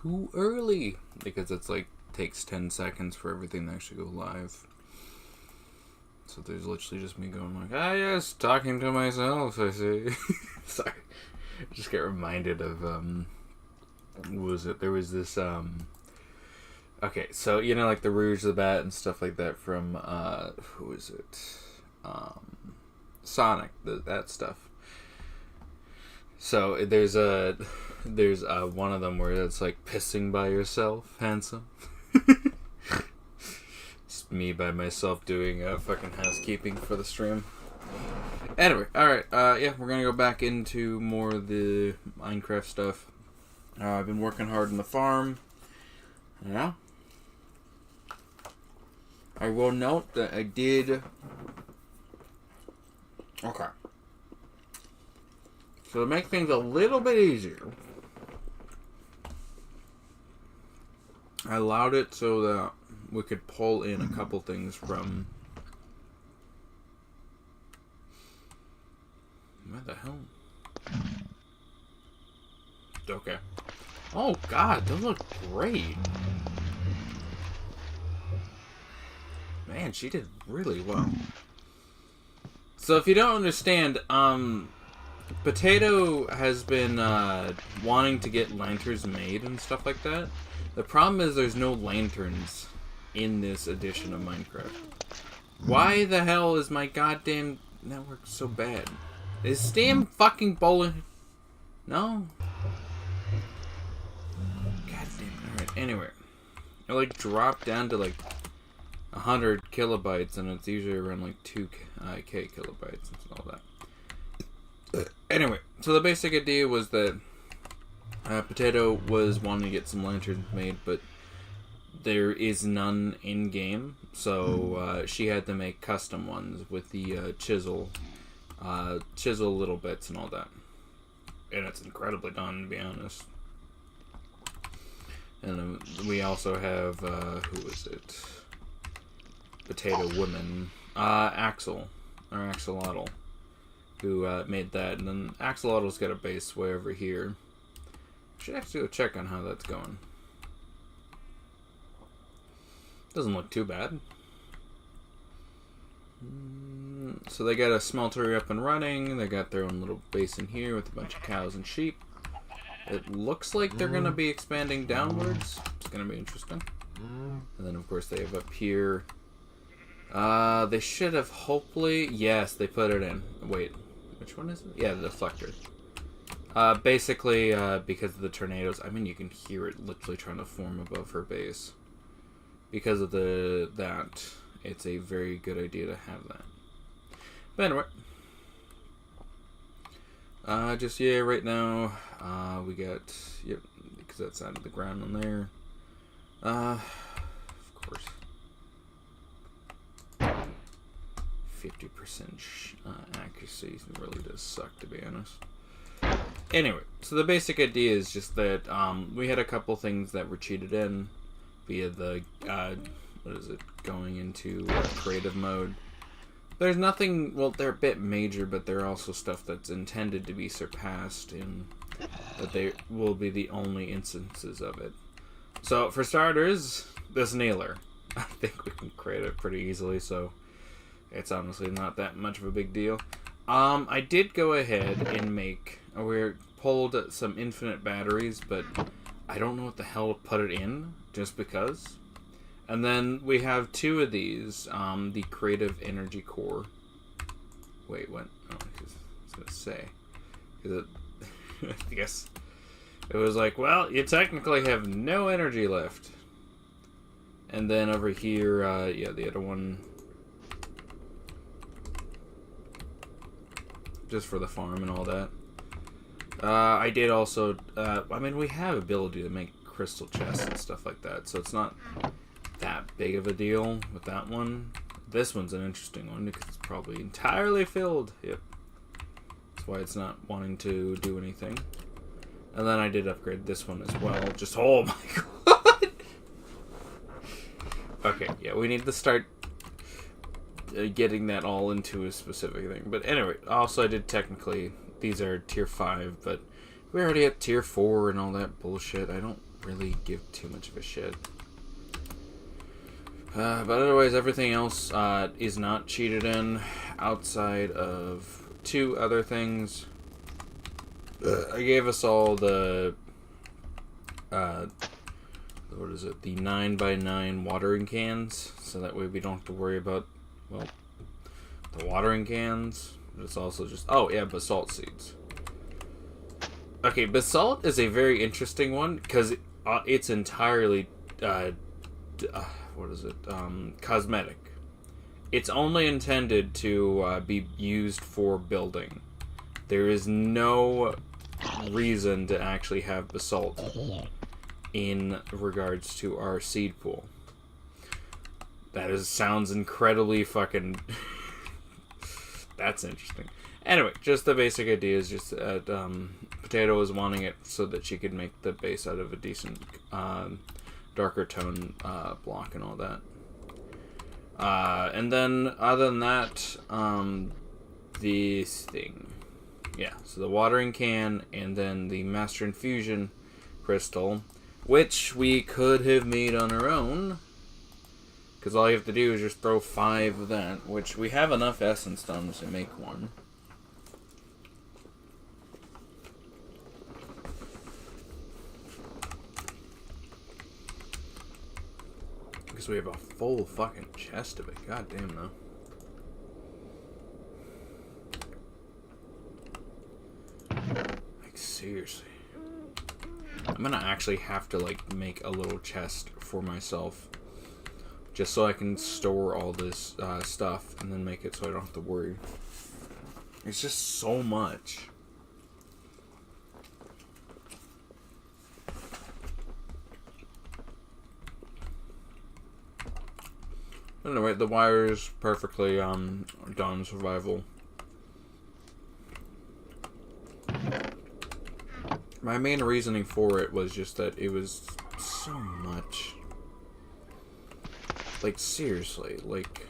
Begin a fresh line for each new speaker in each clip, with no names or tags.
too early. Because it's like, takes 10 seconds for everything to actually go live. So there's literally just me going like, yes, talking to myself, I see. Sorry. Just get reminded of, what was it? There was this, okay, so, you know, like the Rouge the Bat and stuff like that from, who is it? Sonic, that stuff. So there's one of them where it's like pissing by yourself, handsome. It's me by myself doing fucking housekeeping for the stream. Anyway, alright, yeah, we're gonna go back into more of the Minecraft stuff. I've been working hard on the farm. Yeah. I will note that I did... Okay. So to make things a little bit easier, I allowed it so that we could pull in a couple things from... Where the hell? Okay. Oh god, those look great. Man, she did really well. So if you don't understand, Potato has been wanting to get lanterns made and stuff like that. The problem is there's no lanterns in this edition of Minecraft. Why the hell is my goddamn network so bad? Is Steam fucking bowling? No? God damn it. Alright, anyway. It like dropped down to like 100 kilobytes and it's usually around like 2k kilobytes and all that. Anyway, so the basic idea was that Potato was wanting to get some lanterns made, but there is none in game, so she had to make custom ones with the chisel little bits and all that. And it's incredibly done, to be honest. And we also have, who is it? Potato Woman. Axel. Or Axolotl. Who made that. And then Axolotl's got a base way over here. Should actually go check on how that's going. Doesn't look too bad. So they got a smeltery up and running. They got their own little base in here with a bunch of cows and sheep. It looks like they're going to be expanding downwards. It's going to be interesting. And then, of course, they have up here. They should have hopefully... Yes, they put it in. Wait, which one is it? Yeah, the deflector. Basically, because of the tornadoes... I mean, you can hear it literally trying to form above her base. Because of that, it's a very good idea to have that. But anyway... just, yeah, right now, we got, yep, because that's out of the ground on there. Of course. 50% accuracy really does suck, to be honest. Anyway, so the basic idea is just that, we had a couple things that were cheated in via the, going into creative mode. There's nothing, well, they're a bit major, but they're also stuff that's intended to be surpassed, and that they will be the only instances of it. So, for starters, this nailer. I think we can create it pretty easily, so it's honestly not that much of a big deal. I did go ahead and we pulled some infinite batteries, but I don't know what the hell to put it in, just because. And then we have two of these, the creative energy core. Wait, what? Oh, I was going to say. I guess it was like, well, you technically have no energy left. And then over here, yeah, the other one. Just for the farm and all that. I did also, I mean, we have ability to make crystal chests and stuff like that, so it's not that big of a deal with that one. This one's an interesting one because it's probably entirely filled. Yep. That's why it's not wanting to do anything. And then I did upgrade this one as well. Just, oh my god! Okay, yeah, we need to start getting that all into a specific thing. But anyway, also I did technically, these are tier 5, but we already have tier 4 and all that bullshit. I don't really give too much of a shit. But otherwise, everything else is not cheated in, outside of 2 other things. I gave us all the, what is it, the 9x9 watering cans, so that way we don't have to worry about, well, the watering cans. But it's also just, oh yeah, basalt seeds. Okay, basalt is a very interesting one, because it's entirely, cosmetic. It's only intended to be used for building. There is no reason to actually have basalt in regards to our seed pool. Sounds incredibly fucking... That's interesting. Anyway, just the basic idea is just that Potato is wanting it so that she could make the base out of a decent darker tone block and all that. And then, other than that, this thing. Yeah, so the watering can, and then the Master Infusion crystal, which we could have made on our own, because all you have to do is just throw 5 of that, which we have enough essence stones to make one. Because we have a full fucking chest of it. God damn, though. Like, seriously. I'm gonna actually have to, like, make a little chest for myself. Just so I can store all this stuff and then make it so I don't have to worry. It's just so much. Anyway, the wire is perfectly done survival. My main reasoning for it was just that it was so much. Like, seriously, like,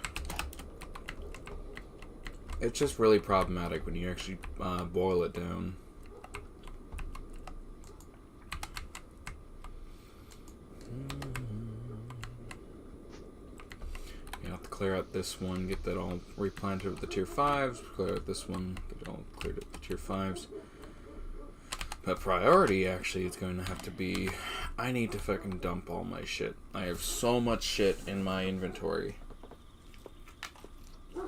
it's just really problematic when you actually boil it down. You have to clear out this one, get that all replanted with the tier 5s, clear out this one, get it all cleared up with the tier 5s. But priority, actually, is going to have to be, I need to fucking dump all my shit. I have so much shit in my inventory. I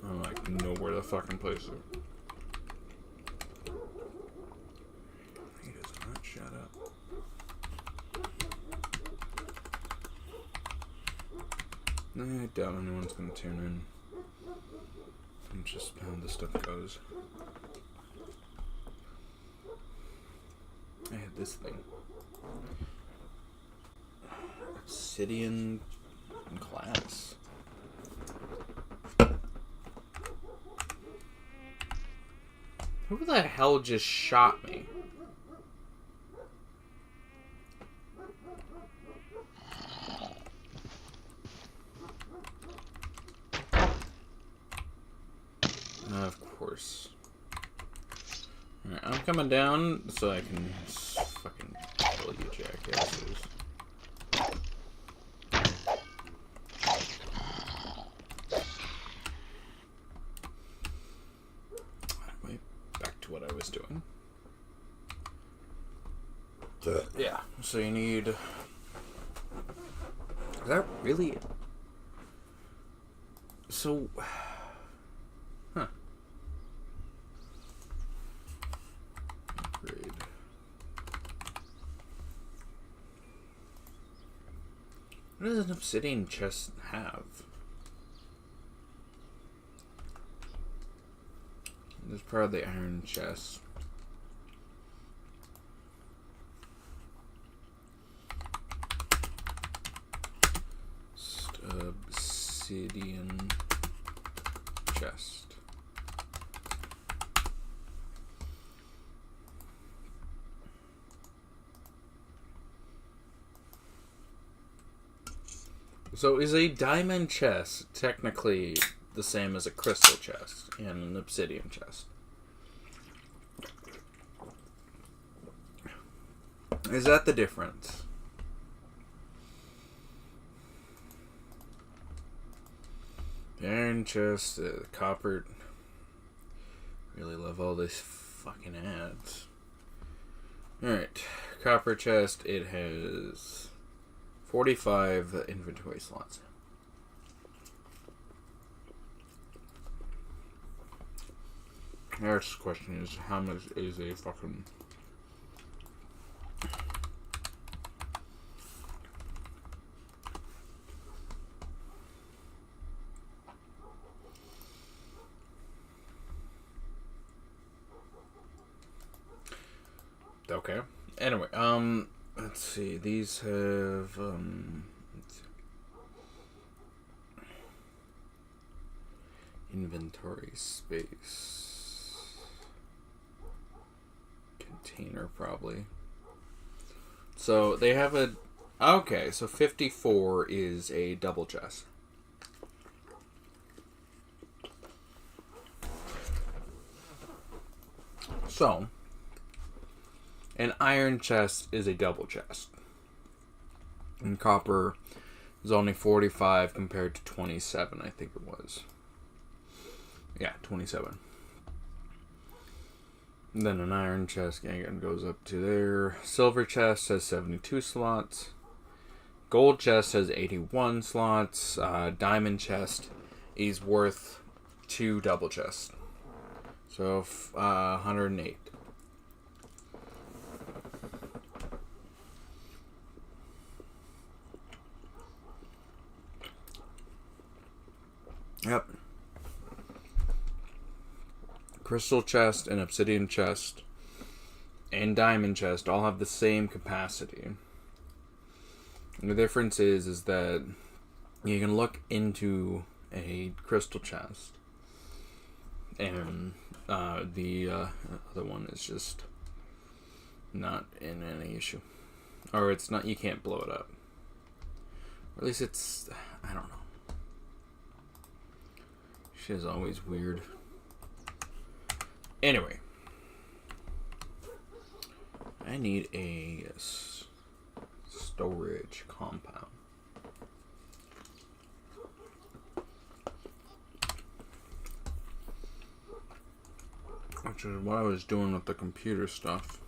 don't like know where the fucking place is. He does not shut up. I doubt anyone's gonna tune in. And just how this stuff goes. I had this thing. Obsidian glass. Who the hell just shot me? Of course. Alright, I'm coming down so I can fucking kill you jackasses. Anyway, back to what I was doing. Yeah, so you need... Is that really... So... Huh. Upgrade. What does an obsidian chest have? There's probably the iron chest. Obsidian chest. So is a diamond chest technically the same as a crystal chest and an obsidian chest? Is that the difference? Iron chest, copper. Really love all these fucking ads. Alright, copper chest, it has 45 inventory slots. Next question is, how much is a fucking... Okay. Anyway, let's see. These have, let's see. Inventory space. Container, probably. So, they have a... Okay, so 54 is a double chest. So... An iron chest is a double chest. And copper is only 45 compared to 27, I think it was. Yeah, 27. And then an iron chest again goes up to there. Silver chest has 72 slots. Gold chest has 81 slots. Diamond chest is worth 2 double chests. So 108. Yep. Crystal chest and obsidian chest and diamond chest all have the same capacity. And the difference is that you can look into a crystal chest and the other one is just not in any issue. Or it's not, you can't blow it up. Or at least it's, I don't know. Shit is always weird. Anyway. I need a storage compound. Which is what I was doing with the computer stuff.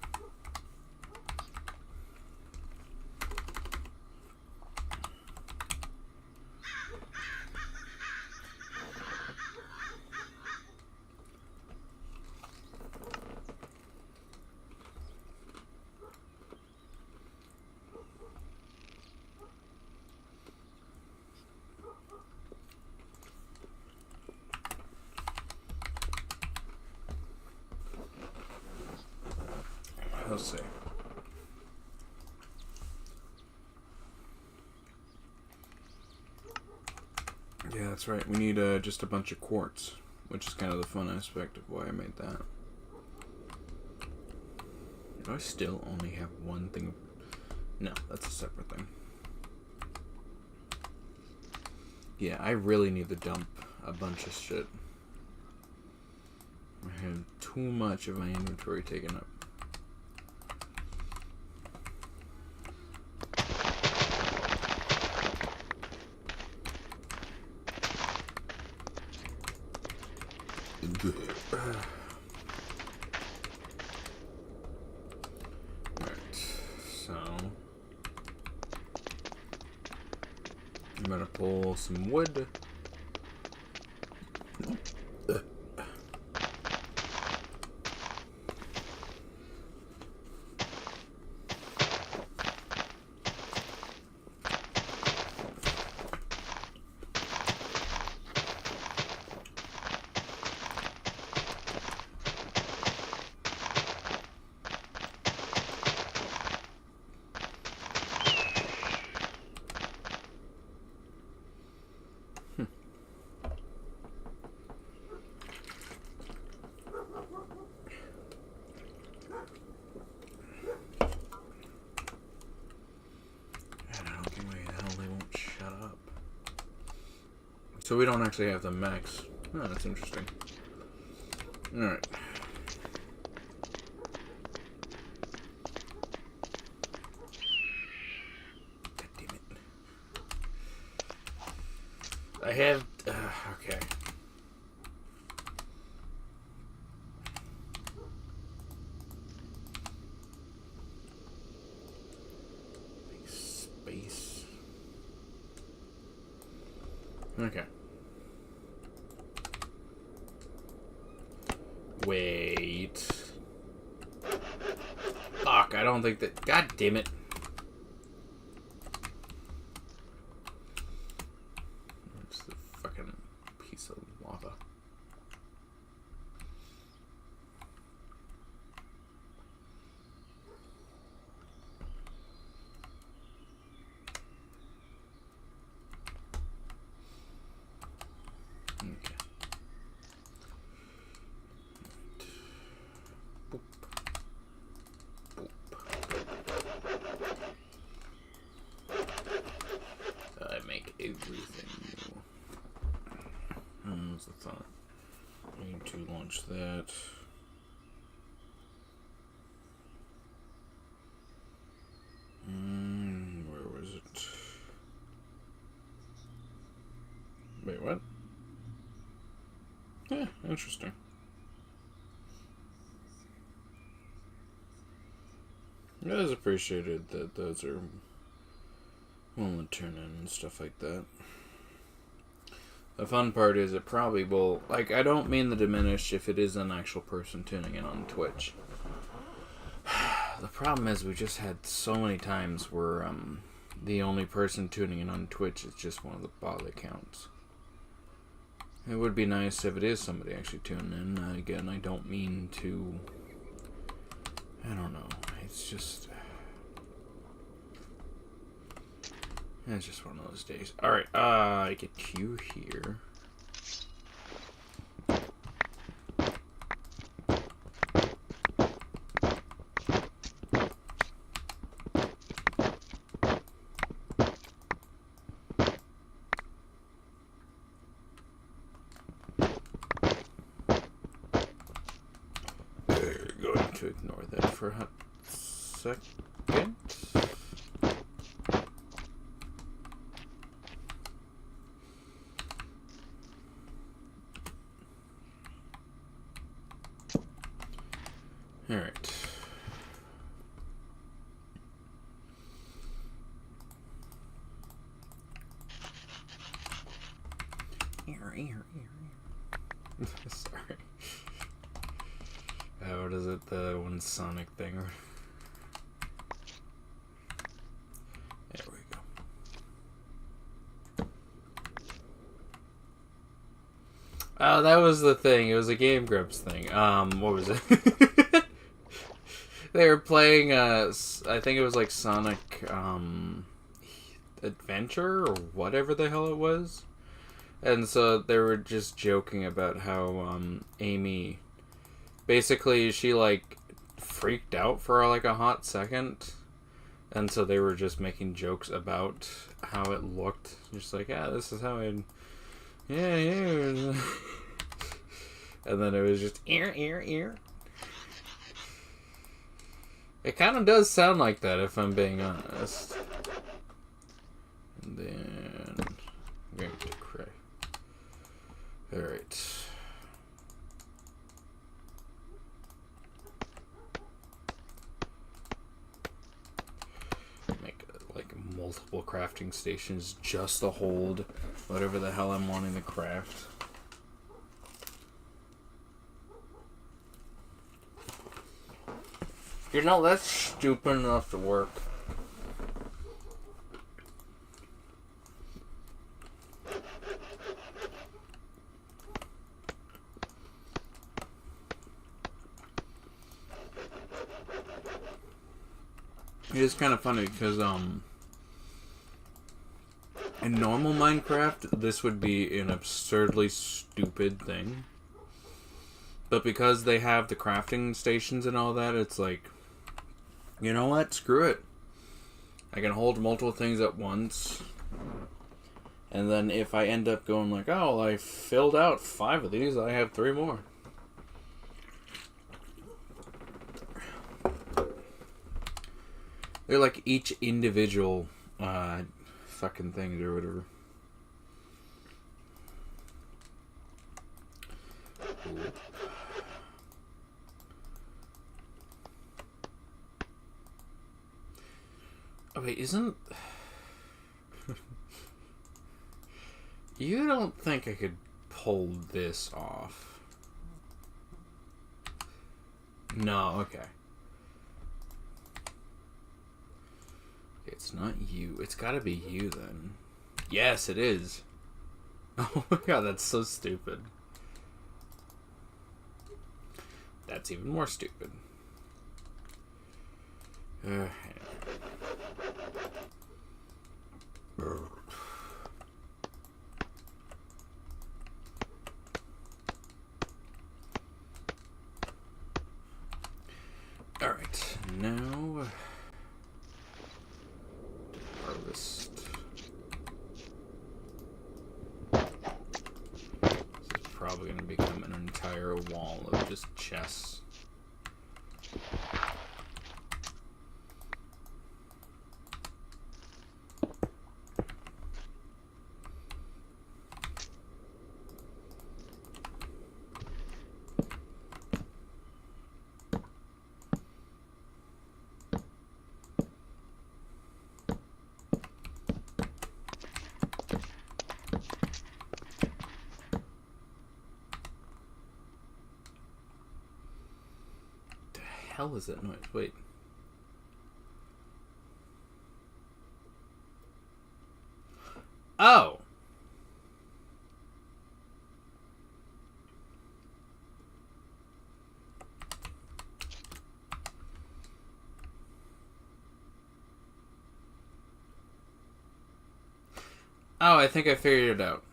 Let's see. Yeah, that's right. We need just a bunch of quartz, which is kind of the fun aspect of why I made that. Do I still only have one thing? No, that's a separate thing. Yeah, I really need to dump a bunch of shit. I have too much of my inventory taken up. Alright, so I'm gonna pull some wood. So we don't actually have the max. Oh, that's interesting. Alright. I have... okay. Space. Okay. Wait. Fuck, I don't think that... God damn it. It's the fucking piece of lava. Okay. Boop. Boop. So I make everything new. What's the thought? I need to launch that. Where was it? Wait, what? Yeah, interesting. It is appreciated that those are willing to turn in and stuff like that. The fun part is it probably will... Like, I don't mean to diminish if it is an actual person tuning in on Twitch. The problem is we just had so many times where the only person tuning in on Twitch is just one of the bot accounts. It would be nice if it is somebody actually tuning in. Again, I don't mean to... I don't know. It's just... It's just one of those days. Alright, I get you here. We're going to ignore that for a hot second. Alright. Sorry. What is it? The one Sonic thing? There we go. Oh, that was the thing. It was a Game Grumps thing. What was it? They were playing, I think it was like Sonic, Adventure, or whatever the hell it was. And so they were just joking about how, Amy, basically, she, like, freaked out for, like, a hot second. And so they were just making jokes about how it looked. Just like, yeah, this is how it... Yeah, yeah. And then it was just, ear. It kind of does sound like that, if I'm being honest. And then... I'm going to cray. Alright. Make, like, multiple crafting stations just to hold whatever the hell I'm wanting to craft. You know, that's stupid enough to work. It's kind of funny because, in normal Minecraft, this would be an absurdly stupid thing. But because they have the crafting stations and all that, it's like... You know what? Screw it. I can hold multiple things at once. And then if I end up going like, oh, well, I filled out 5 of these, I have 3 more. They're like each individual fucking things or whatever. Oh, wait, isn't... You don't think I could pull this off? No, okay. It's not you. It's gotta be you, then. Yes, it is. Oh my god, that's so stupid. That's even more stupid. Alright, now... harvest. This is probably going to become an entire wall of just chests. Hell is that noise? Wait. Oh! Oh, I think I figured it out.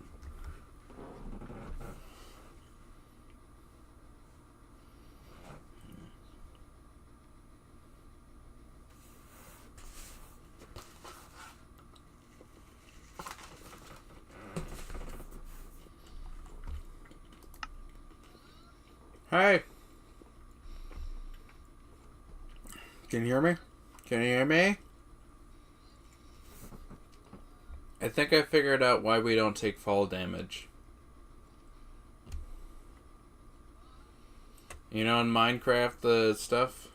Hey. Can you hear me? Can you hear me? I think I figured out why we don't take fall damage. You know, in Minecraft, the stuff?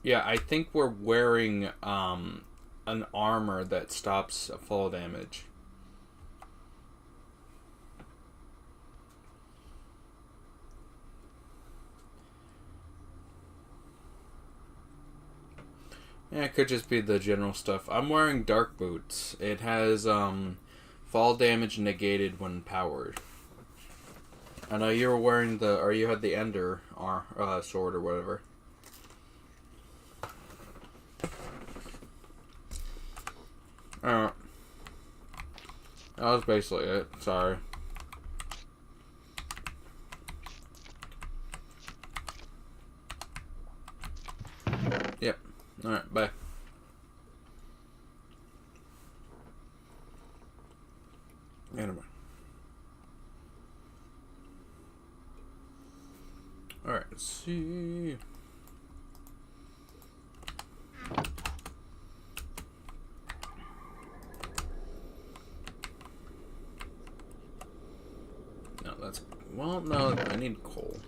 Yeah, I think we're wearing an armor that stops fall damage. Yeah, it could just be the general stuff. I'm wearing dark boots. It has fall damage negated when powered. I know you were wearing or you had the Ender sword or whatever. That was basically it. Sorry. Yep. Alright, bye. Anyway. Alright, let's see. No, that's... Well, no, I need coal.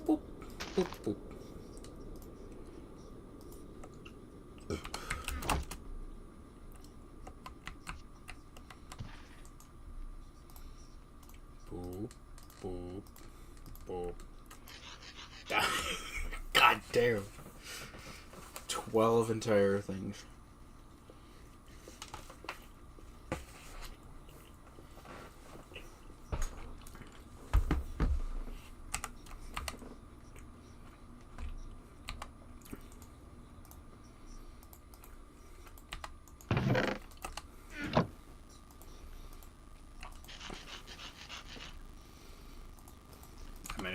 Boop, boop, boop. Boop, boop, boop. God damn. 12 entire things.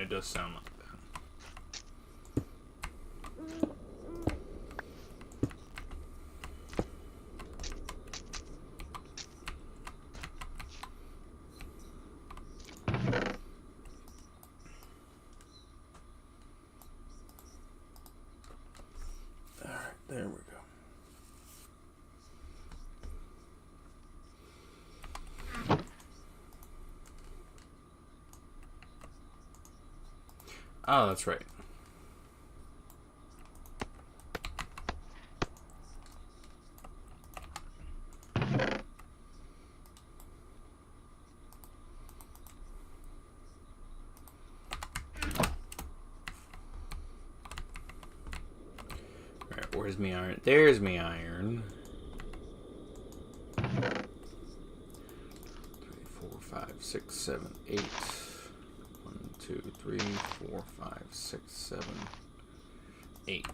it does sound like that. Alright, there we go. Oh, that's right. Alright, where's me iron? There's me iron. 3, 4, 5, 6, 7, 8. 1, 2, 3, 4, 5, 6, 7, 8.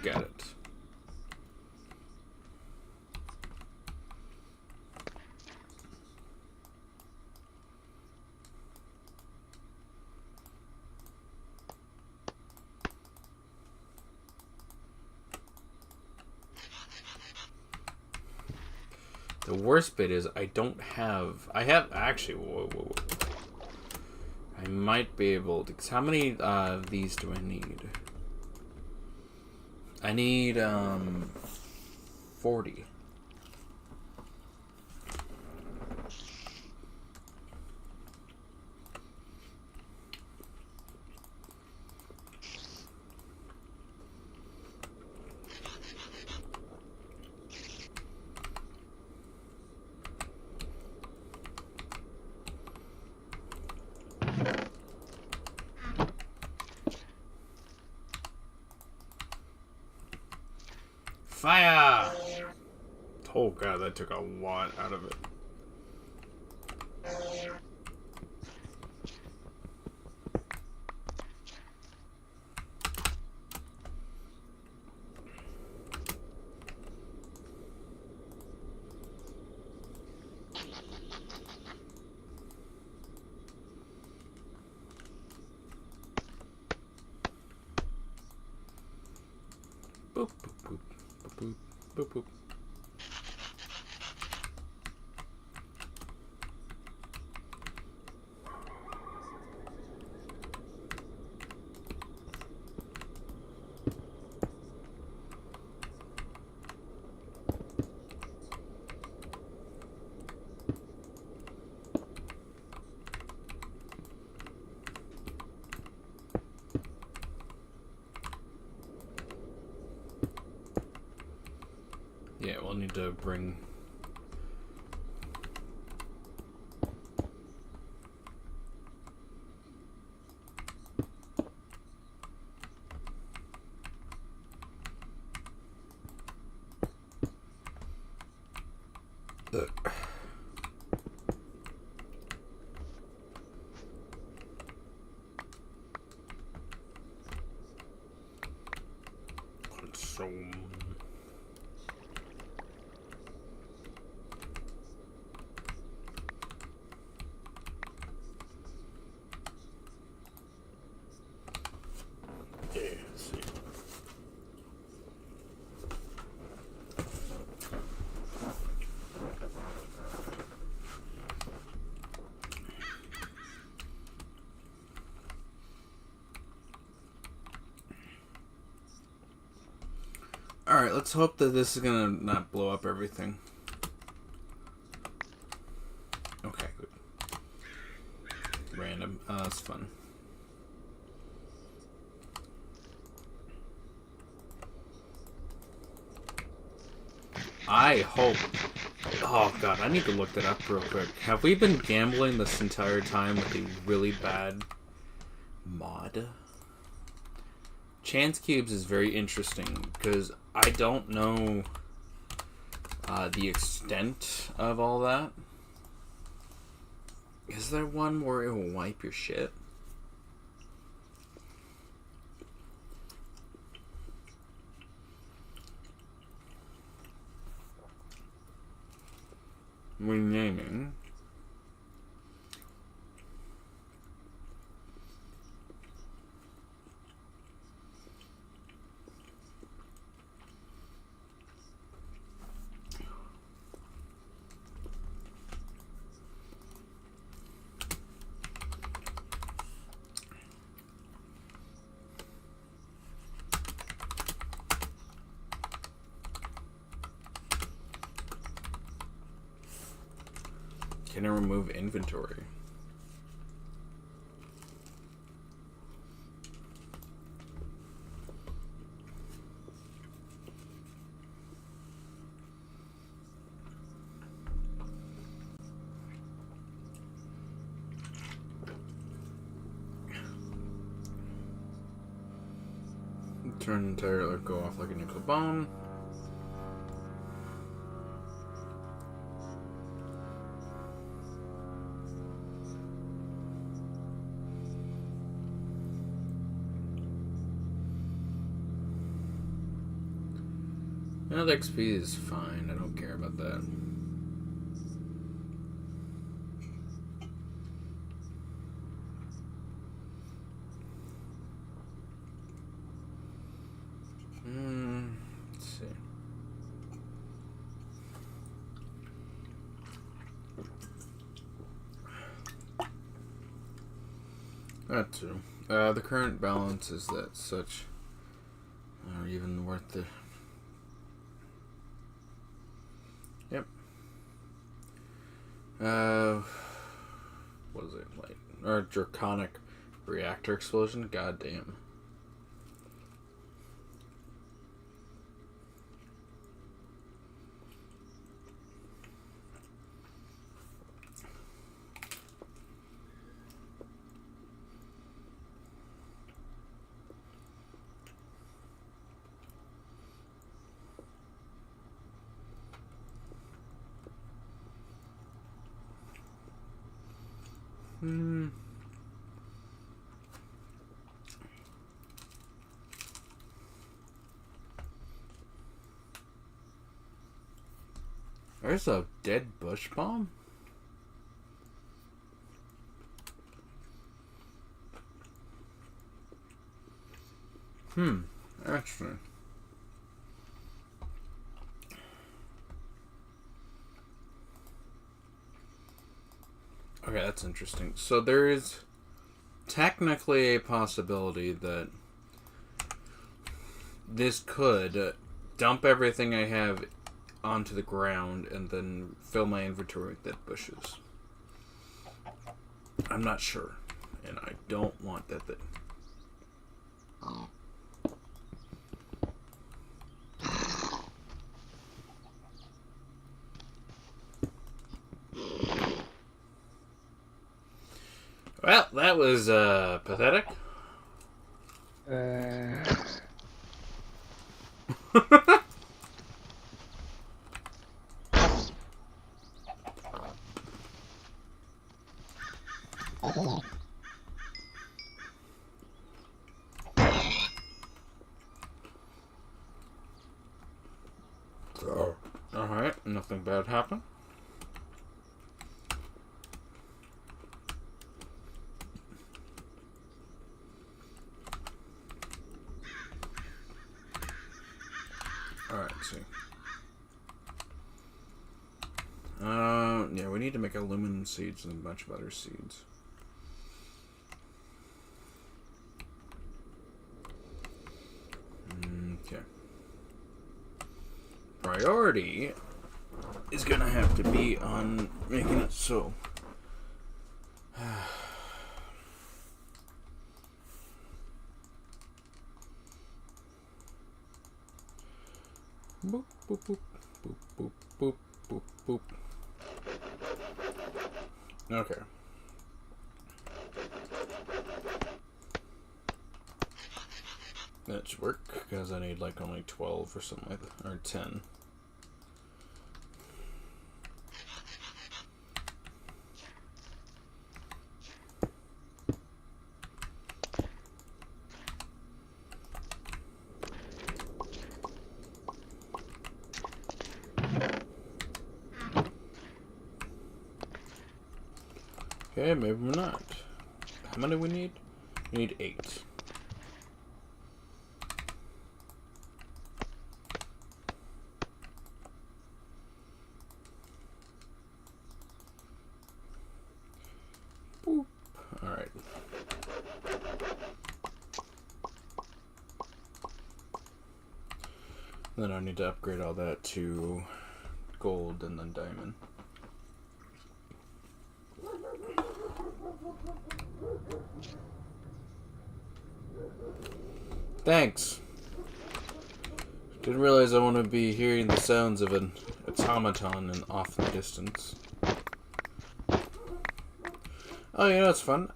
Got it. The worst bit is I don't have... I have... Actually, whoa. I might be able to... 'cause how many of these do I need? I need 40. Fire! Oh god, that took a lot out of it. Boop, boop, boop, boop, boop, boop. Yeah, we'll need to bring... Consume. Yeah, let's see. Alright, let's hope that this is gonna not blow up everything. Okay, good. Random. That's fun. I hope... Oh god, I need to look that up real quick. Have we been gambling this entire time with a really bad mod? Chance cubes is very interesting because I don't know the extent of all that. Is there one where it will wipe your shit? Renaming. Can I remove inventory? Turn entirely go off like a nuclear bomb. Now the XP is fine. I don't care about that. Let's see. That too. The current balance is that such are even worth the. Yep. What is it like? Or draconic reactor explosion? God damn. There's a dead bush bomb? Actually. Okay, that's interesting. So there is technically a possibility that this could dump everything I have onto the ground and then fill my inventory with dead bushes. I'm not sure. And I don't want that thing. Well, that was pathetic. Alright, nothing bad happened. Alright, see. Yeah, we need to make aluminum seeds and a bunch of other seeds. Okay. Priority is gonna have to be on making it so. Boop, boop, boop, boop, boop, boop, boop, boop. Okay. That should work, because I need like only 12 or something like that, or 10. Okay, maybe we're not. How many we need? We need 8. Boop. Alright. Then I need to upgrade all that to gold and then diamond. Thanks. Didn't realize I want to be hearing the sounds of an automaton and off in the distance. Oh, you know, it's fun.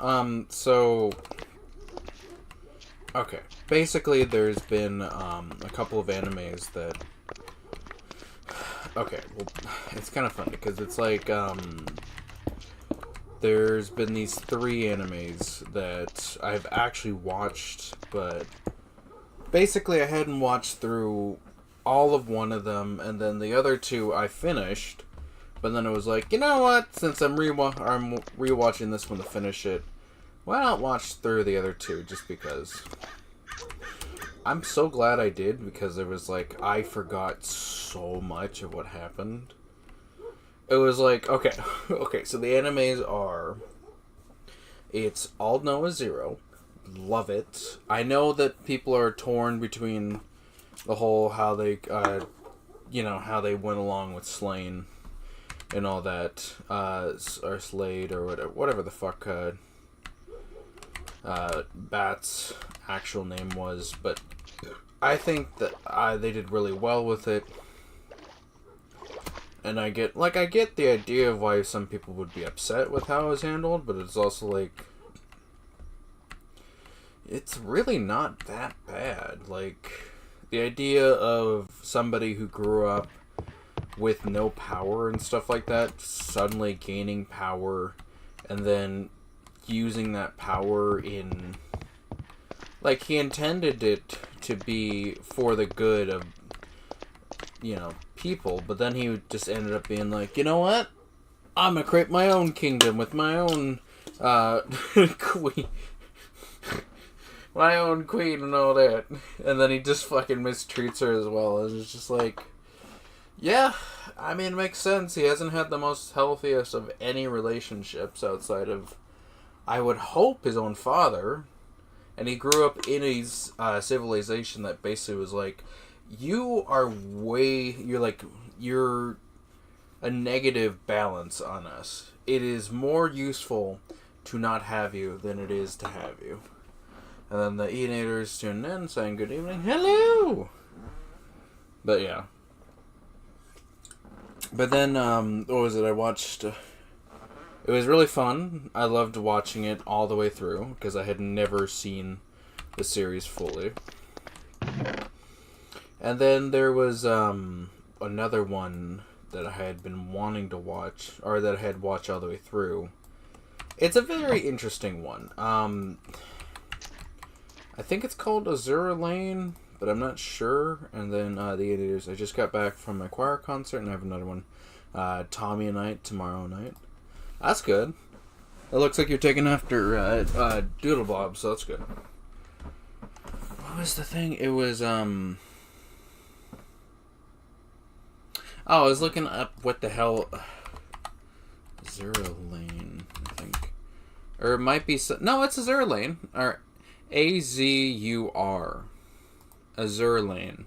Okay. Basically, there's been, a couple of animes that... Okay, well, it's kind of fun because it's like, there's been these 3 animes that I've actually watched, but basically I hadn't watched through all of one of them, and then the other 2 I finished, but then it was like, you know what, since I'm rewatching this one to finish it, why not watch through the other 2, just because. I'm so glad I did, because it was like, I forgot so much of what happened. It was like, okay, so the animes are, it's All Noah Zero, love it. I know that people are torn between the whole, how they, how they went along with Slain and all that, or Slade, or whatever the fuck, Bat's actual name was, but I think that they did really well with it, and I get the idea of why some people would be upset with how it was handled, but it's also like, it's really not that bad. Like, the idea of somebody who grew up with no power and stuff like that suddenly gaining power and then using that power in, like, he intended it to be for the good of, people, but then he just ended up being like, you know what, I'm gonna create my own kingdom with my own queen, my own queen and all that, and then he just fucking mistreats her as well. And it's just like, yeah, I mean, it makes sense. He hasn't had the most healthiest of any relationships outside of, I would hope, his own father. And he grew up in a civilization that basically was like, you're a negative balance on us. It is more useful to not have you than it is to have you. And then the E-nators tuned in saying good evening. Hello! But yeah. But then, what was it? I watched... it was really fun. I loved watching it all the way through, because I had never seen the series fully. And then there was another one that I had been wanting to watch, or that I had watched all the way through. It's a very interesting one. I think it's called Azure Lane, but I'm not sure. And then the editors, I just got back from my choir concert, and I have another one, Tommy and Night, tomorrow night. That's good. It looks like you're taking after Doodle Bob, so that's good. What was the thing? It was, I was looking up what the hell... Azure Lane, I think. Or it might be... No, it's Azure Lane. Or A-Z-U-R. Azure Lane.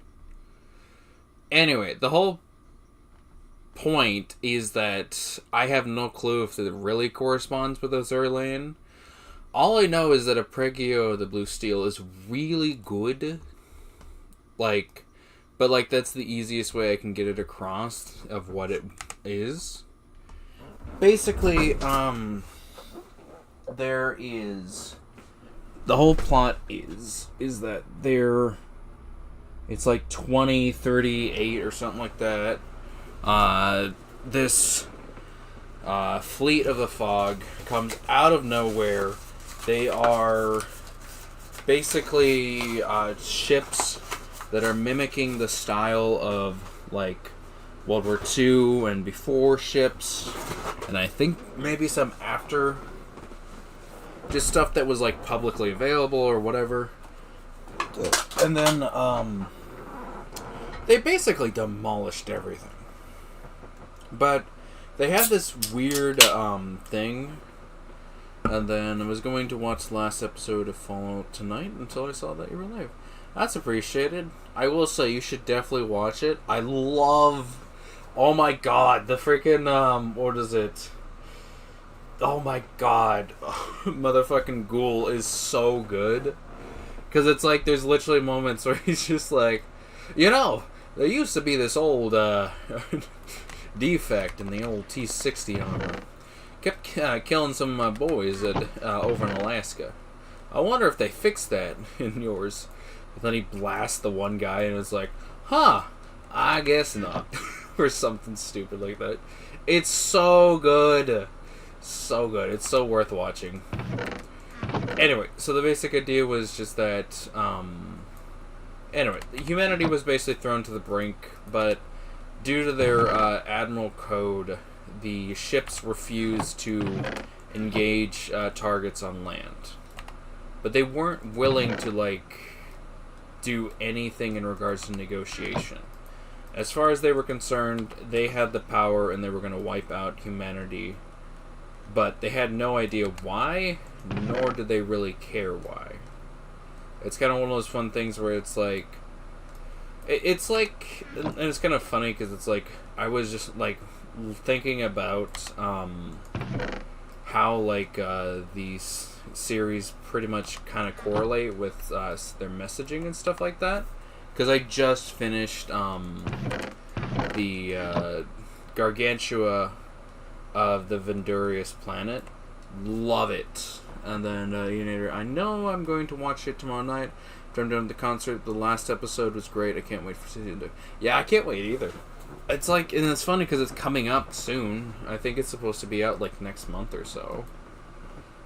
Anyway, the whole point is that I have no clue if it really corresponds with Azure Lane. All I know is that Apregio of the Blue Steel is really good. But that's the easiest way I can get it across of what it is. Basically, there is... The whole plot is that it's like 2038 or something like that. This fleet of the fog comes out of nowhere. They are basically ships that are mimicking the style of like World War II and before ships, and I think maybe some after, just stuff that was like publicly available or whatever. And then they basically demolished everything. But they had this weird thing, and then I was going to watch the last episode of Fallout tonight until I saw that you were live. That's appreciated. I will say you should definitely watch it. I love... Oh my god, the freaking, what is it? Oh my god. Motherfucking Ghoul is so good. Because it's like, there's literally moments where he's just like, you know, there used to be this old defect in the old T-60 armor. Kept killing some of my boys over in Alaska. I wonder if they fixed that in yours. And then he blasts the one guy and it's like, huh, I guess not. Or something stupid like that. It's so good. So good. It's so worth watching. Anyway, so the basic idea was just that, anyway, humanity was basically thrown to the brink, but due to their Admiral Code, the ships refused to engage targets on land. But they weren't willing to, like, do anything in regards to negotiation. As far as they were concerned, they had the power and they were going to wipe out humanity. But they had no idea why, nor did they really care why. It's kind of one of those fun things where it's like... It's like... And it's kind of funny because it's like... I was just, like, thinking about how, like, these series pretty much kind of correlate with their messaging and stuff like that. Because I just finished the Gargantua of the Vendurious Planet. Love it. And then I know I'm going to watch it tomorrow night. I'm doing the concert. The last episode was great. I can't wait for season 2. Yeah, I can't wait either. It's like, and it's funny because it's coming up soon. I think it's supposed to be out like next month or so.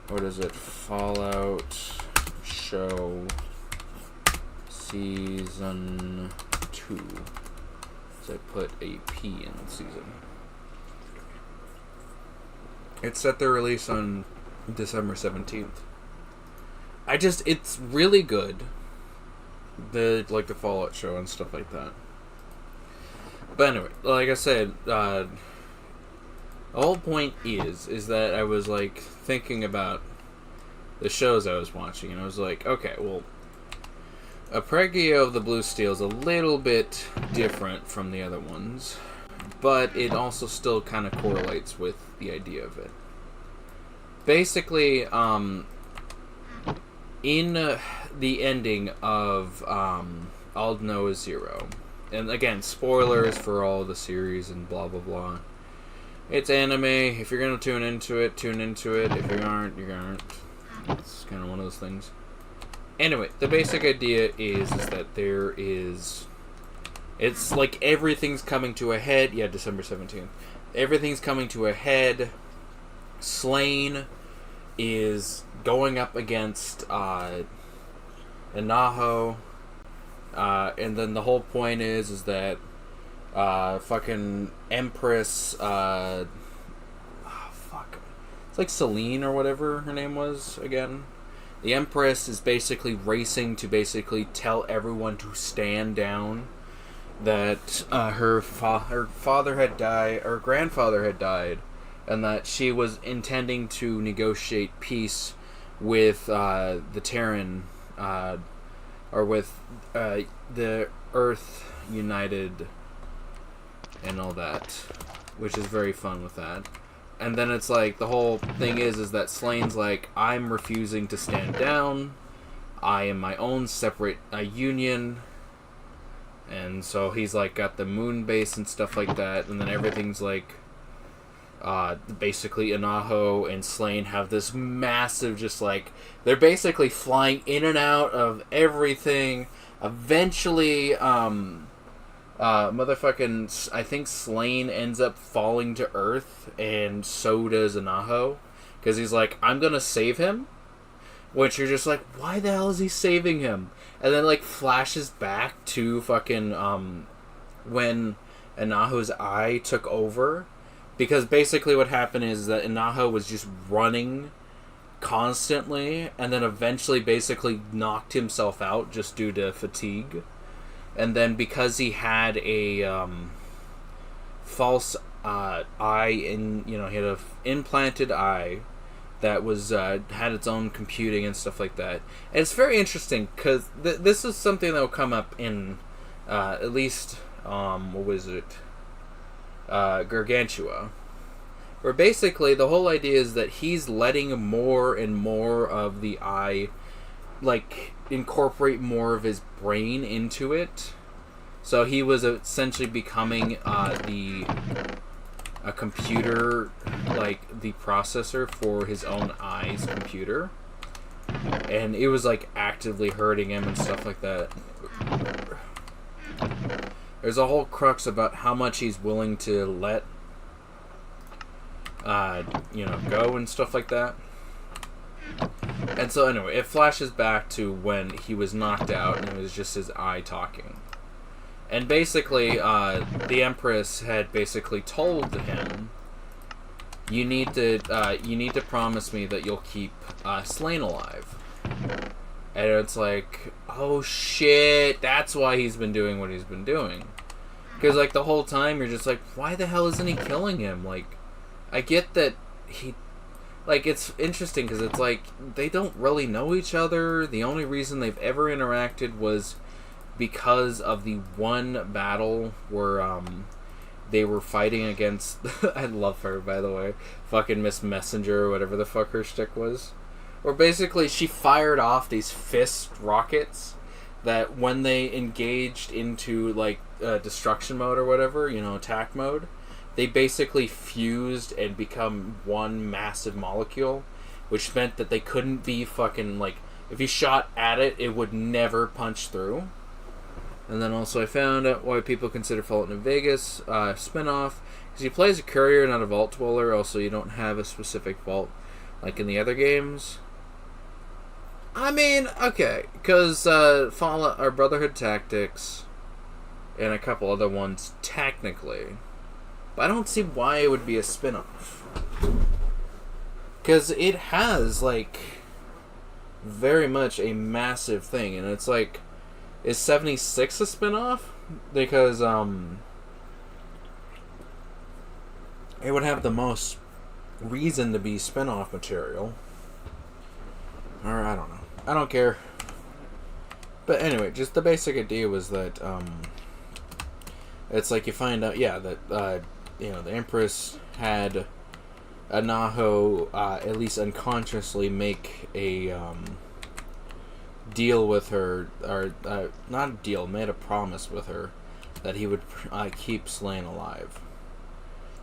What is it? Fallout Show Season 2. So I put a P in season. It's set their release on December 17th. It's really good. The Fallout show and stuff like that. But anyway, like I said, the whole point is that I was like thinking about the shows I was watching, and I was like, okay, well, Apregio of the Blue Steel is a little bit different from the other ones, but it also still kind of correlates with the idea of it. Basically, in the ending of All Know Is Zero, and again, spoilers for all the series and blah blah blah. It's anime. If you're gonna tune into it, tune into it. If you aren't, you aren't. It's kind of one of those things. Anyway, the basic idea is that there is... It's like everything's coming to a head. Yeah, December 17th. Everything's coming to a head. Slain is going up against Inaho. And then the whole point is that fucking Empress... It's like Celine or whatever her name was again. The Empress is basically racing to basically tell everyone to stand down. That her father had died, or grandfather had died, and that she was intending to negotiate peace with the Terran, or with the Earth United, and all that, which is very fun with that. And then it's like, the whole thing is that Slane's like, I'm refusing to stand down. I am my own separate union. And so he's like got the moon base and stuff like that. And then everything's like, basically Inaho and Slane have this massive, just like, they're basically flying in and out of everything. Eventually, motherfucking, I think Slane ends up falling to Earth, and so does Inaho, because he's like, I'm gonna save him, which you're just like, why the hell is he saving him? And then, like, flashes back to fucking, when Inaho's eye took over, because basically what happened is that Inaho was just running constantly, and then eventually basically knocked himself out just due to fatigue. And then because he had a false eye in, he had a implanted eye that was had its own computing and stuff like that. And it's very interesting because this is something that will come up in at least what was it, Gargantua, Where basically the whole idea is that he's letting more and more of the eye, like, incorporate more of his brain into it. So he was essentially becoming a computer, like the processor for his own eye's computer. And it was like actively hurting him and stuff like that. There's a whole crux about how much he's willing to let go and stuff like that. And so anyway, it flashes back to when he was knocked out and it was just his eye talking. And basically, the Empress had basically told him, you need to promise me that you'll keep Slain alive. And it's like, oh shit, that's why he's been doing what he's been doing. Because like the whole time you're just like, why the hell isn't he killing him? Like, I get that he... Like, it's interesting because it's like, they don't really know each other. The only reason they've ever interacted was because of the one battle where they were fighting against... I love her, by the way. Fucking Miss Messenger or whatever the fuck her shtick was. Where basically she fired off these fist rockets that when they engaged into, like, destruction mode or whatever, attack mode, they basically fused and become one massive molecule, which meant that they couldn't be fucking, like, if you shot at it, it would never punch through. And then also I found out why people consider Fallout New Vegas spin-off, because you play as a courier, not a vault dweller. Also, you don't have a specific vault like in the other games. I mean, okay, because Fallout or Brotherhood Tactics and a couple other ones, technically. But I don't see why it would be a spin-off. Because it has, like, very much a massive thing. And it's like, is 76 a spin-off? Because, it would have the most reason to be spin-off material. Or, I don't know. I don't care. But anyway, just the basic idea was that, it's like you find out, that, the Empress had Anaho, at least unconsciously, make a, deal with her, or, not a deal, made a promise with her that he would, keep Slain alive.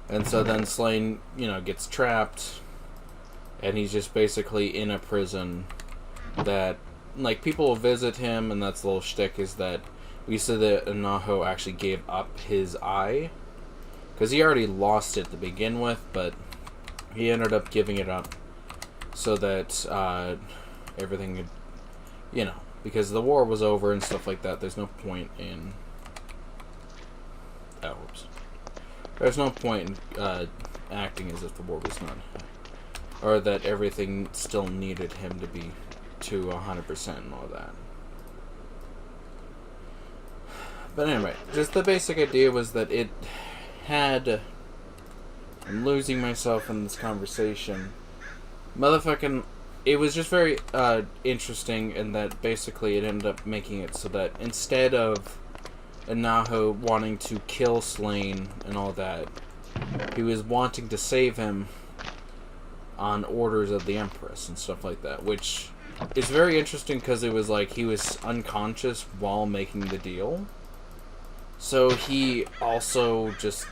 And so then Slain, gets trapped, and he's just basically in a prison that, like, people will visit him, and that's the little shtick, is that we said that Anaho actually gave up his eye, because he already lost it to begin with, but he ended up giving it up so that everything could, because the war was over and stuff like that. There's no point in... There's no point in acting as if the war was not... Or that everything still needed him to be to 100% and all that. But anyway, just the basic idea was that it had... I'm losing myself in this conversation. Motherfucking... It was just very interesting in that basically it ended up making it so that instead of Anaho wanting to kill Slain and all that, he was wanting to save him on orders of the Empress and stuff like that, which is very interesting because it was like he was unconscious while making the deal. So he also just...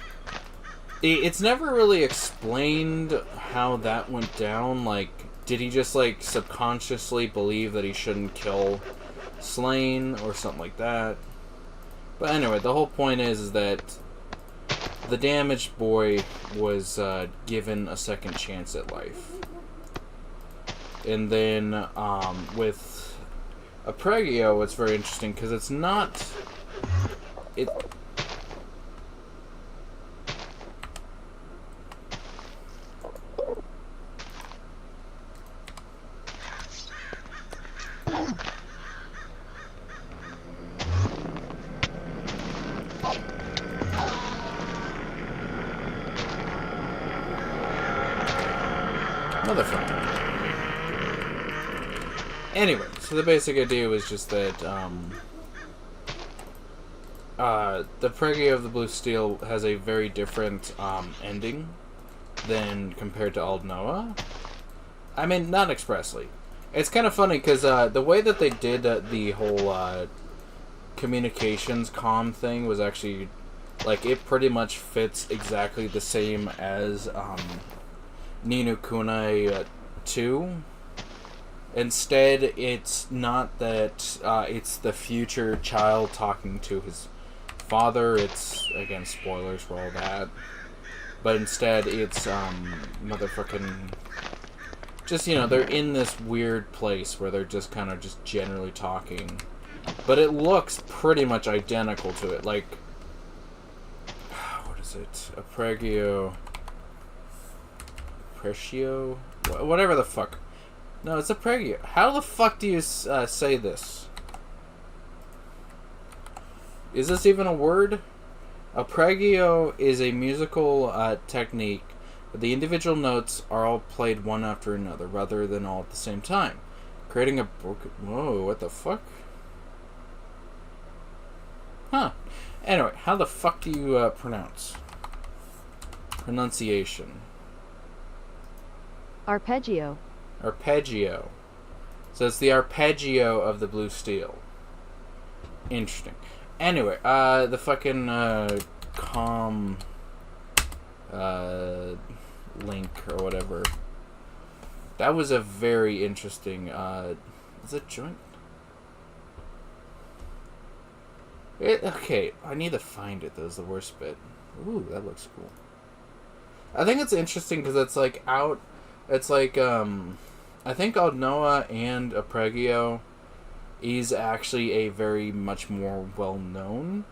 It's never really explained how that went down. Like, did he just, like, subconsciously believe that he shouldn't kill Slain or something like that? But anyway, the whole point is that the damaged boy was given a second chance at life. And then with Apregio, it's very interesting because it's not... Motherfucker. Anyway, so the basic idea was just that the Preggy of the Blue Steel has a very different ending than compared to Old Noah. I mean, not expressly. It's kind of funny because the way that they did the whole communications comm thing was actually, like, it pretty much fits exactly the same as Ni no Kuni 2. Instead, it's not that it's the future child talking to his father. It's, again, spoilers for all that. But instead, it's motherfucking... Just, you know, they're in this weird place where they're just kind of just generally talking. But it looks pretty much identical to it. Like, what is it? Pregio? Whatever the fuck. No, it's a pregio. How the fuck do you say this? Is this even a word? A pregio is a musical technique. The individual notes are all played one after another, rather than all at the same time, creating a broken... Whoa, what the fuck? Huh. Anyway, how the fuck do you pronounce? Pronunciation.
Arpeggio.
Arpeggio. So it's the arpeggio of the blue steel. Interesting. Anyway, the fucking comm link or whatever. That was a very interesting is it joint? Okay, I need to find it. That was the worst bit. Ooh, that looks cool. I think it's interesting because it's like out. It's like I think Old Noah and Apregio is actually a very much more well known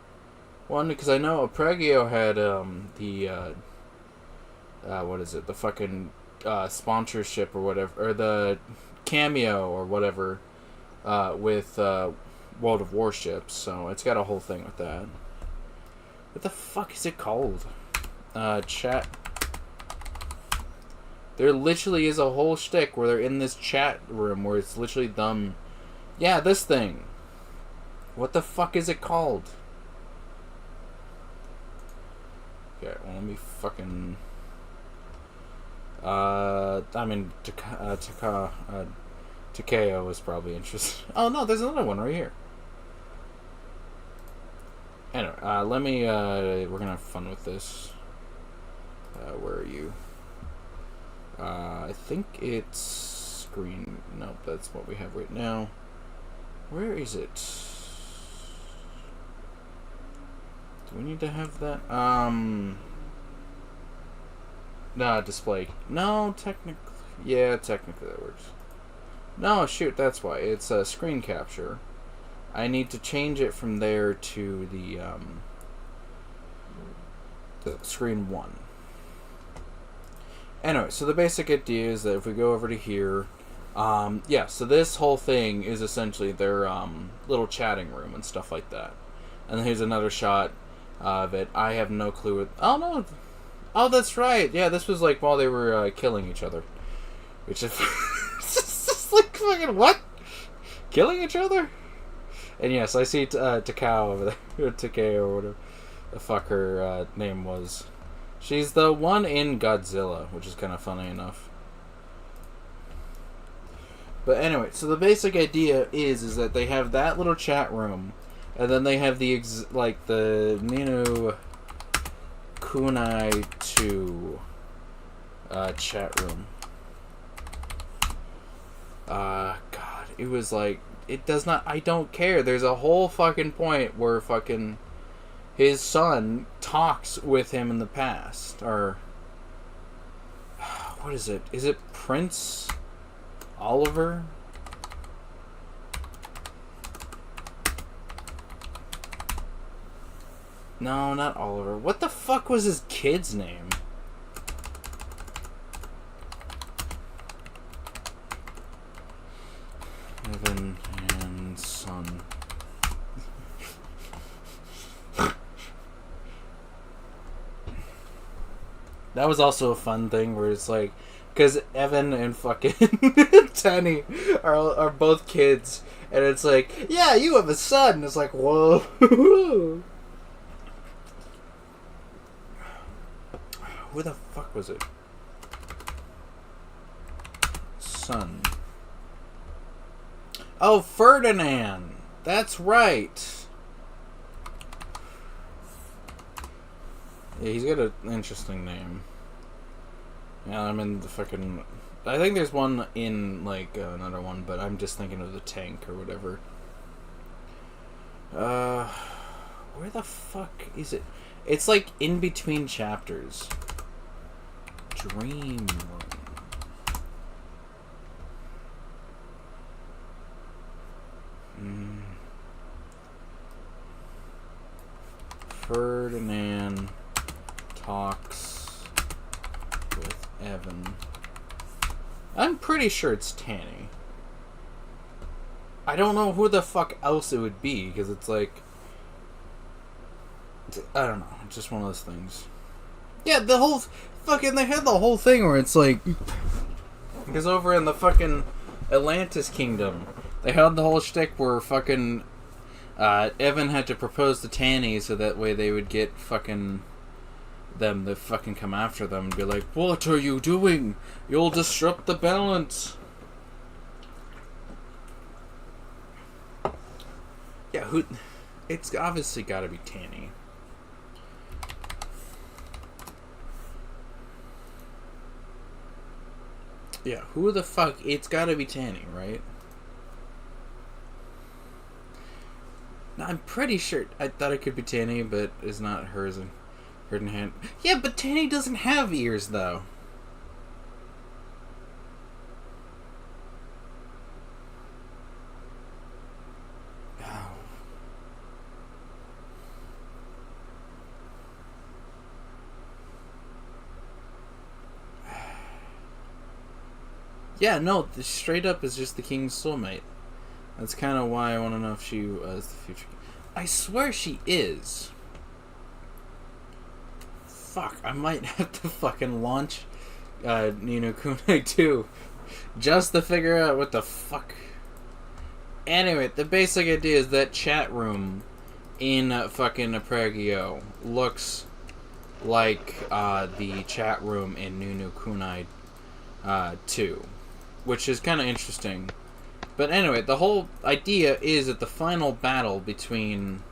one, because I know Apregio had the what is it? The fucking sponsorship or whatever, or the cameo or whatever with World of Warships. So it's got a whole thing with that. What the fuck is it called? Chat. There literally is a whole shtick where they're in this chat room where it's literally them. Yeah, this thing. What the fuck is it called? Okay, well, let me fucking... I mean, Takeo is probably interested. Oh, no, there's another one right here. Anyway, let me, we're gonna have fun with this. Where are you? I think it's screen. Nope, that's what we have right now. Where is it? Do we need to have that? Nah, display. No, technically. Yeah, technically that works. No, shoot, that's why. It's a screen capture. I need to change it from there to the screen 1. Anyway, so the basic idea is that if we go over to here, yeah, so this whole thing is essentially their little chatting room and stuff like that. And then here's another shot of it. I have no clue what... Oh, no. Oh, that's right. Yeah, this was like while they were killing each other. Which is... it's just like fucking what? Killing each other? And yes, I see Takao over there. Or Takeo or whatever the fuck her name was. She's the one in Godzilla, which is kind of funny enough. But anyway, so the basic idea is that they have that little chat room, and then they have the the Ni no Kuni 2 chat room. God, it was like, it does not, I don't care. There's a whole fucking point where fucking his son talks with him in the past, or what is it? Is it Prince Oliver? No, not Oliver. What the fuck was his kid's name? Evan and son. That was also a fun thing where it's like, because Evan and fucking Tenny are both kids, and it's like, yeah, you have a son. And it's like, whoa. Who the fuck was it? son? Oh, Ferdinand! That's right! Yeah, he's got an interesting name. Yeah, I'm in the fucking... I think there's one in, like, another one, but I'm just thinking of the tank or whatever. Where the fuck is it? It's, like, in between chapters. Dream Room. Ferdinand talks with Evan. I'm pretty sure it's Tanny. I don't know who the fuck else it would be, because it's like... I don't know, it's just one of those things. Yeah, the whole... Fucking, they had the whole thing where it's like... Because over in the fucking Atlantis Kingdom, they had the whole shtick where fucking... Evan had to propose to Tanny so that way they would get fucking... them to fucking come after them and be like, what are you doing? You'll disrupt the balance. Yeah, who... It's obviously gotta be Tanny. Yeah, who the fuck... It's gotta be Tanny, right? No, I'm pretty sure... I thought it could be Tanny, but it's not hers and Ferdinand. Yeah, but Tanny doesn't have ears, though. Oh. Yeah, no, straight up is just the king's soulmate. That's kind of why I want to know if she is the future. I swear she is. Fuck, I might have to fucking launch Ni no Kuni 2 just to figure out what the fuck. Anyway, the basic idea is that chat room in fucking Pregio looks like the chat room in Ni no Kuni 2, which is kind of interesting. But anyway, the whole idea is that the final battle between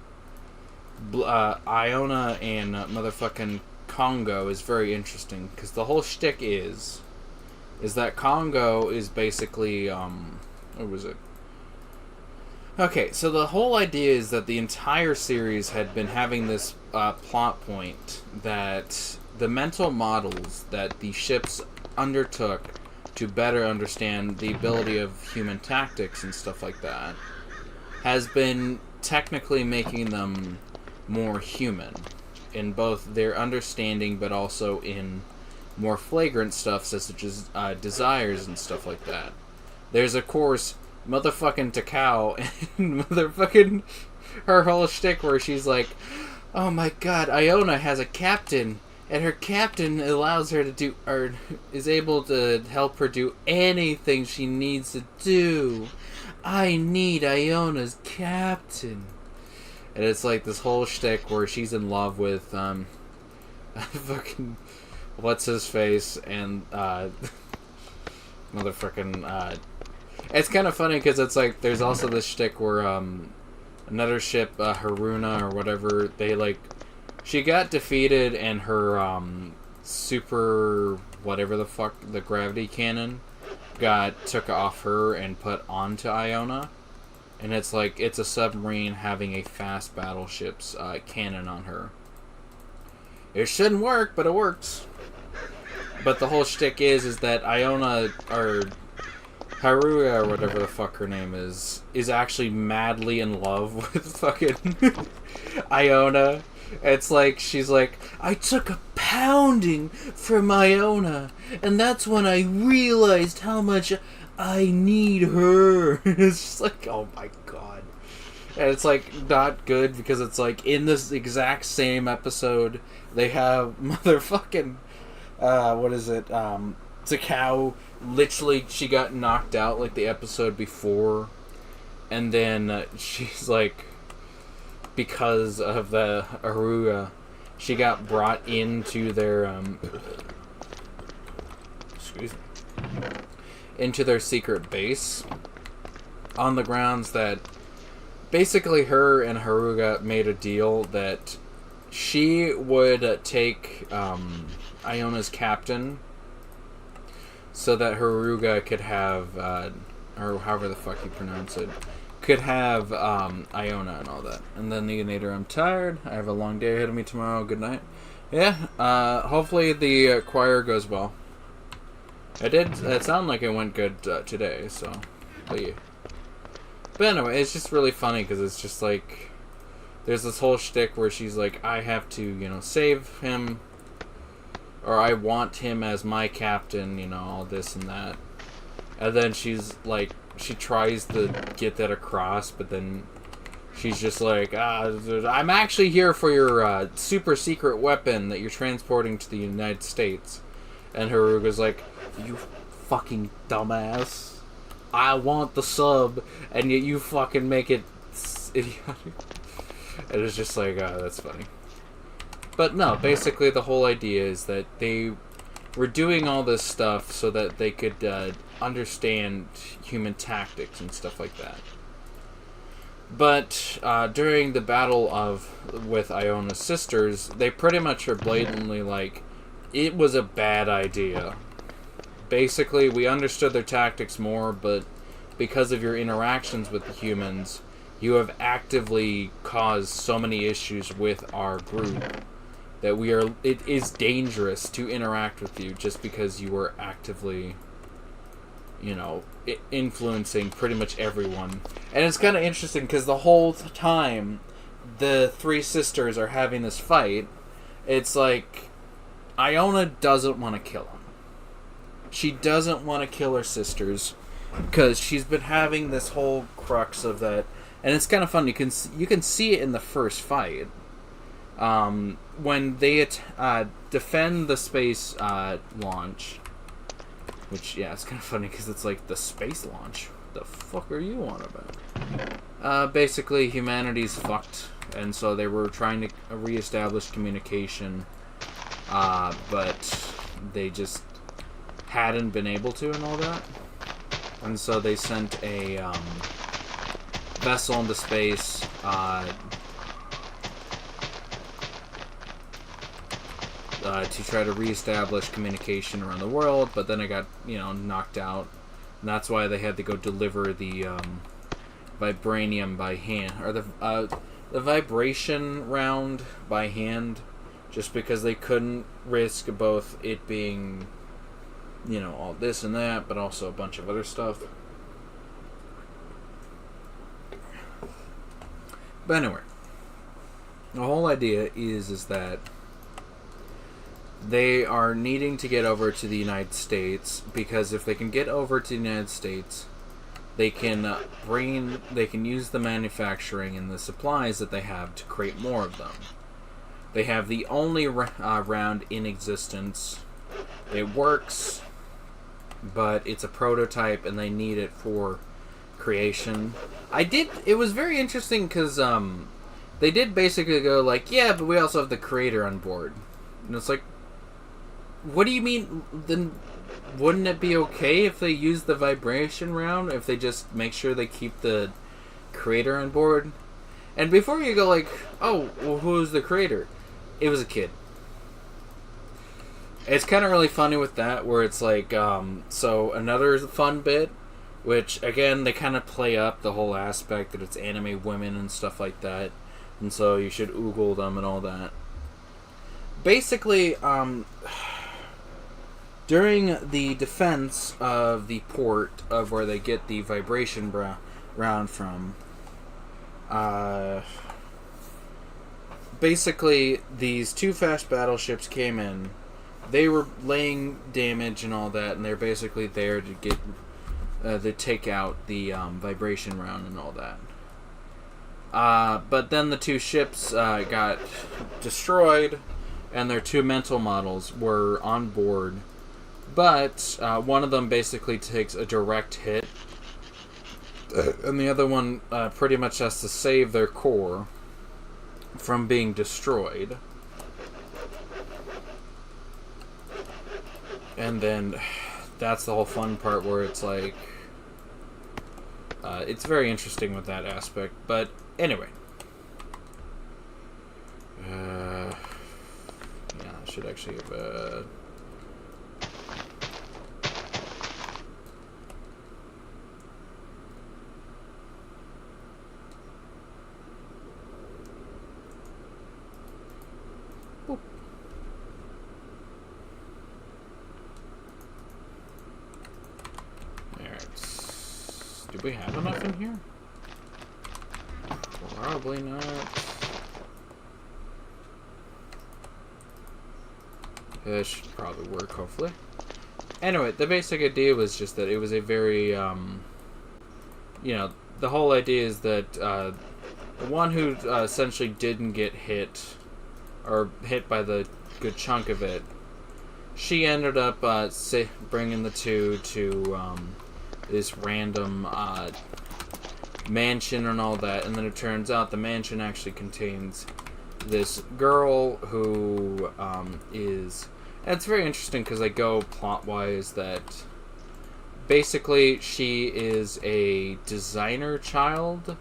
Iona and motherfucking Congo is very interesting, because the whole shtick is that Congo is basically, what was it? Okay, so the whole idea is that the entire series had been having this plot point that the mental models that the ships undertook to better understand the ability of human tactics and stuff like that has been technically making them more human in both their understanding but also in more flagrant stuff such as desires and stuff like that. There's of course motherfucking Takao and motherfucking her whole shtick where she's like, oh my god, Iona has a captain and her captain allows her to do, or is able to help her do anything she needs to do. I need Iona's captain. And it's like this whole shtick where she's in love with, fucking, what's his face, and, motherfucking, it's kind of funny because it's like, there's also this shtick where, another ship, Haruna or whatever, they like, she got defeated and her, super, whatever the fuck, the gravity cannon took off her and put onto Iona. And it's like, it's a submarine having a fast battleship's cannon on her. It shouldn't work, but it works. But the whole shtick is that Iona, or Haruya, or whatever the fuck her name is actually madly in love with fucking Iona. It's like, she's like, I took a pounding from Iona, and that's when I realized how much I need her. It's just like, oh my god. And it's like, not good, because it's like, in this exact same episode, they have motherfucking, what is it, Takao, literally, she got knocked out like the episode before, and then she's like, because of the Aruga, she got brought into their, excuse me, into their secret base on the grounds that basically her and Haruga made a deal that she would take Iona's captain so that Haruga could have, or however the fuck you pronounce it, could have Iona and all that. And then Neonator, I'm tired. I have a long day ahead of me tomorrow. Good night. Yeah, hopefully the choir goes well. It sounded like it went good today, so, but yeah. But anyway, it's just really funny because it's just like, there's this whole shtick where she's like, I have to, you know, save him, or I want him as my captain, you know, all this and that. And then she's like, she tries to get that across, but then she's just like, I'm actually here for your super secret weapon that you're transporting to the United States. And Haruga's like, you fucking dumbass. I want the sub, and yet you fucking make it idiotic. And it's just like, that's funny. But no, basically the whole idea is that they were doing all this stuff so that they could understand human tactics and stuff like that. But during the battle with Iona's sisters, they pretty much are blatantly like, it was a bad idea. Basically, we understood their tactics more, but because of your interactions with the humans, you have actively caused so many issues with our group that it is dangerous to interact with you just because you are actively, you know, influencing pretty much everyone. And it's kind of interesting because the whole time the three sisters are having this fight, it's like Iona doesn't want to kill him. She doesn't want to kill her sisters because she's been having this whole crux of that. And it's kind of fun. You can see it in the first fight. When they defend the space launch, which, yeah, it's kind of funny because it's like the space launch. What the fuck are you on about? Basically, humanity's fucked, and so they were trying to reestablish communication, but they just hadn't been able to and all that. And so they sent a vessel into space to try to reestablish communication around the world, but then it got, you know, knocked out. And that's why they had to go deliver the vibranium by hand, or the vibration round by hand, just because they couldn't risk both it being, you know, all this and that, but also a bunch of other stuff. But anyway, the whole idea is that they are needing to get over to the United States, because if they can get over to the United States, they can use the manufacturing and the supplies that they have to create more of them. They have the only round in existence. It works, but it's a prototype and they need it for creation. It was very interesting because they did basically go like, yeah, but we also have the creator on board. And it's like, what do you mean? Then wouldn't it be okay if they use the vibration round, if they just make sure they keep the creator on board? And before you go like, oh, well, who's the creator? It was a kid. It's kind of really funny with that, where it's like, so another fun bit, which, again, they kind of play up the whole aspect that it's anime women and stuff like that, and so you should oogle them and all that. Basically, during the defense of the port of where they get the vibration round from, basically, these two fast battleships came in. They were laying damage and all that, and they're basically there to get to take out the vibration round and all that. But then the two ships got destroyed, and their two mental models were on board. But one of them basically takes a direct hit, and the other one pretty much has to save their core from being destroyed. And then that's the whole fun part where it's like, it's very interesting with that aspect. But anyway, yeah, I should actually have. Do we have enough in here? Probably not. This should probably work, hopefully. Anyway, the basic idea was just that it was a very, you know, the whole idea is that the one who essentially didn't get hit, or hit by the good chunk of it, she ended up bringing the two to this random mansion and all that, and then it turns out the mansion actually contains this girl who is... And it's very interesting because I go plot-wise that basically she is a designer child.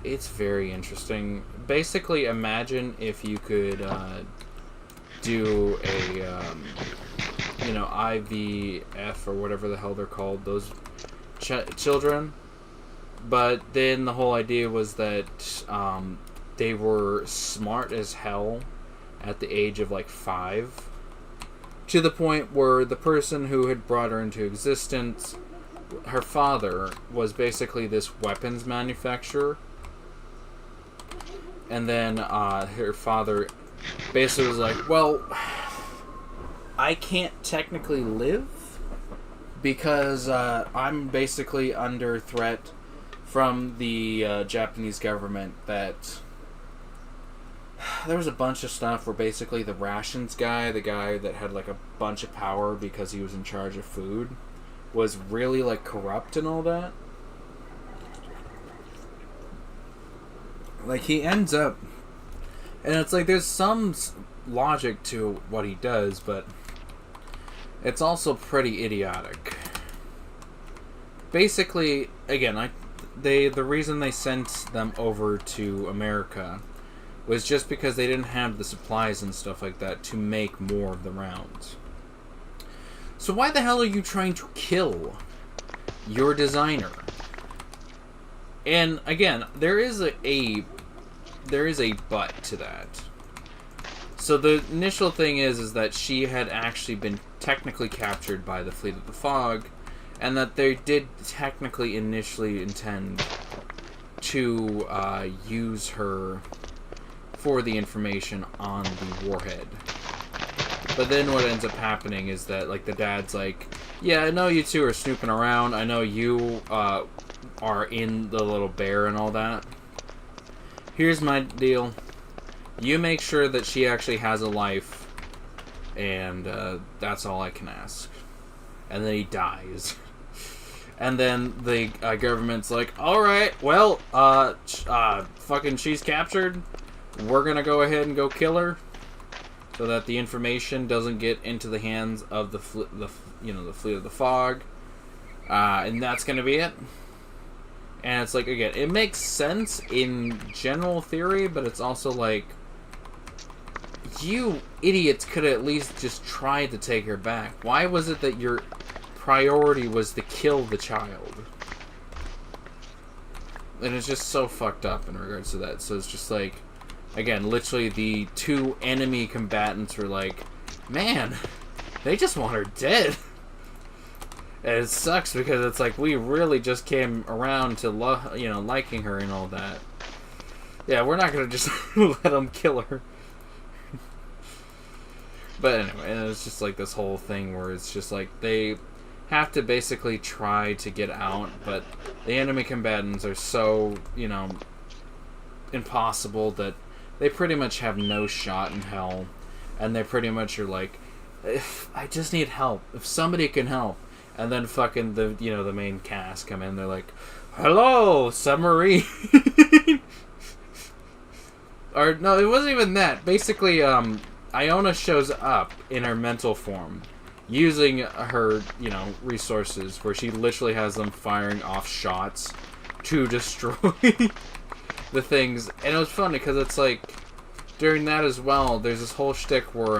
It's very interesting. Basically, imagine if you could do a, you know, IVF or whatever the hell they're called, those children. But then the whole idea was that they were smart as hell at the age of like 5. To the point where the person who had brought her into existence, her father, was basically this weapons manufacturer. And then her father basically was like, well, I can't technically live because I'm basically under threat from the Japanese government. That there was a bunch of stuff where basically the rations guy, the guy that had like a bunch of power because he was in charge of food, was really like corrupt and all that. Like, he ends up, and it's like there's some logic to what he does, but it's also pretty idiotic. Basically, again, the reason they sent them over to America was just because they didn't have the supplies and stuff like that to make more of the rounds. So why the hell are you trying to kill your designer? And again, there is a but to that. So the initial thing is that she had actually been technically captured by the Fleet of the Fog, and that they did technically initially intend to use her for the information on the warhead. But then what ends up happening is that, like, the dad's like, yeah, I know you two are snooping around. I know you are in the little bear and all that. Here's my deal. You make sure that she actually has a life, and that's all I can ask. And then he dies. And then the government's like, alright, well, fucking she's captured. We're gonna go ahead and go kill her, so that the information doesn't get into the hands of the Fleet of the Fog, and that's gonna be it. And it's like, again, it makes sense in general theory, but it's also like, you idiots could at least just try to take her back. Why was it that your priority was to kill the child? And it's just so fucked up in regards to that. So it's just like, again, literally the two enemy combatants were like, man, they just want her dead. And it sucks because it's like, we really just came around to liking her and all that. Yeah, we're not gonna just let them kill her. But anyway, and it's just like this whole thing where it's just like they have to basically try to get out, but the enemy combatants are so, impossible that they pretty much have no shot in hell. And they pretty much are like, I just need help. If somebody can help. And then fucking the main cast come in. They're like, hello, submarine. Or no, it wasn't even that. Basically, Iona shows up in her mental form. using her, resources, where she literally has them firing off shots to destroy the things. And it was funny because it's like, during that as well, there's this whole shtick where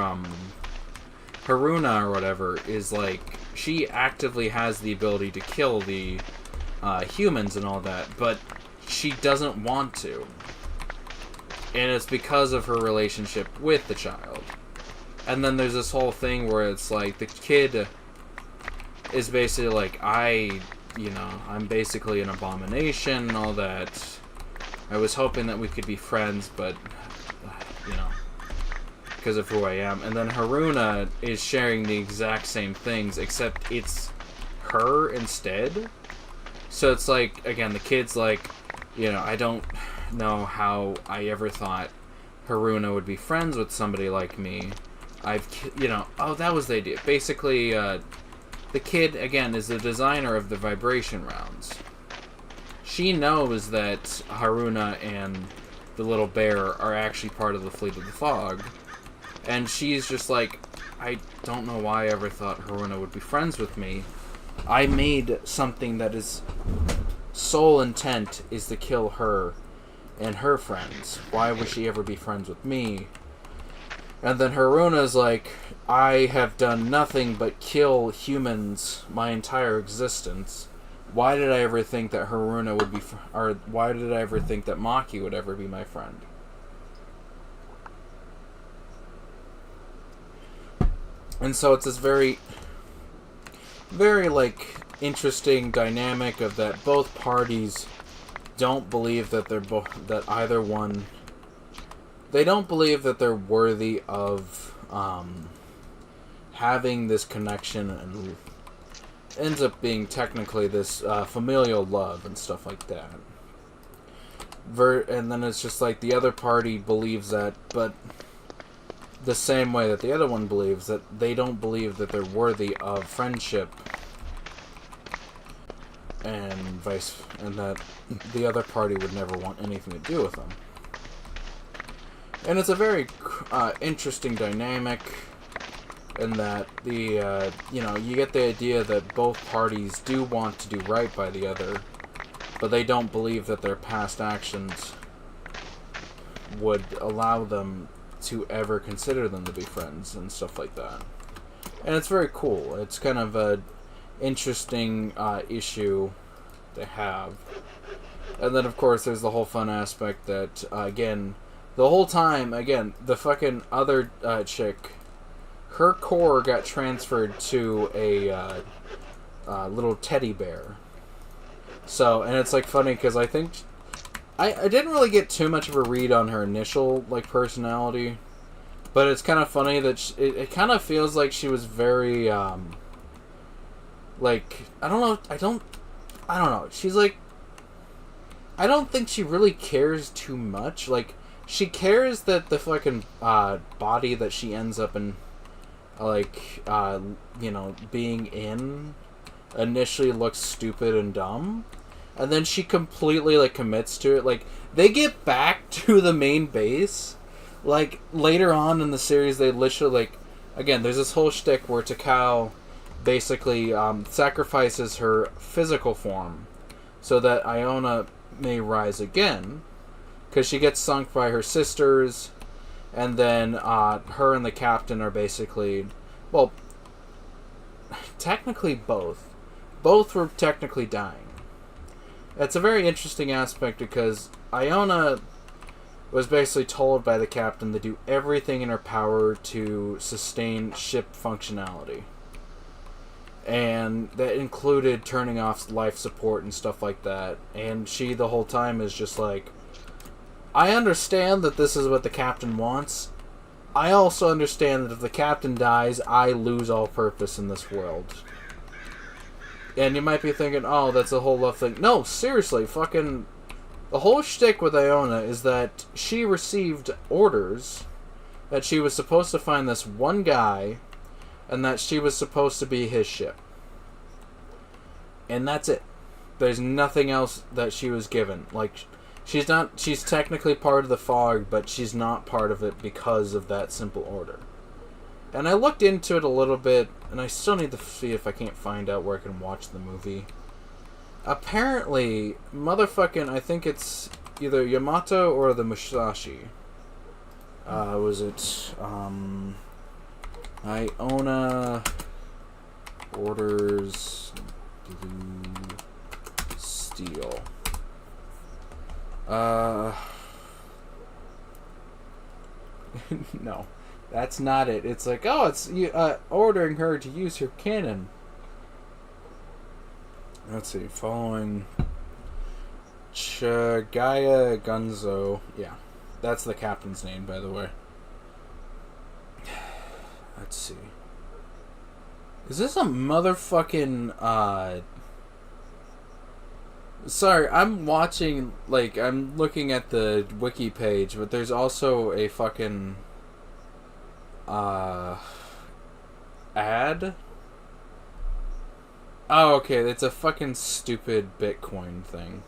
Haruna or whatever is like, she actively has the ability to kill the humans and all that, but she doesn't want to. And it's because of her relationship with the child. And then there's this whole thing where it's like, the kid is basically like, I'm basically an abomination and all that. I was hoping that we could be friends, but, because of who I am. And then Haruna is sharing the exact same things, except it's her instead. So it's like, again, the kid's like, I don't know how I ever thought Haruna would be friends with somebody like me. That was the idea. Basically, the kid, again, is the designer of the vibration rounds. She knows that Haruna and the little bear are actually part of the Fleet of the Fog. And she's just like, I don't know why I ever thought Haruna would be friends with me. I made something that is sole intent is to kill her and her friends. Why would she ever be friends with me? And then Haruna's like, I have done nothing but kill humans my entire existence. Why did I ever think that Haruna would be, or why did I ever think that Maki would ever be my friend? And so it's this very, very, interesting dynamic of that both parties don't believe that they don't believe that they're worthy of having this connection, and ends up being technically this familial love and stuff like that. And then it's just like the other party believes that, but the same way that the other one believes that they don't believe that they're worthy of friendship, and that the other party would never want anything to do with them. And it's a very interesting dynamic in that you get the idea that both parties do want to do right by the other, but they don't believe that their past actions would allow them to ever consider them to be friends and stuff like that. And it's very cool. It's kind of a interesting issue to have. And then, of course, there's the whole fun aspect that, again, the whole time, again, the fucking other chick, her core got transferred to a little teddy bear. So, and it's, funny, because I think... I didn't really get too much of a read on her initial, personality. But it's kind of funny that it kind of feels like she was very, I don't know. She's I don't think she really cares too much. She cares that the fucking body that she ends up in, being in initially looks stupid and dumb. And then she completely, commits to it. They get back to the main base. Later on in the series, they literally, again, there's this whole shtick where Takao basically sacrifices her physical form so that Iona may rise again, because she gets sunk by her sisters, and then her and the captain are basically, well, technically both were technically dying. It's a very interesting aspect because Iona was basically told by the captain to do everything in her power to sustain ship functionality. And that included turning off life support and stuff like that. And she, the whole time, is just I understand that this is what the captain wants. I also understand that if the captain dies, I lose all purpose in this world. And you might be thinking, oh, that's a whole love thing. No, seriously, fucking... The whole shtick with Iona is that she received orders that she was supposed to find this one guy, and that she was supposed to be his ship. And that's it. There's nothing else that she was given. She's technically part of the fog, but she's not part of it because of that simple order. And I looked into it a little bit, and I still need to see if I can't find out where I can watch the movie. Apparently, motherfucking, I think it's either Yamato or the Musashi. Was it, Iona orders blue steel. No, that's not it. It's like, oh, it's ordering her to use her cannon. Let's see, following Chagaya Gunzo. Yeah, that's the captain's name, by the way. Let's see. Is this a motherfucking, Sorry, I'm watching, like, I'm looking at the wiki page, but there's also a fucking, ad? Oh, okay, it's a fucking stupid Bitcoin thing.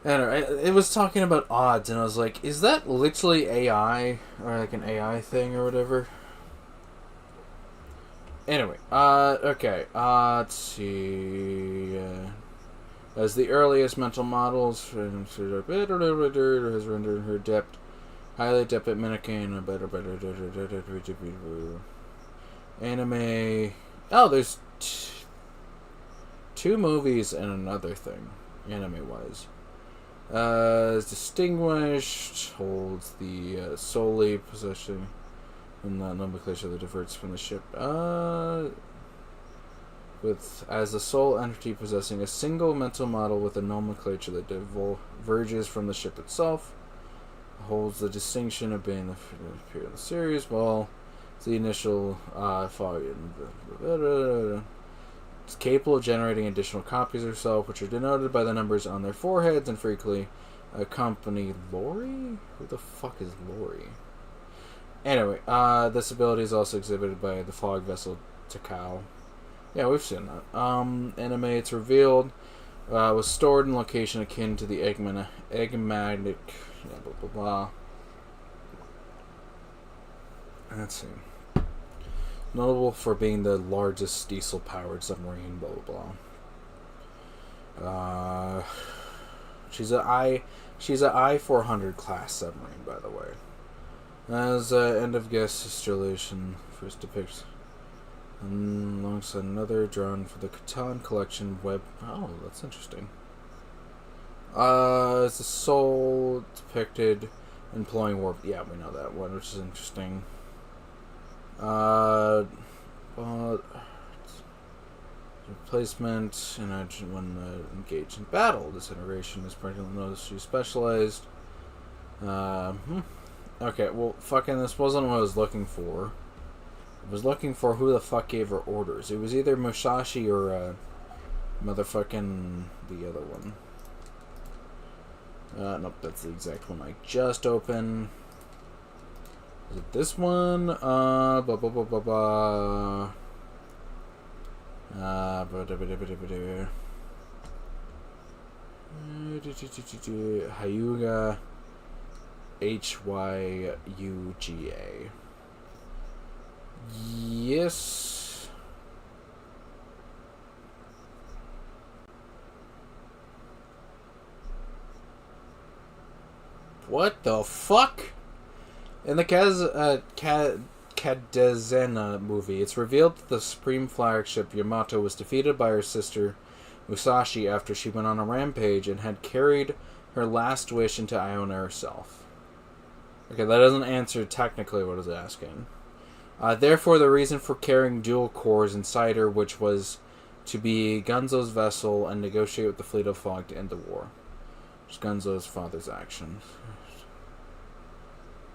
Anyway, it was talking about odds, and I was like, is that literally AI? Or like an AI thing or whatever? Anyway, okay, let's see, as the earliest mental models has rendered her adept, highly adept at mimicking, anime. Oh, there's two movies and another thing, anime-wise. Is distinguished, holds the solely possession and the nomenclature that diverts from the ship. With as the sole entity possessing a single mental model with a nomenclature that diverges from the ship itself, holds the distinction of being the period of the series. Well, it's the initial it's capable of generating additional copies of herself, which are denoted by the numbers on their foreheads and frequently accompany Lori? Who the fuck is Lori? Anyway, this ability is also exhibited by the fog vessel Takao. Yeah, we've seen that. Anime, it's revealed, was stored in location akin to the Eggmatic, yeah, blah, blah, blah. Let's see. Notable for being the largest diesel-powered submarine, blah, blah, blah. She's a I-400 class submarine, by the way. As end of guest installation first depicts alongside another drawn for the Catan collection web. Oh, that's interesting. As the soul depicted employing warp. Yeah, we know that one, which is interesting. Replacement and when engaged in battle. This iteration is particularly noticed to be specialized. Okay, well, fucking, this wasn't what I was looking for. I was looking for who the fuck gave her orders. It was either Musashi or, motherfucking the other one. Nope, that's the exact one I just opened. Is it this one? Hyuga Hyuga. Yes. What the fuck? In the Kadezena movie, it's revealed that the Supreme Flagship Yamato was defeated by her sister Musashi after she went on a rampage and had carried her last wish into Iona herself. Okay, that doesn't answer technically what I was asking. Therefore, the reason for carrying dual cores inside her, which was to be Gunzo's vessel and negotiate with the Fleet of Fog to end the war. Which is Gunzo's father's action.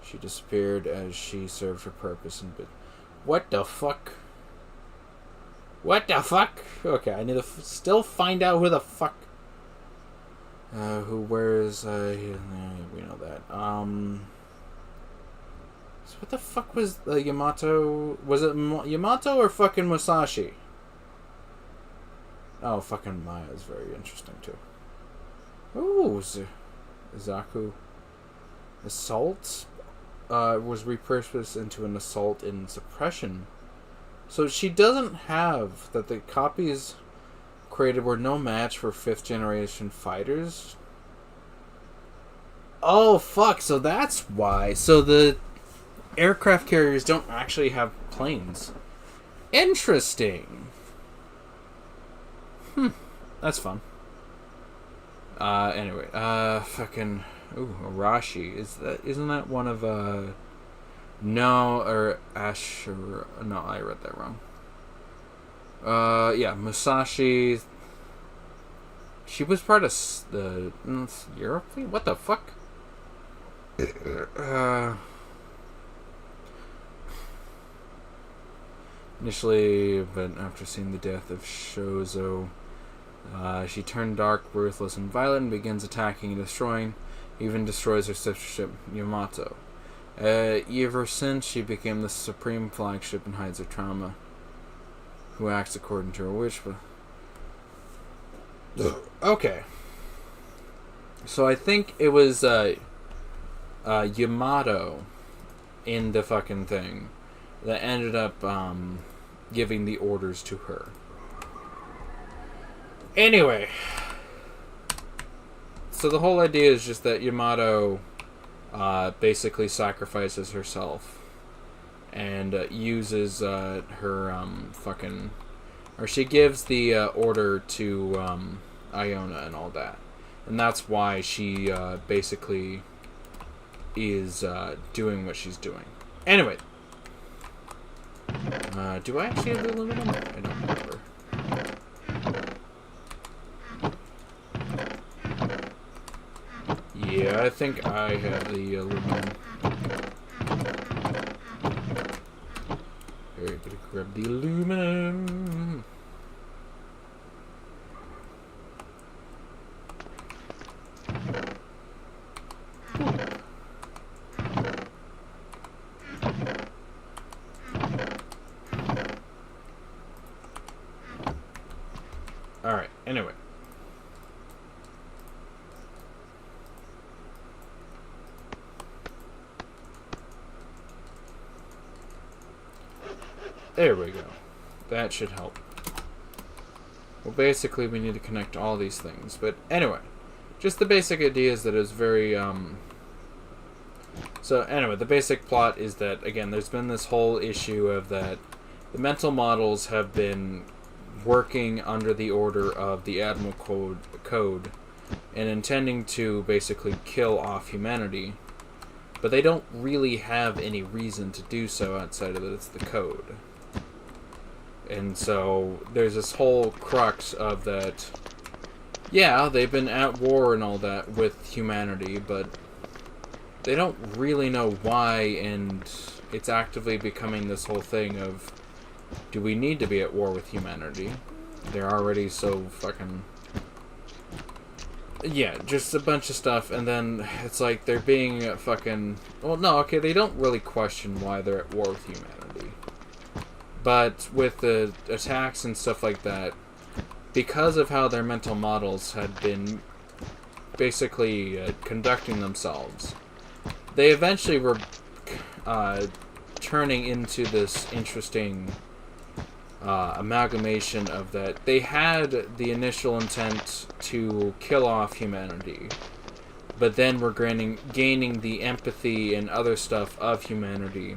She disappeared as she served her purpose and bit. What the fuck? What the fuck? Okay, I need to still find out who the fuck. Where is, we know that. So what the fuck was Yamato? Was it Yamato or fucking Musashi? Oh, fucking Maya is very interesting too. Ooh, Zaku. Assault? was repurposed into an assault and suppression. So she doesn't have that. The copies created were no match for 5th generation fighters. Oh fuck! So that's why. So the aircraft carriers don't actually have planes. Interesting. That's fun. Anyway, fucking, Arashi, isn't that one of, no, or Asher, no, I read that wrong. Yeah, Musashi, she was part of the Europe fleet? What the fuck? Initially, but after seeing the death of Shozo, she turned dark, ruthless, and violent, and begins attacking and destroying, even destroys her sister ship, Yamato. Ever since, she became the supreme flagship and hides her trauma, who acts according to her wish. But okay. So I think it was Yamato in the fucking thing that ended up giving the orders to her. Anyway, so the whole idea is just that Yamato basically sacrifices herself and uses her fucking, or she gives the order to Iona and all that, and that's why she basically is doing what she's doing. Anyway, do I actually have the aluminum? I don't remember. Yeah, I think I have the aluminum. Here, gonna grab the aluminum. Alright, anyway. There we go. That should help. Well, basically, we need to connect all these things. But anyway, just the basic idea is that it's very, So anyway, the basic plot is that, again, there's been this whole issue of that the mental models have been working under the order of the Admiral Code and intending to basically kill off humanity. But they don't really have any reason to do so outside of that it's the code. And so there's this whole crux of that, yeah, they've been at war and all that with humanity, but they don't really know why, and it's actively becoming this whole thing of, do we need to be at war with humanity? They're already so fucking... Yeah, just a bunch of stuff, and then it's like they're being fucking... Well, no, okay, they don't really question why they're at war with humanity. But with the attacks and stuff like that, because of how their mental models had been basically conducting themselves, they eventually were turning into this interesting amalgamation of that. They had the initial intent to kill off humanity, but then were gaining the empathy and other stuff of humanity,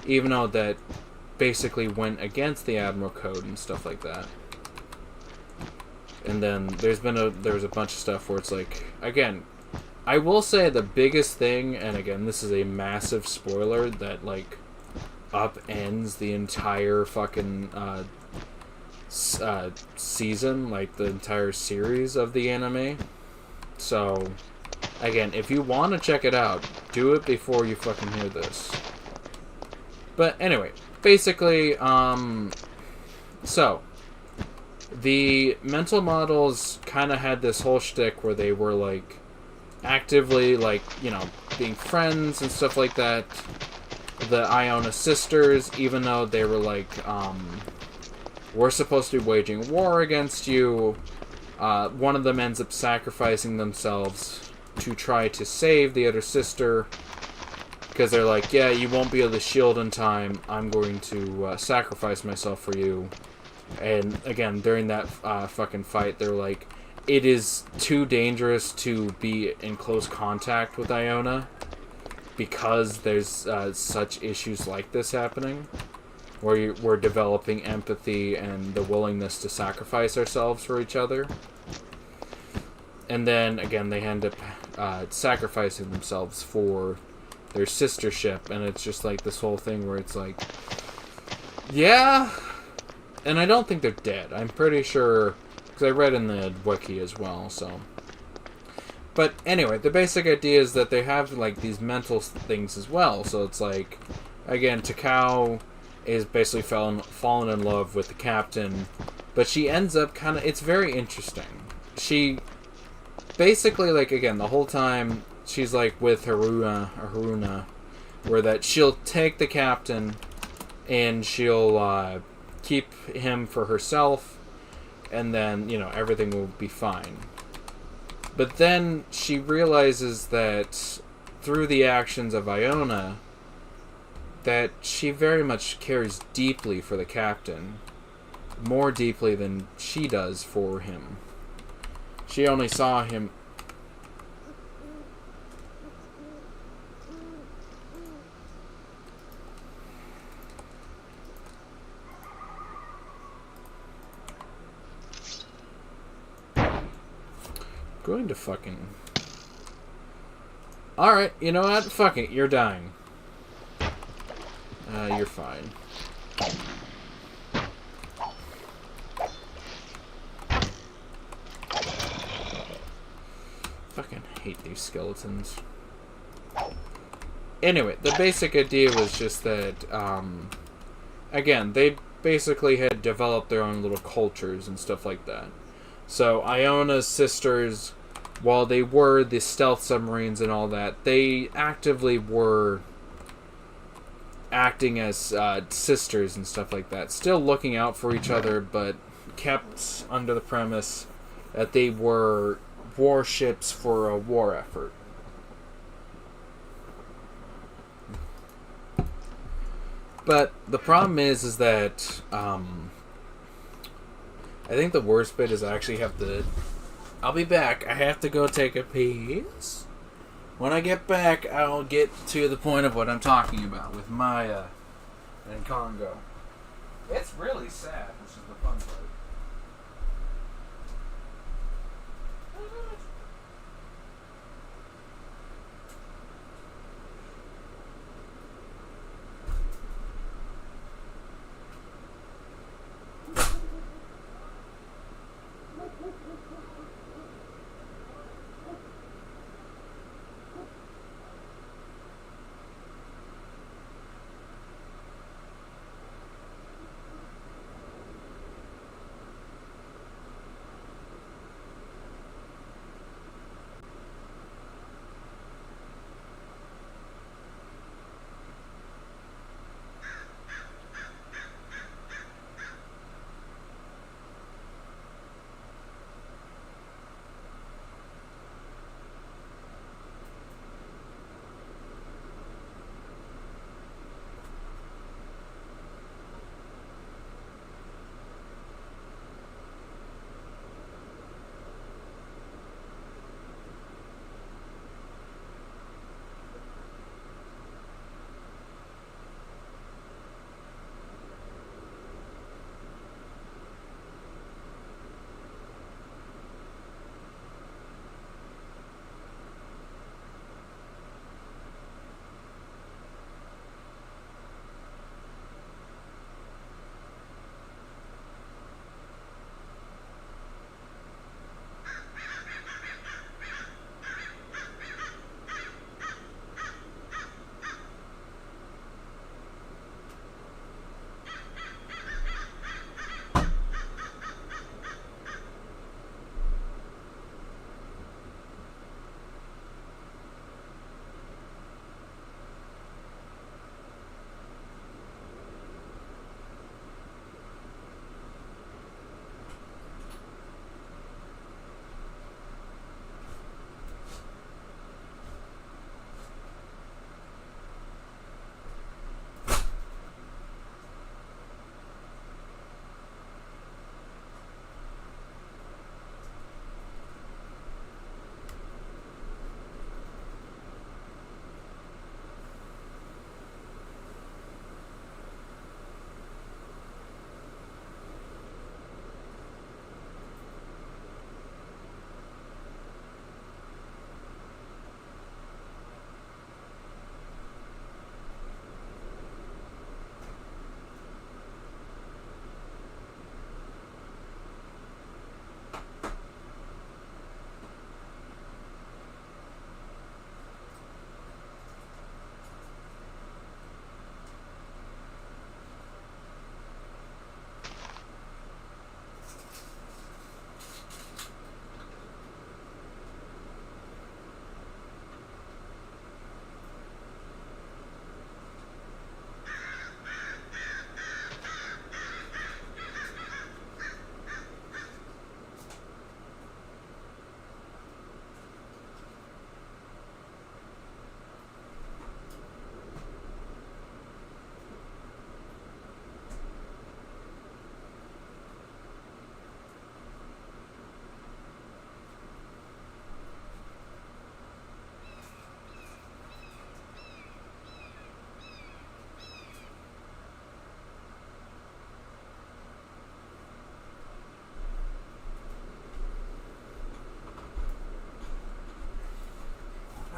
even though that basically went against the Admiral Code and stuff like that. And then there was a bunch of stuff where it's like, again, I will say the biggest thing, and again, this is a massive spoiler, that like upends the entire fucking season, like the entire series of the anime. So again, if you want to check it out, do it before you fucking hear this. But anyway, basically, so the mental models kind of had this whole shtick where they were like actively, like, you know, being friends and stuff like that. The Iona sisters, even though they were like, we're supposed to be waging war against you, one of them ends up sacrificing themselves to try to save the other sister. because they're like, yeah, you won't be able to shield in time. I'm going to sacrifice myself for you. And again, during that fucking fight, they're like, it is too dangerous to be in close contact with Iona because there's such issues like this happening, where we're developing empathy and the willingness to sacrifice ourselves for each other. And then, again, they end up sacrificing themselves for their sister ship, and it's just like this whole thing where it's like, yeah, and I don't think they're dead. I'm pretty sure, because I read in the wiki as well, so. But anyway, the basic idea is that they have like these mental things as well. So it's like, again, Takao is basically fallen in love with the captain, but she ends up kind of, it's very interesting. She basically, like, again, the whole time she's like with Haruna, where that she'll take the captain and she'll keep him for herself, and then, you know, everything will be fine. But then she realizes that through the actions of Iona, that she very much cares deeply for the captain, more deeply than she does for him. She only saw him. Going to fucking... Alright, you know what? Fuck it, you're dying. You're fine. Fucking hate these skeletons. Anyway, the basic idea was just that, again, they basically had developed their own little cultures and stuff like that. So Iona's sisters, while they were the stealth submarines and all that, they actively were acting as sisters and stuff like that. Still looking out for each other, but kept under the premise that they were warships for a war effort. But the problem is that I think the worst bit is I actually have to... I'll be back. I have to go take a piss. When I get back, I'll get to the point of what I'm talking about with Maya and Congo. It's really sad, which is the fun part.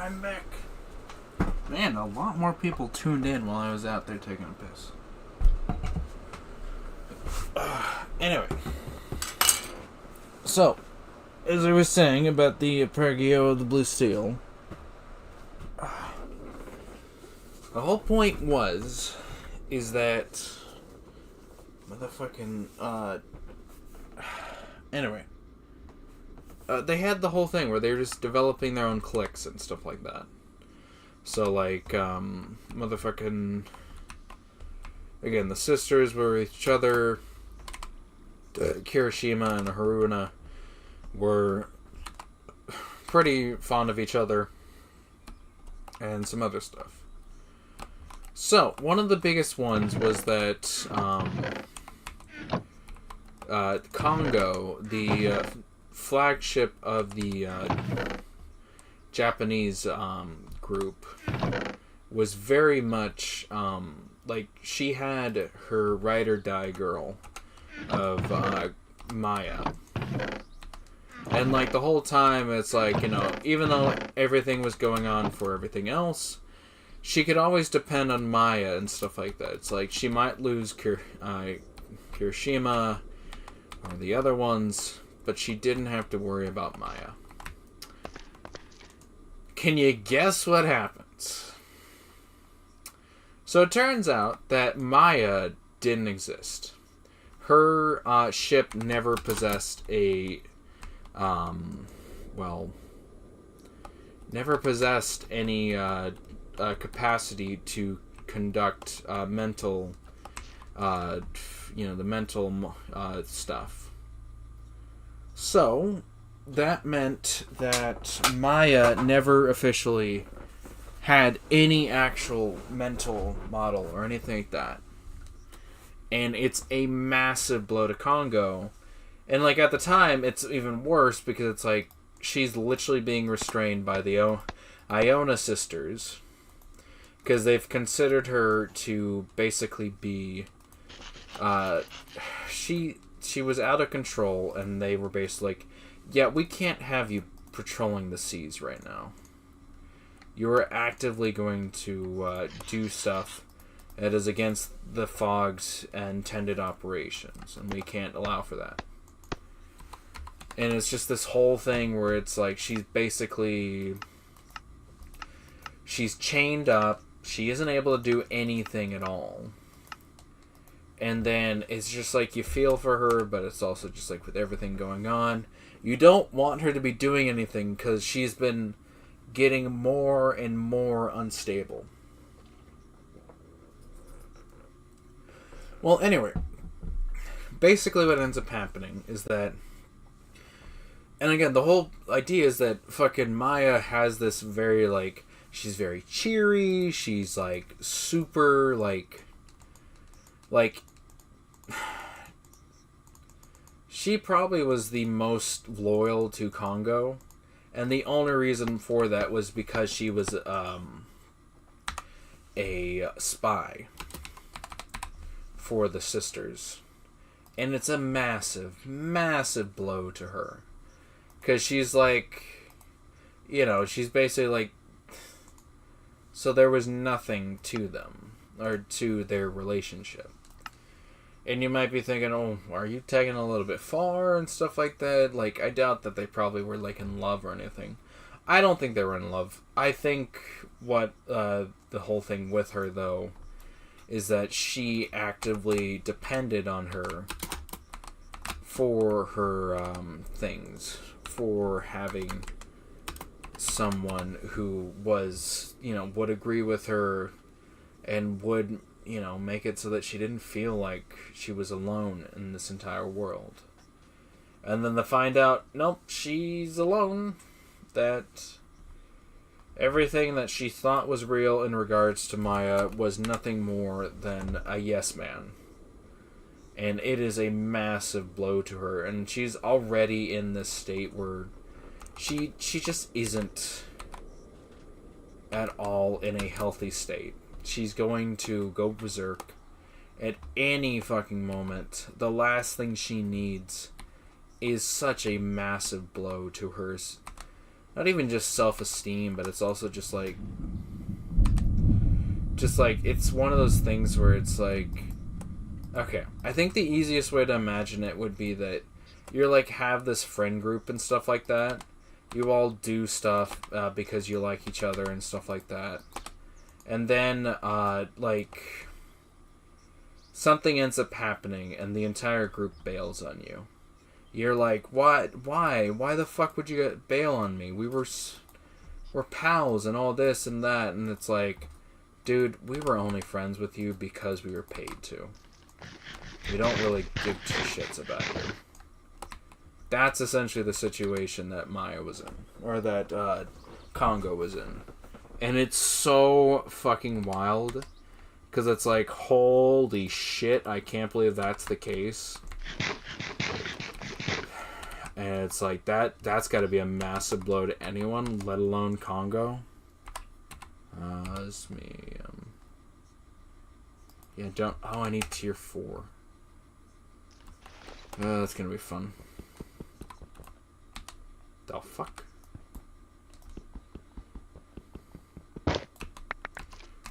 I'm back. Man, a lot more people tuned in while I was out there taking a piss. Anyway. So, as I was saying about the Pergio of the Blue Steel, the whole point is that motherfucking, anyway. They had the whole thing where they were just developing their own cliques and stuff like that. So, like, motherfucking, again, the sisters were with each other. Kirishima and Haruna were pretty fond of each other. And some other stuff. So, one of the biggest ones was that, Congo, the, flagship of the Japanese group, was very much like she had her ride or die girl of Maya, and like the whole time it's like, you know, even though everything was going on for everything else, she could always depend on Maya and stuff like that. It's like she might lose Kirishima or the other ones, but she didn't have to worry about Maya. Can you guess what happens? So it turns out that Maya didn't exist. Her ship never possessed never possessed any capacity to conduct mental, the mental stuff. So, that meant that Maya never officially had any actual mental model or anything like that. And it's a massive blow to Congo. And, like, at the time, it's even worse because it's like she's literally being restrained by the Iona sisters. Because they've considered her to basically be... She was out of control, and they were basically like, yeah, we can't have you patrolling the seas right now. You're actively going to do stuff that is against the Fog's intended operations, and we can't allow for that. And it's just this whole thing where it's like she's chained up, she isn't able to do anything at all. And then it's just like you feel for her, but it's also just like with everything going on, you don't want her to be doing anything because she's been getting more and more unstable. Well, anyway, basically what ends up happening is that, and again, the whole idea is that fucking Maya has this very, like, she's very cheery, she's like super, like, she probably was the most loyal to Congo, and the only reason for that was because she was a spy for the sisters. And it's a massive, massive blow to her. Because she's like, you know, she's basically like, so there was nothing to them, or to their relationship. And you might be thinking, oh, are you taking a little bit far and stuff like that? Like, I doubt that they probably were, like, in love or anything. I don't think they were in love. I think what the whole thing with her, though, is that she actively depended on her for her things. For having someone who was, you know, would agree with her and would... you know, make it so that she didn't feel like she was alone in this entire world. And then to find out, nope, she's alone. That everything that she thought was real in regards to Maya was nothing more than a yes man. And it is a massive blow to her. And she's already in this state where she just isn't at all in a healthy state. She's going to go berserk at any fucking moment. The last thing she needs is such a massive blow to her not even just self-esteem, but it's also just like it's one of those things where it's like, okay, I think the easiest way to imagine it would be that you're like have this friend group and stuff like that. You all do stuff because you like each other and stuff like that. And then, like, something ends up happening and the entire group bails on you. You're like, what? Why? Why the fuck would you bail on me? We're pals and all this and that. And it's like, dude, we were only friends with you because we were paid to. We don't really give two shits about you. That's essentially the situation that Maya was in. Or that Congo was in. And it's so fucking wild. Because it's like, holy shit, I can't believe that's the case. And it's like, that's got to be a massive blow to anyone, let alone Congo. It's me. Yeah, don't... Oh, I need tier 4. That's going to be fun. The fuck?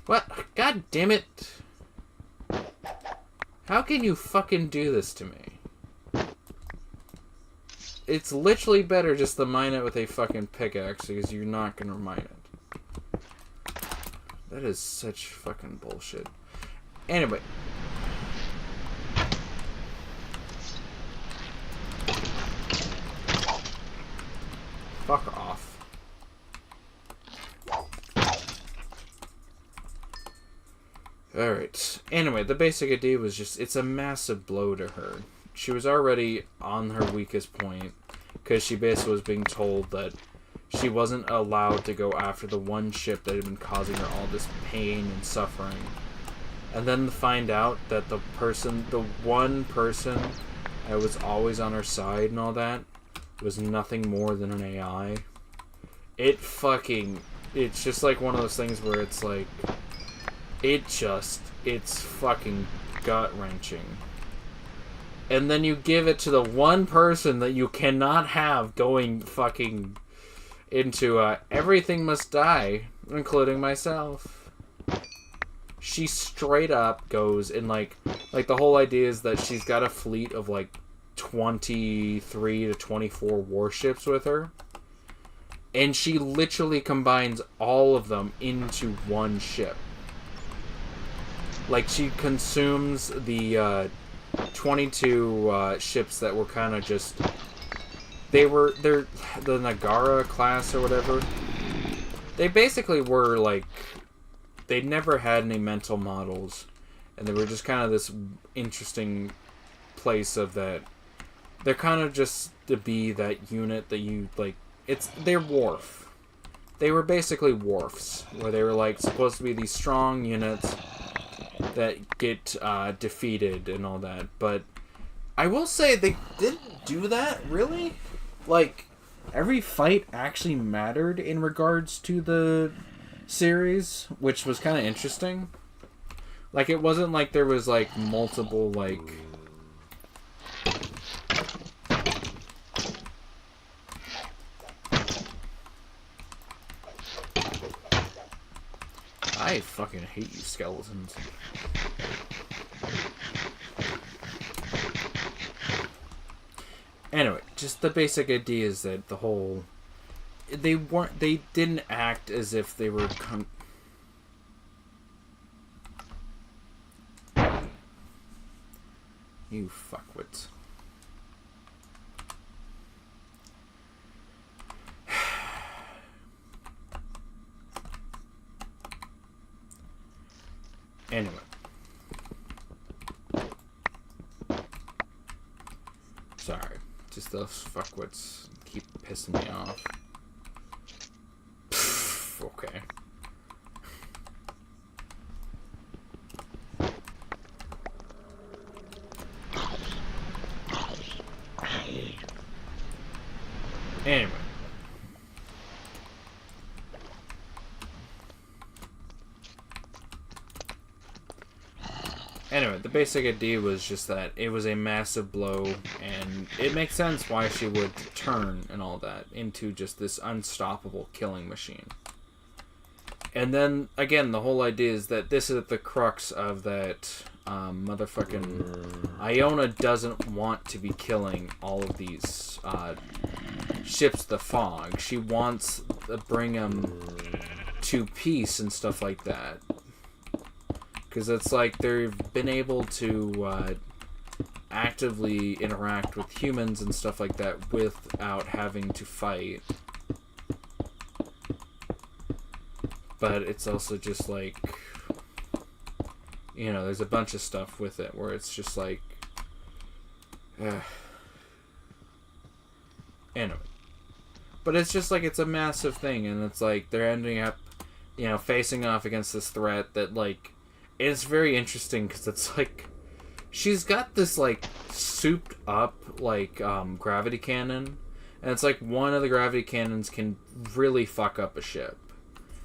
What? God damn it! How can you fucking do this to me? It's literally better just to mine it with a fucking pickaxe because you're not gonna mine it. That is such fucking bullshit. Anyway. Fuck off. Alright. Anyway, the basic idea was just, it's a massive blow to her. She was already on her weakest point, because she basically was being told that she wasn't allowed to go after the one ship that had been causing her all this pain and suffering. And then to find out that the one person that was always on her side and all that, was nothing more than an AI. It's just like one of those things where it's like, it's fucking gut-wrenching. And then you give it to the one person that you cannot have going fucking into everything must die, including myself. She straight up goes and like the whole idea is that she's got a fleet of like 23 to 24 warships with her. And she literally combines all of them into one ship. Like, she consumes the 22 ships that were kind of just... They're the Nagara class or whatever. They basically were like... They never had any mental models. And they were just kind of this interesting place of that... They're kind of just to be that unit that you, like... They're wharf. They were basically wharfs. Where they were, like, supposed to be these strong units that get defeated and all that. But I will say they didn't do that, really. Like, every fight actually mattered in regards to the series, which was kind of interesting. Like, it wasn't like there was, like, multiple, like... I fucking hate you skeletons. Anyway, just the basic idea is that the whole... They didn't act as if they were... You fuckwits. Anyway. Sorry. Just those fuckwits keep pissing me off. Pfft, okay. Anyway. Anyway, the basic idea was just that it was a massive blow, and it makes sense why she would turn and all that into just this unstoppable killing machine. And then, again, the whole idea is that this is the crux of that motherfucking... Iona doesn't want to be killing all of these ships of the fog. She wants to bring them to peace and stuff like that. Because it's like they've been able to actively interact with humans and stuff like that without having to fight. But it's also just like, you know, there's a bunch of stuff with it where it's just like, anyway. But it's just like, it's a massive thing, and it's like they're ending up, you know, facing off against this threat that, like, it's very interesting because it's like, she's got this, like, souped up, like, gravity cannon, and it's like one of the gravity cannons can really fuck up a ship.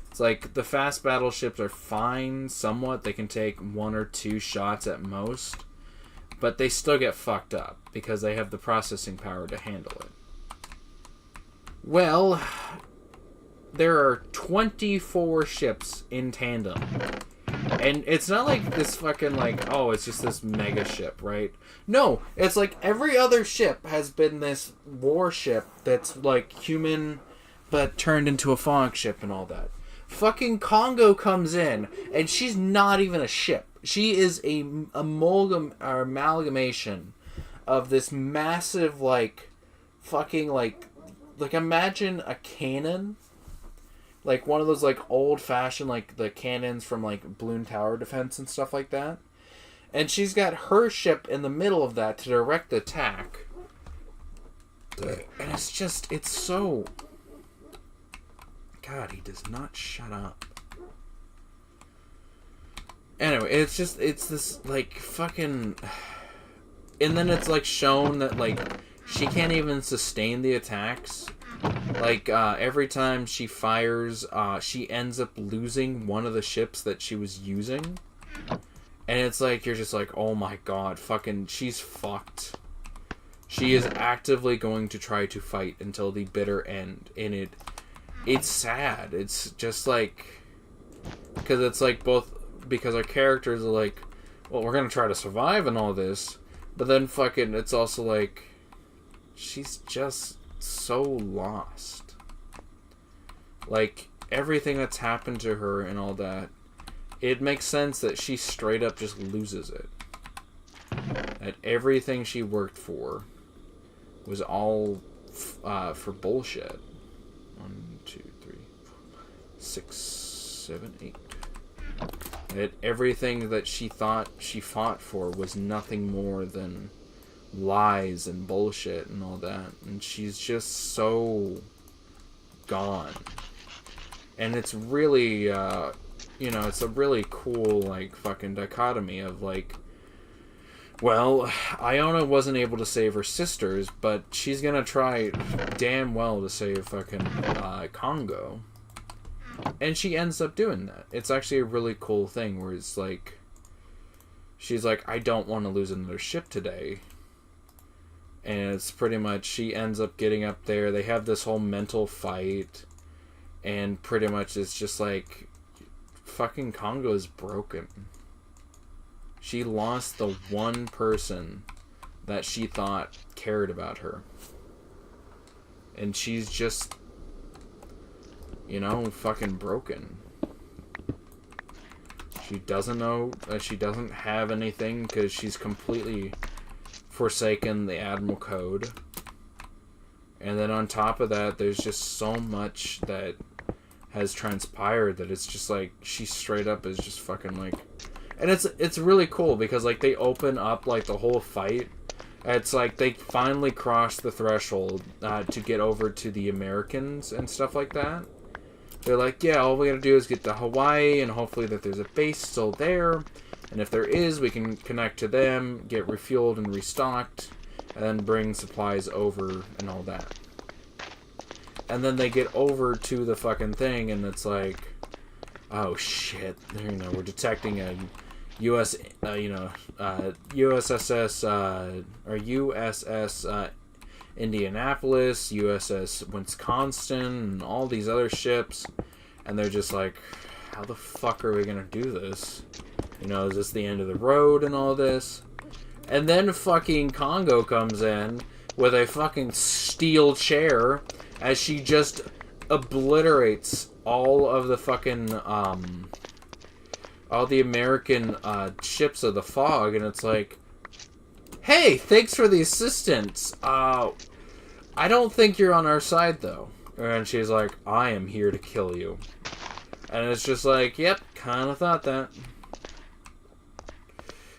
It's like, the fast battleships are fine, somewhat. They can take 1 or 2 shots at most. But they still get fucked up, because they have the processing power to handle it. Well, there are 24 ships in tandem. And it's not like this fucking, like, oh, it's just this mega ship, right? No, it's like every other ship has been this warship that's, like, human, but turned into a fog ship and all that. Fucking Congo comes in, and she's not even a ship. She is a amalgamation of this massive, like, fucking, like imagine a cannon, like one of those, like, old-fashioned, like, the cannons from, like, Balloon Tower Defense and stuff like that. And she's got her ship in the middle of that to direct the attack. And it's just, it's so... God, he does not shut up. Anyway, it's just, it's this, like, fucking... And then it's, like, shown that, like, she can't even sustain the attacks. Like, every time she fires, she ends up losing one of the ships that she was using. And it's like, you're just like, oh my god, fucking, she's fucked. She is actively going to try to fight until the bitter end. And it's sad. It's just like, because it's like both, because our characters are like, well, we're going to try to survive and all this. But then fucking, it's also like, she's just so lost. Like, everything that's happened to her and all that, it makes sense that she straight up just loses it. That everything she worked for was all for bullshit. 1, 2, 3, 4, 6, 7, 8. That everything that she thought she fought for was nothing more than lies and bullshit and all that. And she's just so gone. And it's really, you know, it's a really cool, like, fucking dichotomy of, like, well, Iona wasn't able to save her sisters, but she's gonna try damn well to save fucking Congo. And she ends up doing that. It's actually a really cool thing where it's like, she's like, I don't want to lose another ship today. And it's pretty much, she ends up getting up there. They have this whole mental fight. And pretty much it's just like, fucking Congo is broken. She lost the one person that she thought cared about her. And she's just, you know, fucking broken. She doesn't know, she doesn't have anything because she's completely forsaken the Admiral Code. And then on top of that, there's just so much that has transpired that it's just like, she straight up is just fucking like... And it's really cool because, like, they open up, like, the whole fight. It's like they finally cross the threshold to get over to the Americans and stuff like that. They're like, yeah, all we gotta do is get to Hawaii and hopefully that there's a base still there. And if there is, we can connect to them, get refueled and restocked, and then bring supplies over and all that. And then they get over to the fucking thing and it's like, oh shit, you know, we're detecting a USS or USS Indianapolis, USS Wisconsin, and all these other ships, and they're just like, how the fuck are we gonna do this? You know, is this the end of the road and all this? And then fucking Congo comes in with a fucking steel chair as she just obliterates all of the fucking, all the American ships of the fog, and it's like, hey, thanks for the assistance. I don't think you're on our side, though. And she's like, I am here to kill you. And it's just like, yep, kind of thought that.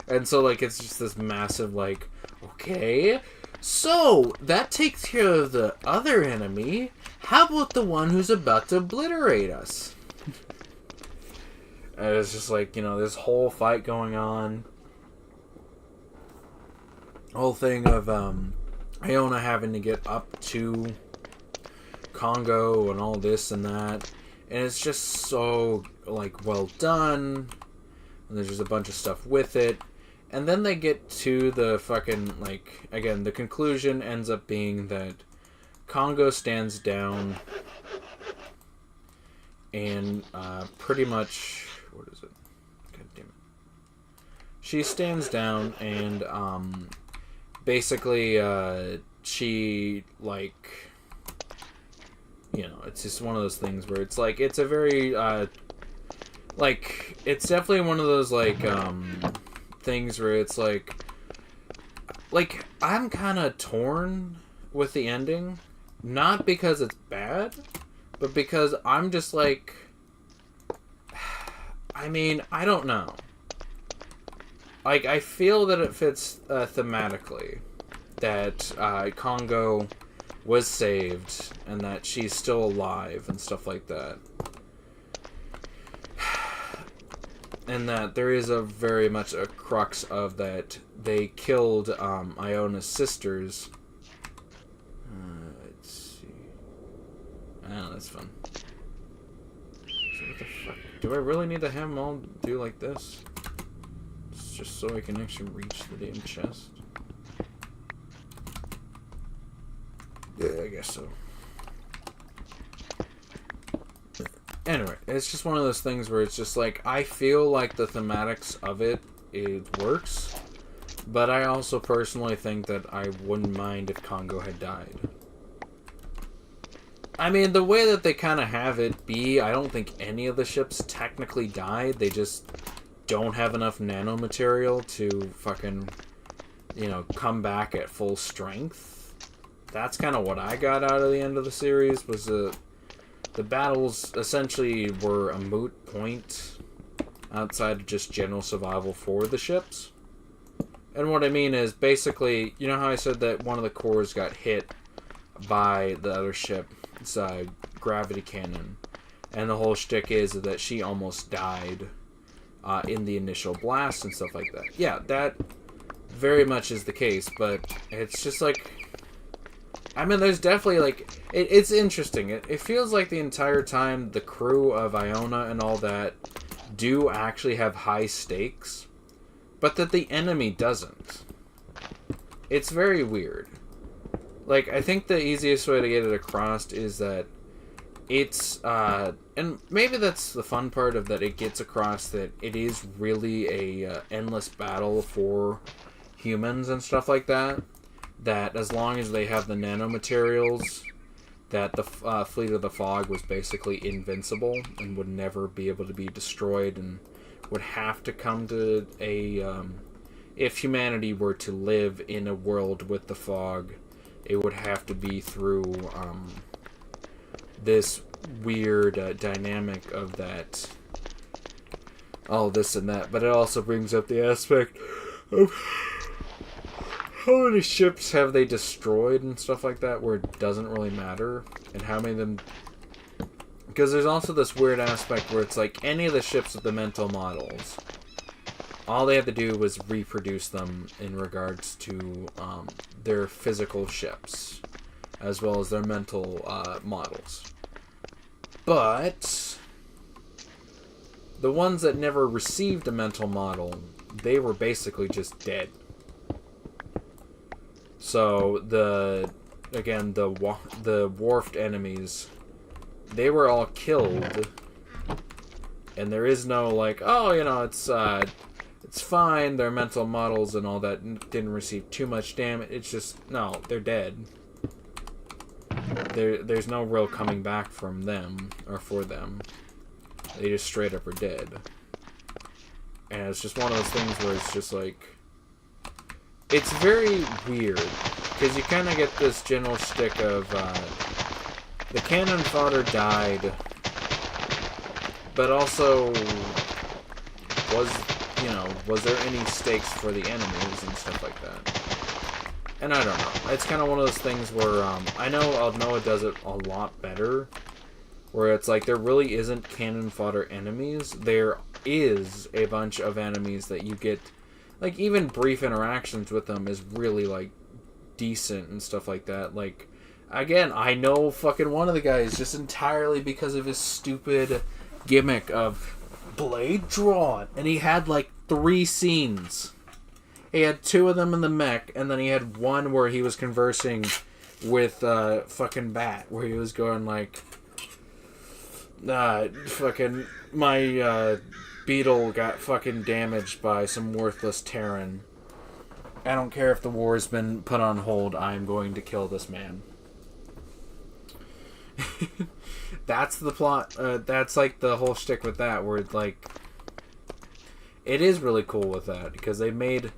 And so, like, it's just this massive, like, okay, so that takes care of the other enemy. How about the one who's about to obliterate us? And it's just like, you know, this whole fight going on. Whole thing of Iona having to get up to Congo and all this and that. And it's just so, like, well done. And there's just a bunch of stuff with it. And then they get to the fucking, like, again, the conclusion ends up being that Congo stands down and pretty much, what is it? God damn it. She stands down and basically she, like, you know, it's just one of those things where it's like, it's a very, like, it's definitely one of those, like, things where it's like I'm kind of torn with the ending, not because it's bad, but because I'm just like, I mean, I don't know. Like, I feel that it fits thematically, that Congo was saved and that she's still alive and stuff like that. And that there is a very much a crux of that they killed Iona's sisters. Let's see. Oh, that's fun. So what the fuck? Do I really need to have them all do like this? It's just so I can actually reach the damn chest. Yeah, I guess so. Anyway, it's just one of those things where it's just like, I feel like the thematics of it works, but I also personally think that I wouldn't mind if Congo had died. I mean, the way that they kind of have it be, I don't think any of the ships technically died, they just don't have enough nanomaterial to fucking, you know, come back at full strength. That's kind of what I got out of the end of the series, was the battles essentially were a moot point outside of just general survival for the ships. And what I mean is, basically, you know how I said that one of the cores got hit by the other ship's gravity cannon, and the whole shtick is that she almost died in the initial blast and stuff like that. Yeah, that very much is the case, but it's just like, I mean, there's definitely, like, it's interesting. It feels like the entire time the crew of Iona and all that do actually have high stakes, but that the enemy doesn't. It's very weird. Like, I think the easiest way to get it across is that it's, and maybe that's the fun part of that, it gets across that it is really a endless battle for humans and stuff like that. That as long as they have the nanomaterials, that the Fleet of the Fog was basically invincible and would never be able to be destroyed, and would have to come to a, if humanity were to live in a world with the Fog, it would have to be through this weird dynamic of that, all this and that. But it also brings up the aspect of how many ships have they destroyed and stuff like that, where it doesn't really matter, and how many of them... Because there's also this weird aspect where it's like, any of the ships with the mental models, all they had to do was reproduce them in regards to their physical ships, as well as their mental models. But The ones that never received a mental model, they were basically just dead. So the dwarfed enemies, they were all killed, and there is no like, oh, you know, it's fine. Their mental models and all that didn't receive too much damage. It's just no, they're dead. There's no real coming back from them or for them. They just straight up are dead. And it's just one of those things where it's just like, it's very weird because you kind of get this general shtick of the cannon fodder died, but also was there any stakes for the enemies and stuff like that? And I don't know. It's kind of one of those things where I know Alnoa does it a lot better, where it's like there really isn't cannon fodder enemies. There is a bunch of enemies that you get, like even brief interactions with them is really like decent and stuff like that. Like again, I know fucking one of the guys just entirely because of his stupid gimmick of blade drawn, and he had like 3 scenes. He had 2 of them in the mech, and then he had one where he was conversing with fucking Bat, where he was going like, fucking my beetle got fucking damaged by some worthless Terran. I don't care if the war has been put on hold. I'm going to kill this man. That's the plot. That's like the whole shtick with that, where it's like, it is really cool with that because they made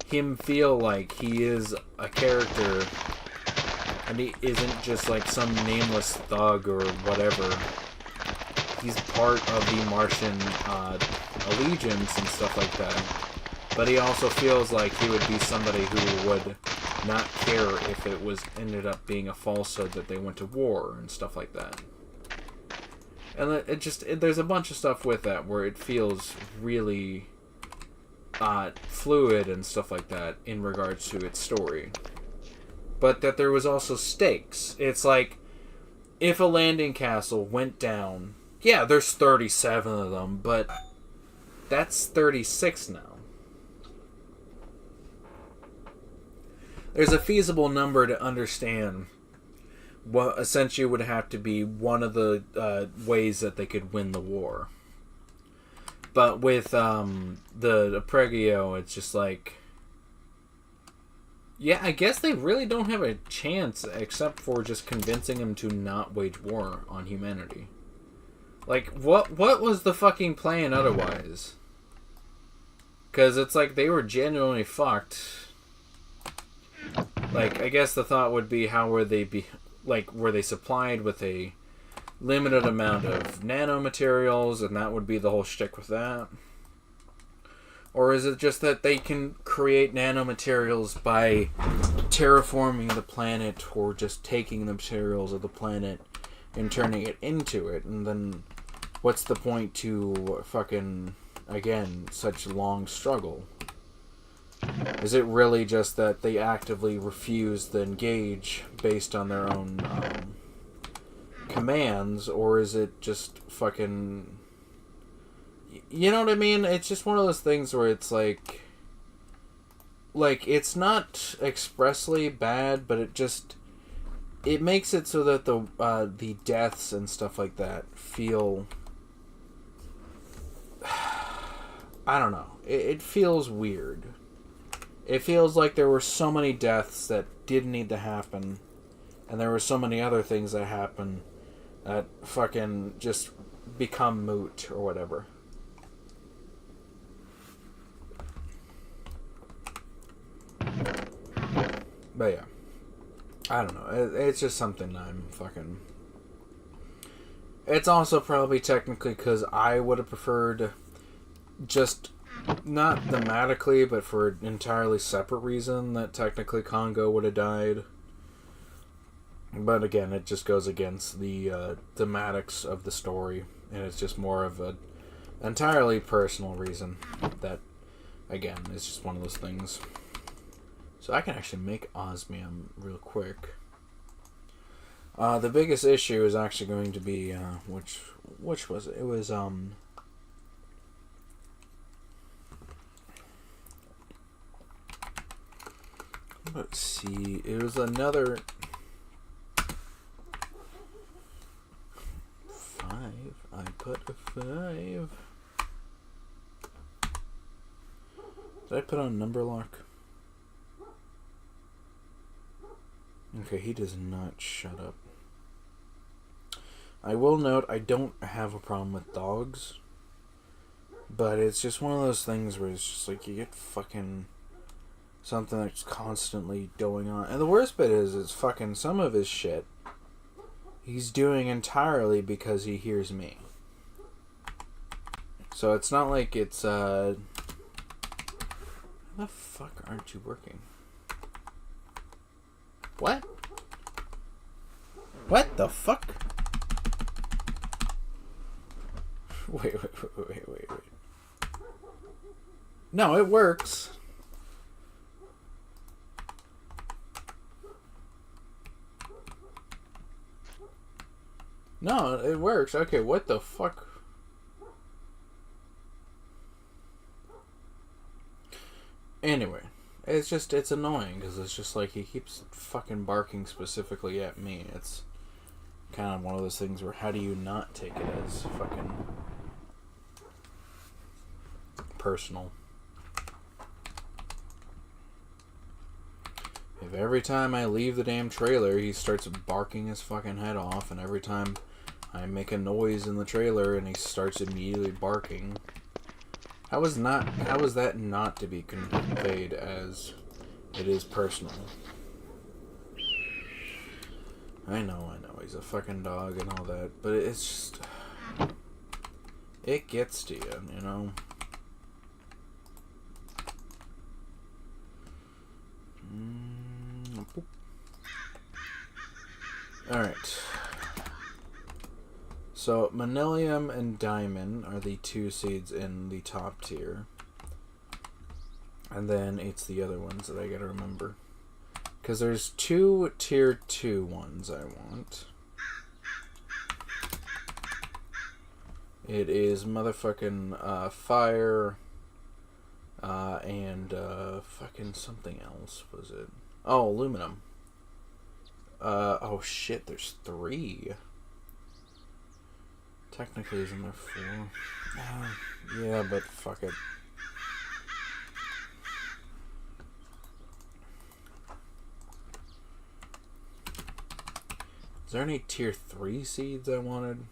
him feel like he is a character and he isn't just like some nameless thug or whatever. He's part of the Martian allegiance and stuff like that, but he also feels like he would be somebody who would not care if it was ended up being a falsehood that they went to war and stuff like that. And there's a bunch of stuff with that where it feels really fluid and stuff like that in regards to its story. But that there was also stakes. It's like, if a landing castle went down, yeah, there's 37 of them, but that's 36 now. There's a feasible number to understand what essentially would have to be one of the ways that they could win the war. But with the Pregio, it's just like, yeah, I guess they really don't have a chance except for just convincing him to not wage war on humanity. Like, what was the fucking plan otherwise? Because it's like they were genuinely fucked. Like, I guess the thought would be, how would they be, like, were they supplied with a limited amount of nanomaterials, and that would be the whole shtick with that? Or is it just that they can create nanomaterials by terraforming the planet, or just taking the materials of the planet and turning it into it? And then what's the point to fucking, again, such long struggle? Is it really just that they actively refuse to engage based on their own commands, or is it just fucking... You know what I mean? It's just one of those things where it's like, it's not expressly bad, but it makes it so that the deaths and stuff like that feel... I don't know. It feels weird. It feels like there were so many deaths that didn't need to happen, and there were so many other things that happened that fucking just become moot or whatever. But yeah, I don't know. It's just something I'm fucking... It's also probably technically because I would have preferred, just not thematically, but for an entirely separate reason, that technically Congo would have died. But again, it just goes against the thematics of the story, and it's just more of an entirely personal reason that, again, it's just one of those things. So I can actually make osmium real quick. The biggest issue is actually going to be, which was it? It was, Let's see. It was another 5. I put a 5. Did I put on number lock? Okay, he does not shut up. I will note I don't have a problem with dogs. But it's just one of those things where it's just like you get fucking something that's constantly going on. And the worst bit is fucking some of his shit he's doing entirely because he hears me. So it's not like it's how the fuck aren't you working? What? What the fuck? Wait. No, it works. No, it works. Okay, what the fuck? Anyway, it's annoying because it's just like he keeps fucking barking specifically at me. It's kind of one of those things where how do you not take it as fucking personal? If every time I leave the damn trailer, he starts barking his fucking head off, and every time I make a noise in the trailer and he starts immediately barking, how is that not to be conveyed as it is personal? I know, he's a fucking dog and all that, but it's just, it gets to you, you know? Alright. So, Manilium and Diamond are the 2 seeds in the top tier. And then it's the other ones that I gotta remember. Because there's 2 tier 2 ones I want. It is motherfucking fire and fucking something else, was it? Oh, aluminum. Oh shit, there's 3. Technically, isn't there 4? Yeah, but fuck it. Is there any tier 3 seeds I wanted?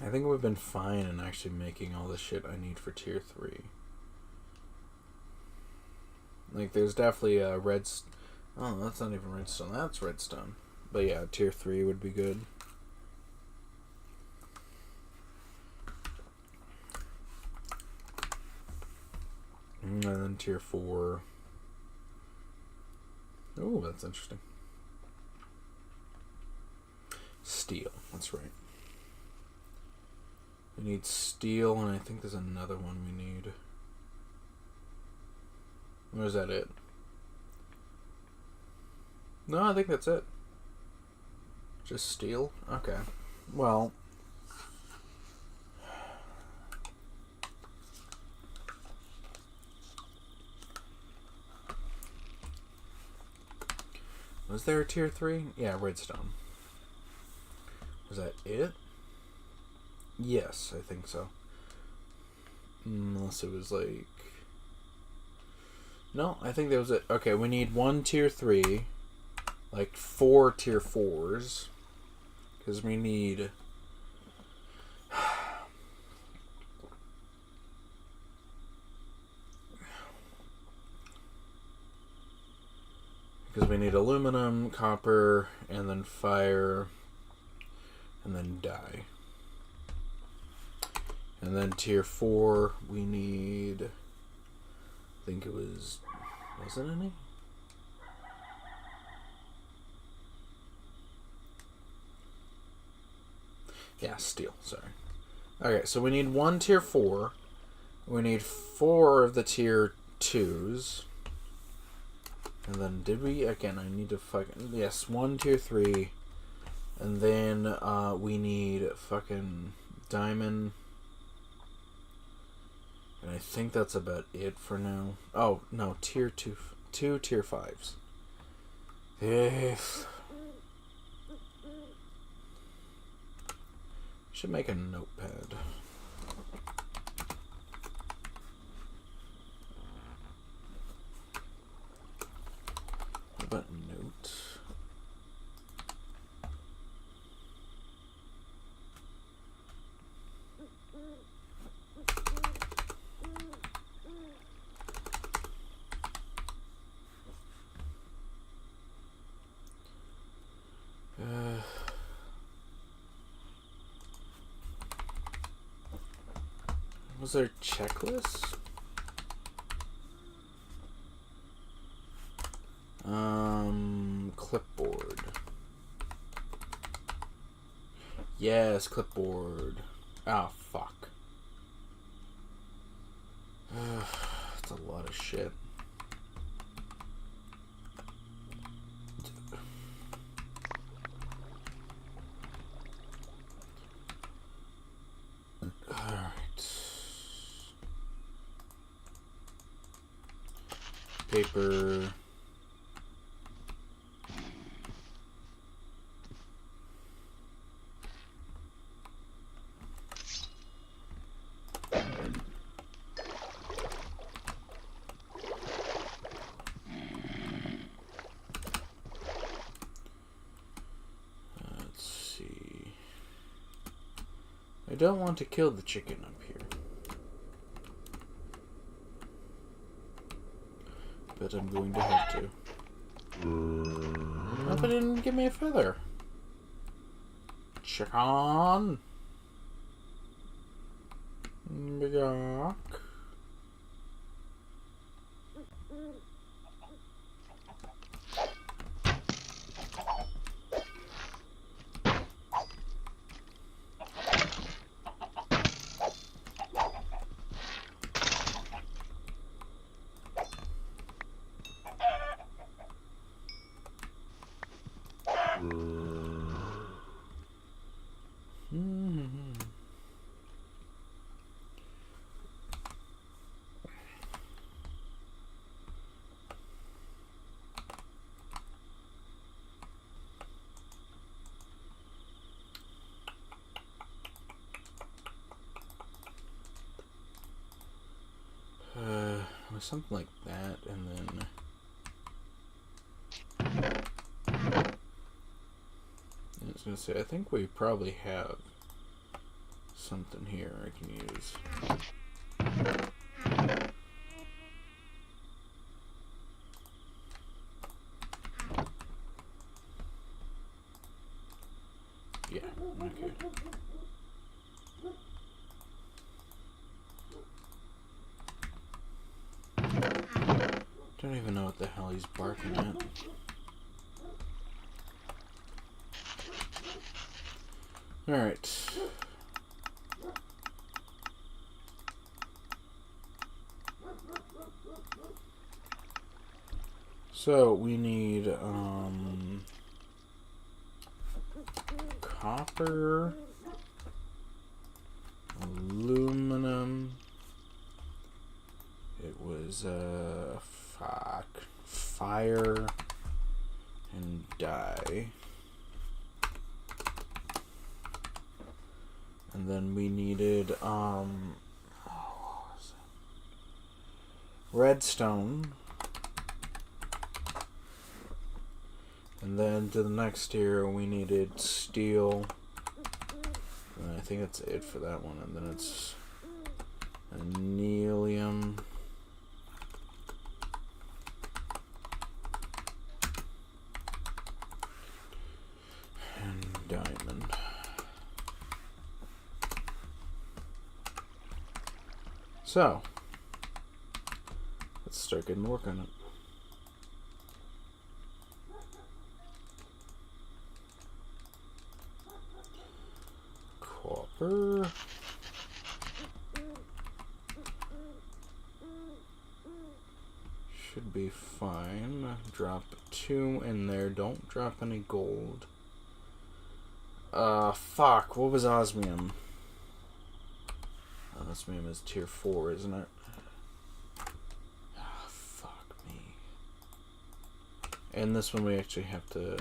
I think we've been fine in actually making all the shit I need for tier 3. Like, there's definitely a oh, that's not even redstone. That's redstone. But yeah, tier 3 would be good. And then tier 4. Oh, that's interesting. Steel. That's right. We need steel, and I think there's another one we need. Or is that it? No, I think that's it. Just steel? Okay. Well. Was there a tier 3? Yeah, redstone. Was that it? Yes, I think so. Unless it was like... No, I think that was it. Okay, we need 1 tier 3. Like 4 tier 4s. Because we need... Because we need aluminum, copper, and then fire, and then dye. And then tier 4, we need... I think it was... Wasn't any? Yeah, steel, sorry. Okay, so we need 1 tier 4. We need 4 of the tier 2s. And then did we... Again, I need to fucking... Yes, 1 tier 3. And then we need fucking diamond And I think that's about it for now. Oh, no, tier 2, tier 5s. Yes. Should make a notepad. What about notes? Was there a checklist? Clipboard. Yes, clipboard. Ah, fuck. That's a lot of shit. Paper. Let's see. I don't want to kill the chicken up here. But I'm going to have to. Oh, but it didn't give me a feather. Chicken. Yuck. Something like that, and then I was gonna say, I think we probably have something here I can use. Yeah, okay. Don't even know what the hell he's barking at. Alright. So we need copper, aluminum. It was fire and dye. And then we needed redstone. And then to the next tier we needed steel. And I think that's it for that one. And then it's annealium. And diamond. So, let's start getting to work on it. Copper. Should be fine. Drop 2 in there. Don't drop any gold. Fuck. What was osmium? Osmium is tier 4, isn't it? Ah, fuck me. And this one we actually have to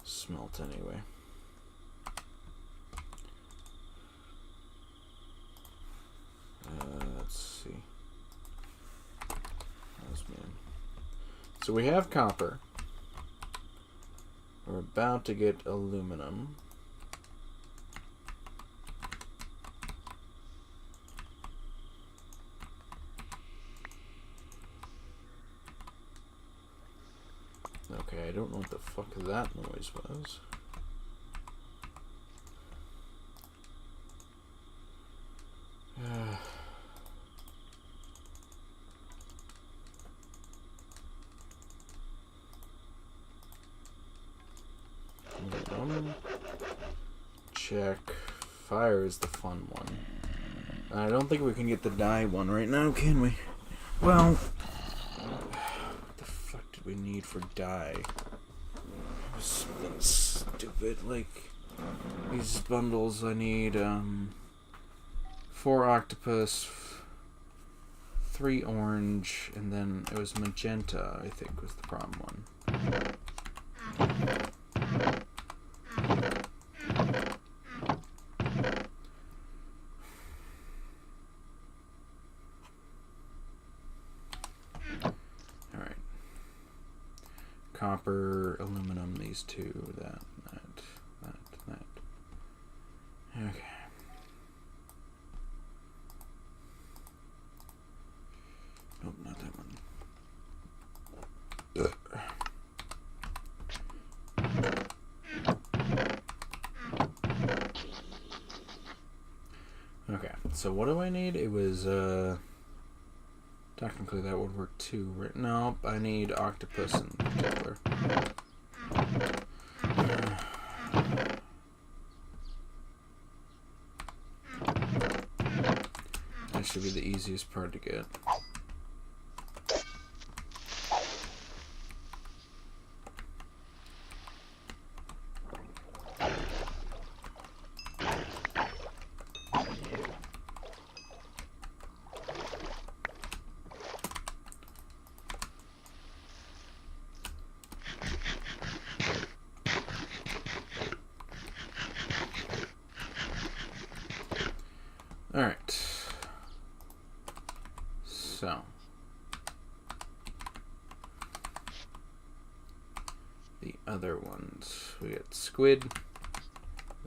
smelt anyway. Let's see. Osmium. So we have copper. We're about to get aluminum. Okay, I don't know what the fuck that noise was. Check. Fire is the fun one. I don't think we can get the dye one right now, can we? Well, what the fuck did we need for dye? Something stupid, like these bundles. I need 4 octopus, 3 orange, and then it was magenta, I think was the problem one. Copper, aluminum, these two, that. Okay. Nope, not that one. Okay, so what do I need? It was, technically that would work too, right? Nope, I need octopus in particular. That should be the easiest part to get. Alright. So. The other ones. We got squid.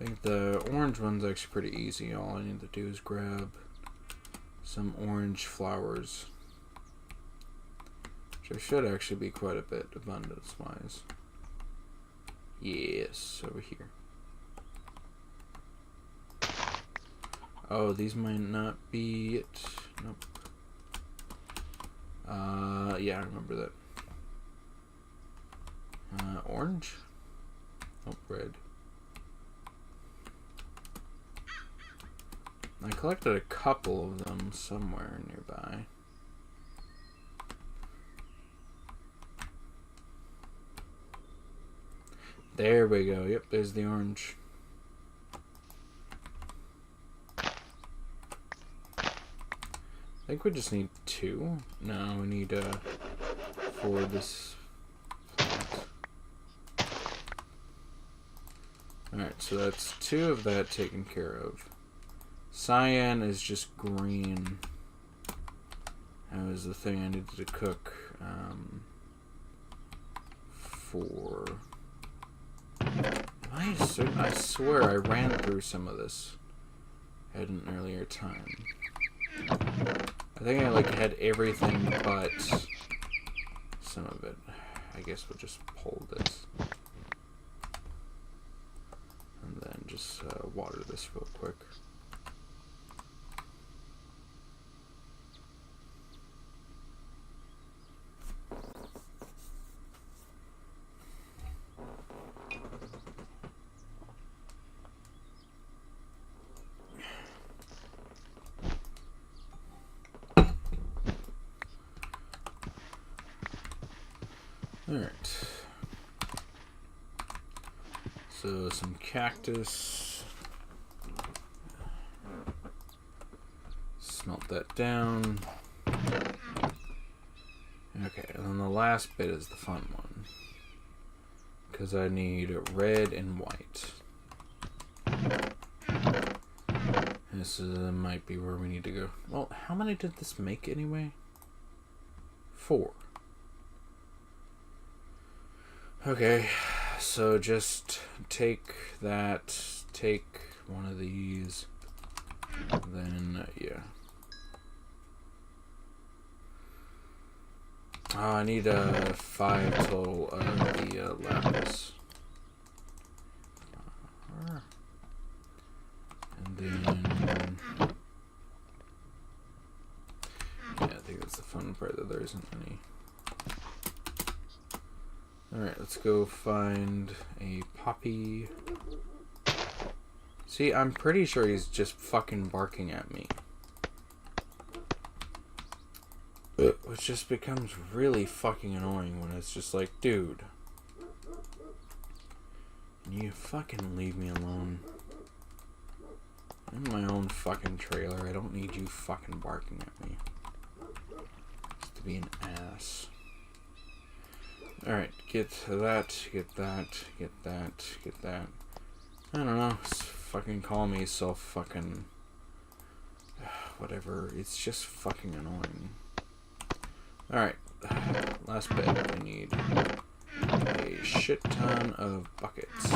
I think the orange one's actually pretty easy. All I need to do is grab some orange flowers. Which should actually be quite a bit abundance-wise. Yes, over here. Oh, these might not be it. Nope. Yeah, I remember that. Orange? Oh, red. I collected a couple of them somewhere nearby. There we go. Yep, there's the orange. I think we just need 2. No, we need 4 of this plant. Alright, so that's 2 of that taken care of. Cyan is just green. That was the thing I needed to cook for... I swear I ran through some of this at an earlier time. I think I had everything but some of it. I guess we'll just pull this. And then just water this real quick. Alright. So some cactus. put that down. Okay, and then the last bit is the fun one. Because I need red and white. This might be where we need to go. Well, how many did this make anyway? 4. Okay, so just take that, take one of these, then, yeah. Oh, I need 5 total of the lapis. And then... yeah, I think that's the fun part, that there isn't any. Alright, let's go find a poppy. See, I'm pretty sure he's just fucking barking at me. Which just becomes really fucking annoying when it's just like, dude, can you fucking leave me alone? I'm in my own fucking trailer. I don't need you fucking barking at me. Just to be an ass. Alright, get that, get that, get that, get that. I don't know, fucking call me so fucking... whatever, it's just fucking annoying. Alright, last bit. We need a shit ton of buckets.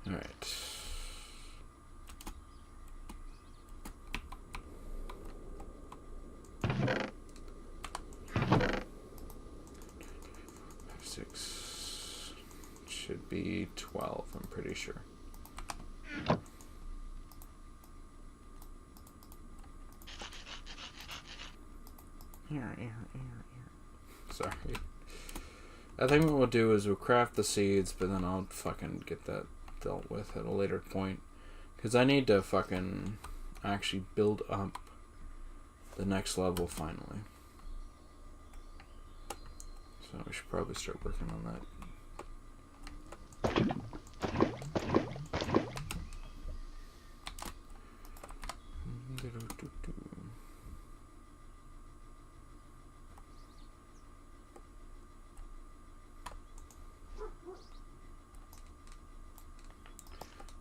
Alright. Should be 12, I'm pretty sure. Sorry. I think what we'll do is we'll craft the seeds, but then I'll fucking get that dealt with at a later point. Because I need to fucking actually build up the next level finally. So we should probably start working on that.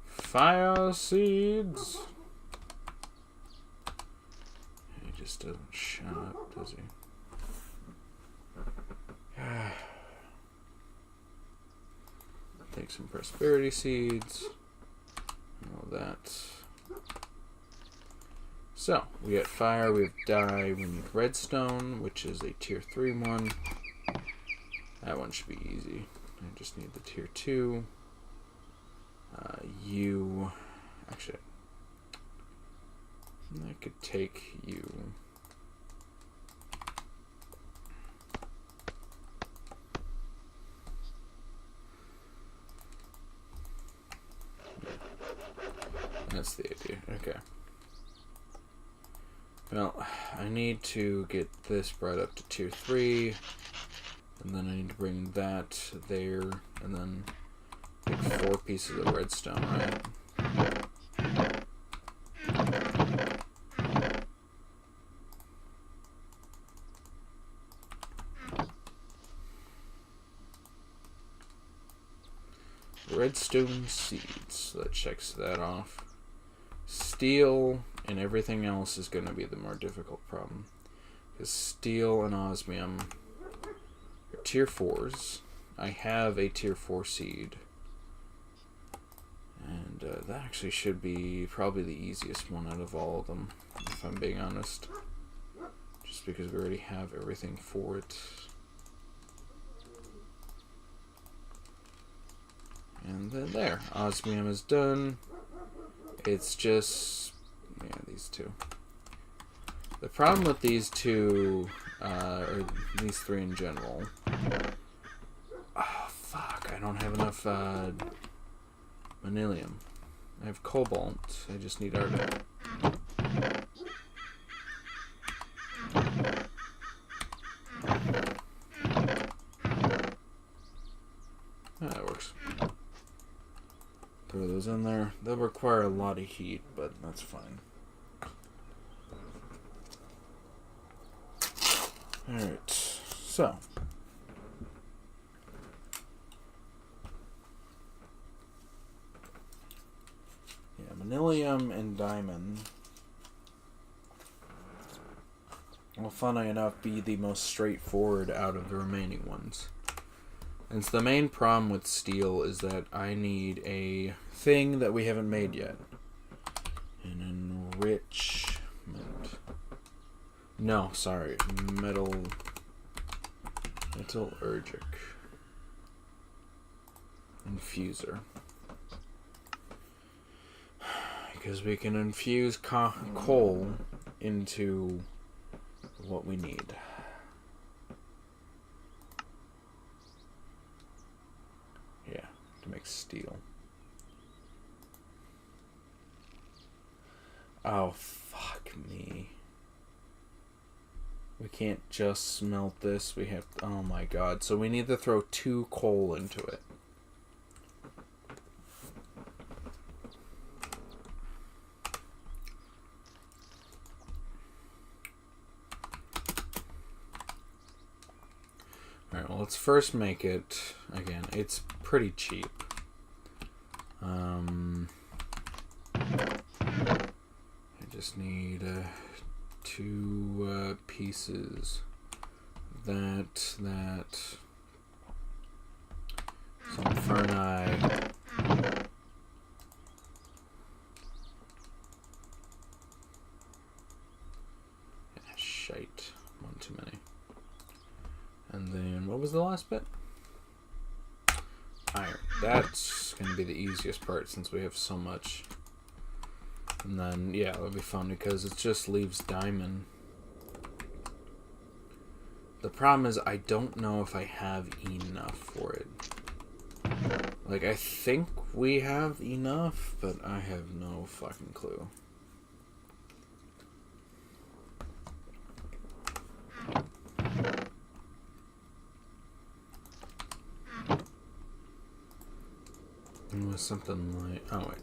Fire seeds. He just doesn't shut up, does he? Take some prosperity seeds and all that. So we got fire, we have dye, we need redstone, which is a tier 3 one. That one should be easy. I just need the tier 2. You actually, I could take you. That's the idea. Okay. Well, I need to get this brought up to tier 3, and then I need to bring that there, and then like 4 pieces of redstone, right? Redstone seeds. That checks that off. Steel and everything else is going to be the more difficult problem. Because steel and osmium are tier 4s. I have a tier 4 seed. And that actually should be probably the easiest one out of all of them, if I'm being honest. Just because we already have everything for it. And then there, osmium is done. It's just, yeah, these two. The problem with these two, or these 3 in general. Oh, fuck, I don't have enough manilium. I have cobalt, I just need argon. works. Throw those in there. They'll require a lot of heat, but that's fine. Alright, so. Yeah, manilium and diamond will, funnily enough, be the most straightforward out of the remaining ones. And so the main problem with steel is that I need a thing that we haven't made yet. An enrichment. No, sorry. Metallurgic. Infuser. Because we can infuse coal into what we need. Yeah, to make steel. Oh, fuck me. We can't just smelt this. We have... Oh my god. So we need to throw 2 coal into it. Alright, well, let's first make it... Again, it's pretty cheap. I just need 2 pieces. That, some ferni. Shite. One too many. And then, what was the last bit? Iron. That's going to be the easiest part since we have so much. And then, yeah, it'll be fun because it just leaves diamond. The problem is I don't know if I have enough for it. Like, I think we have enough, but I have no fucking clue. It was something like... Oh, wait.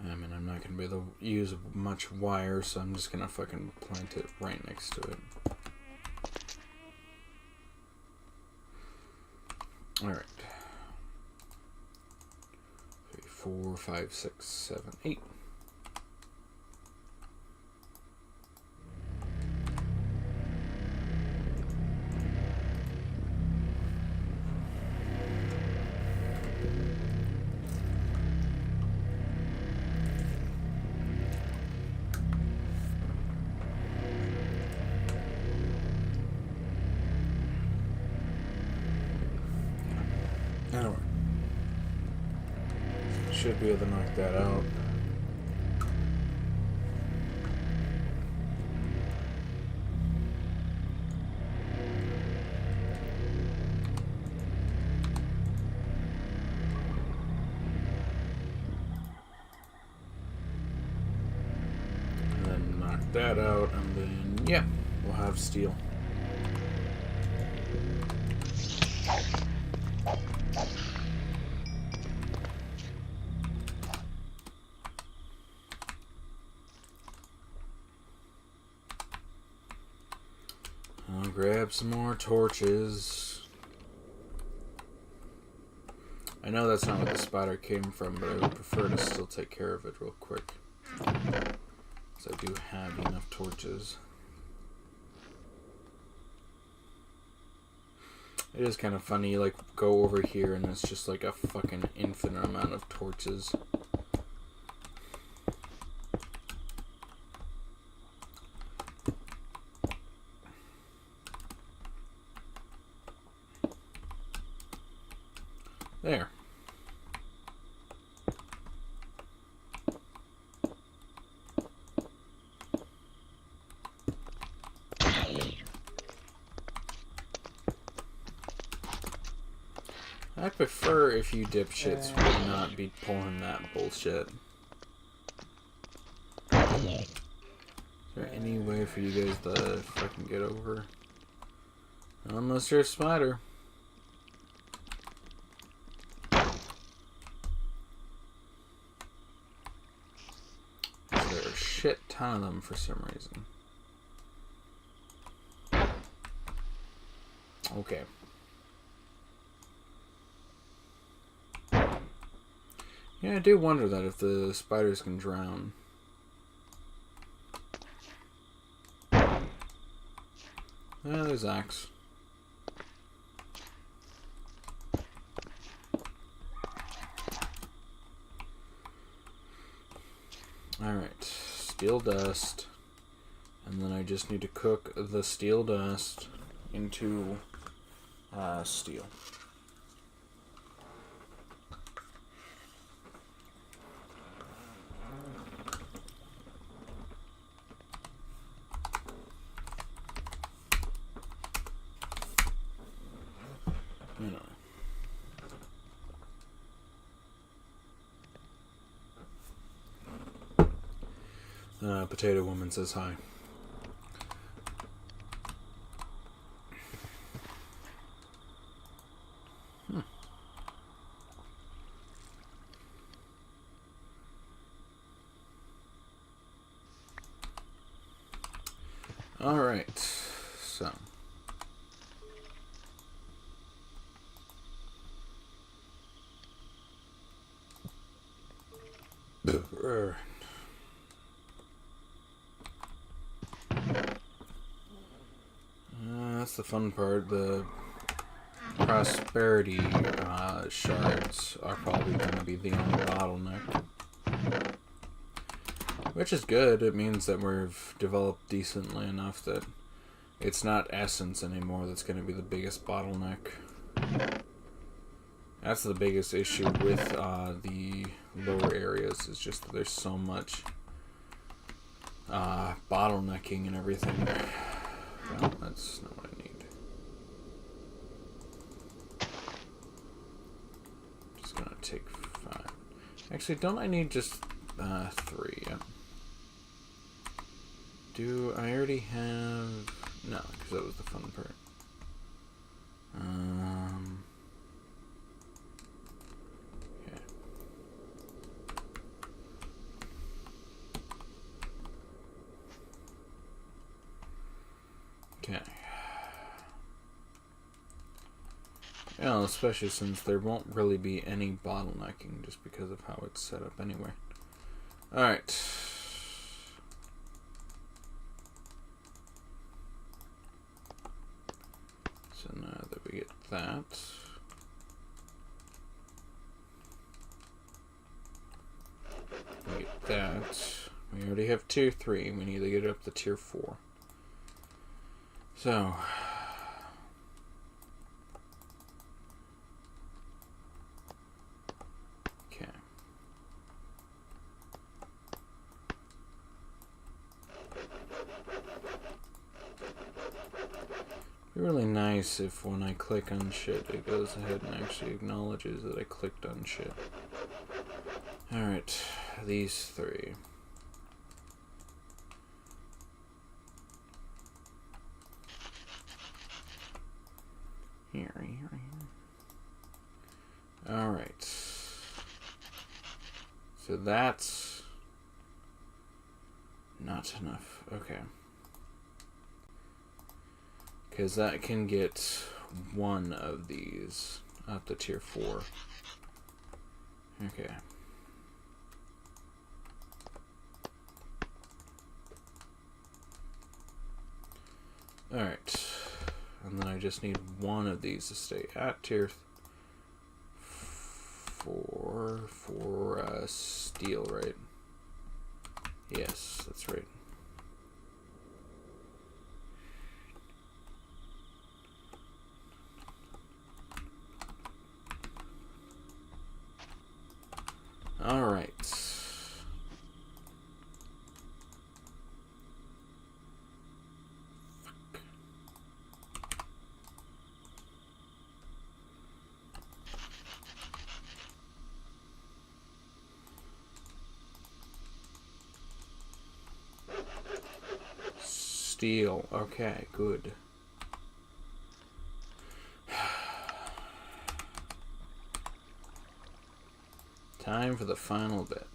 I mean, I'm not going to be able to use much wire, so I'm just going to fucking plant it right next to it. Alright. 3, 4, 5, 6, 7, 8. Anyway, should be able to knock that out. And then knock that out, and then, yeah, we'll have steel. I'll grab some more torches. I know that's not where the spider came from, but I would prefer to still take care of it real quick. So I do have enough torches. It is kind of funny, like, go over here and it's just like a fucking infinite amount of torches. There. I'd prefer if you dipshits would not be pulling that bullshit. Is there any way for you guys to fucking get over? Unless you're a spider. There are a shit ton of them for some reason. Okay. Yeah, I do wonder that if the spiders can drown. Yeah, there's Axe. Alright, steel dust. And then I just need to cook the steel dust into steel. Potato Woman says hi. Alright, so. That's the fun part. The prosperity shards are probably going to be the only bottleneck. Which is good. It means that we've developed decently enough that it's not essence anymore that's going to be the biggest bottleneck. That's the biggest issue with the lower areas, is just that there's so much bottlenecking and everything. Well, that's not what I need. Just gonna take 5. Actually, don't I need just 3? Yeah. Do I already have... No, because that was the fun part. Okay. Yeah, especially since there won't really be any bottlenecking just because of how it's set up anyway. Alright. So now that we get that, we get that. We already have tier 3. We need to get it up to tier 4. So, okay. It'd be really nice if when I click on shit, it goes ahead and actually acknowledges that I clicked on shit. Alright, these 3. Here. Alright. So that's not enough. Okay. Because that can get 1 of these up to tier 4. Okay. Alright. And then I just need 1 of these to stay at tier 4 for steel, right? Yes, that's right. Alright. steel. Okay, good. Time for the final bit.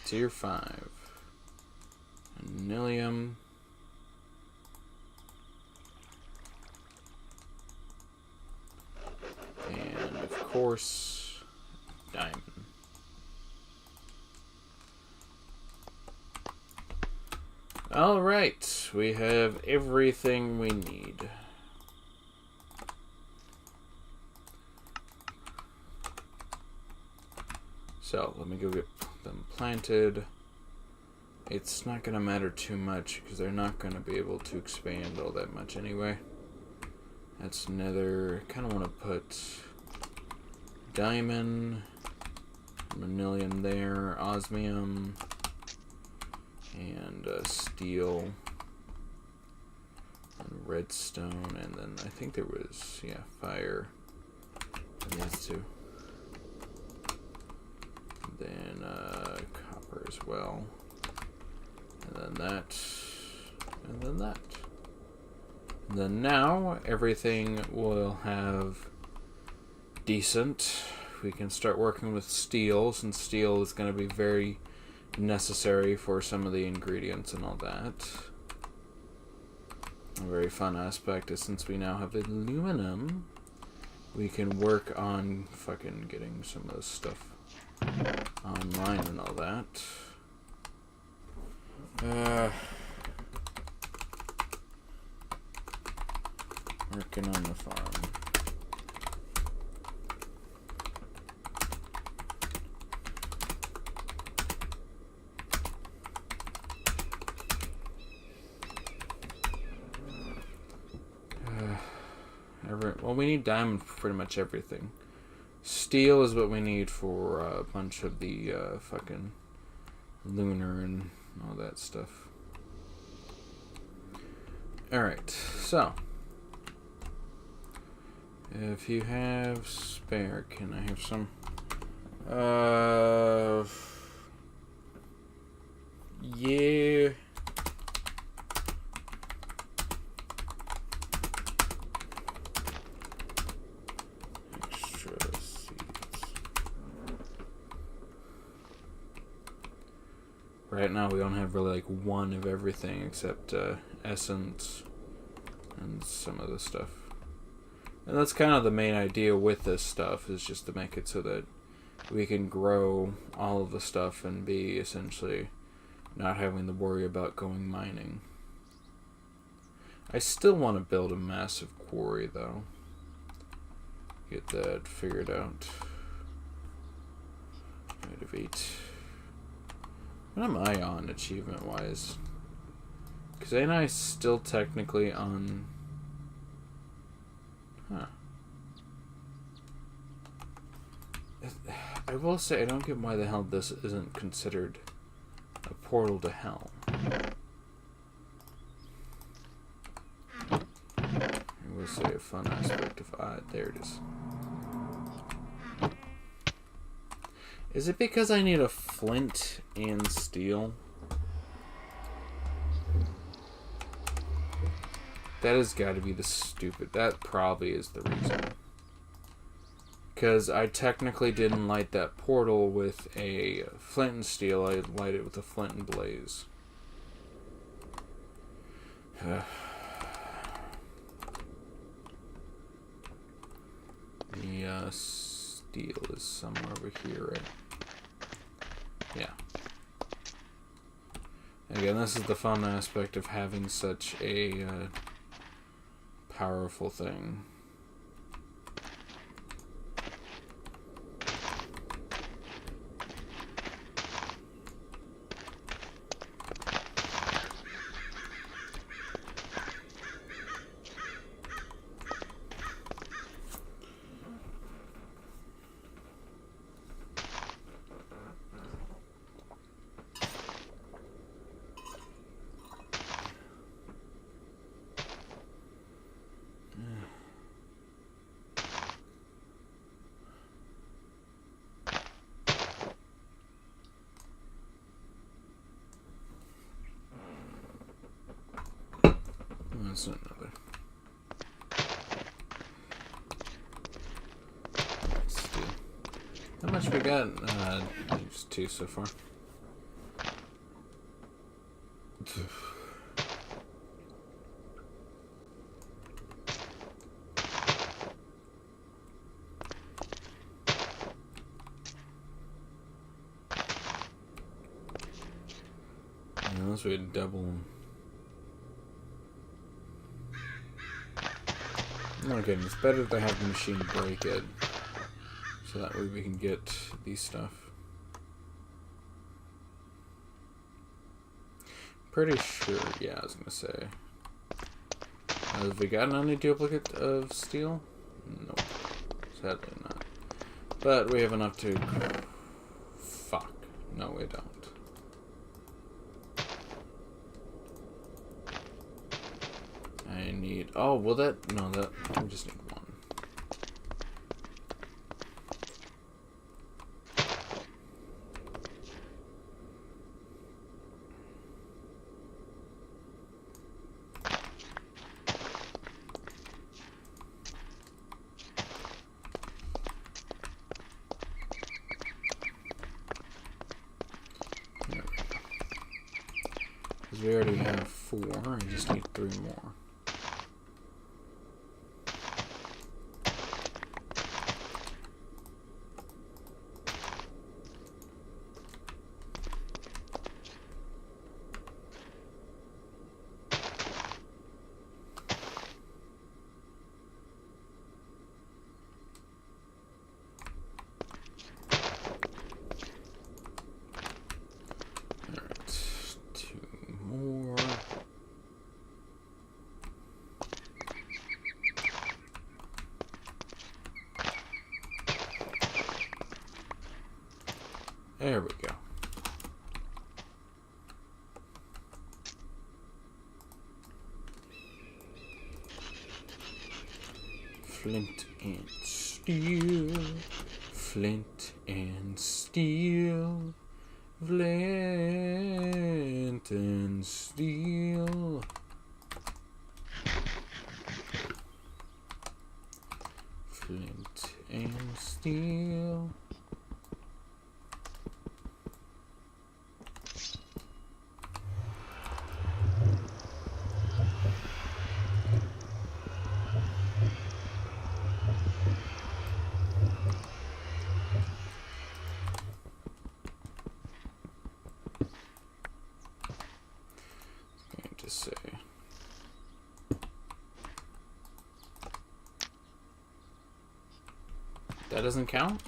Tier 5. Anilium. And of course, diamond. Alright, we have everything we need. So, let me go get them planted. It's not going to matter too much because they're not going to be able to expand all that much anyway. That's nether. I kind of want to put diamond, manilium there, osmium, and steel, and redstone, and then I think there was, yeah, fire, and these two. Then copper as well, and then that, and then that. And then now everything will have decent. We can start working with steel, since steel is going to be very necessary for some of the ingredients and all that. A very fun aspect is since we now have aluminum, we can work on fucking getting some of this stuff online and all that. Working on the farm. Well, we need diamond for pretty much everything. Steel is what we need for a bunch of the fucking lunar and all that stuff. Alright, so if you have spare, can I have some? Yeah. Right now we don't have really like one of everything except essence and some of the stuff. And that's kind of the main idea with this stuff, is just to make it so that we can grow all of the stuff and be essentially not having to worry about going mining. I still want to build a massive quarry though. Get that figured out. Motivate. What am I on achievement-wise? Because ain't I still technically on... Huh. I will say I don't get why the hell this isn't considered a portal to hell. I will say a fun aspect of... there it is. Is it because I need a flint and steel? That has got to be the stupid... That probably is the reason. Because I technically didn't light that portal with a flint and steel. I light it with a flint and blaze. The steel is somewhere over here, right? Yeah. Again, this is the fun aspect of having such a powerful thing. That's another. Steel. How much we got? Just 2 so far. Unless we double. Okay, it's better to have the machine break it, so that way we can get these stuff. Pretty sure, yeah, I was gonna say. Have we gotten any duplicate of steel? Nope. Sadly not. But we have enough to... Fuck. No, we don't. I need... Oh, well that... No, that... We just need 1. Because we already have 4, I just need 3 more. There we go. Flint and steel, flint and steel, flint and steel. Flint and steel. Say that doesn't count?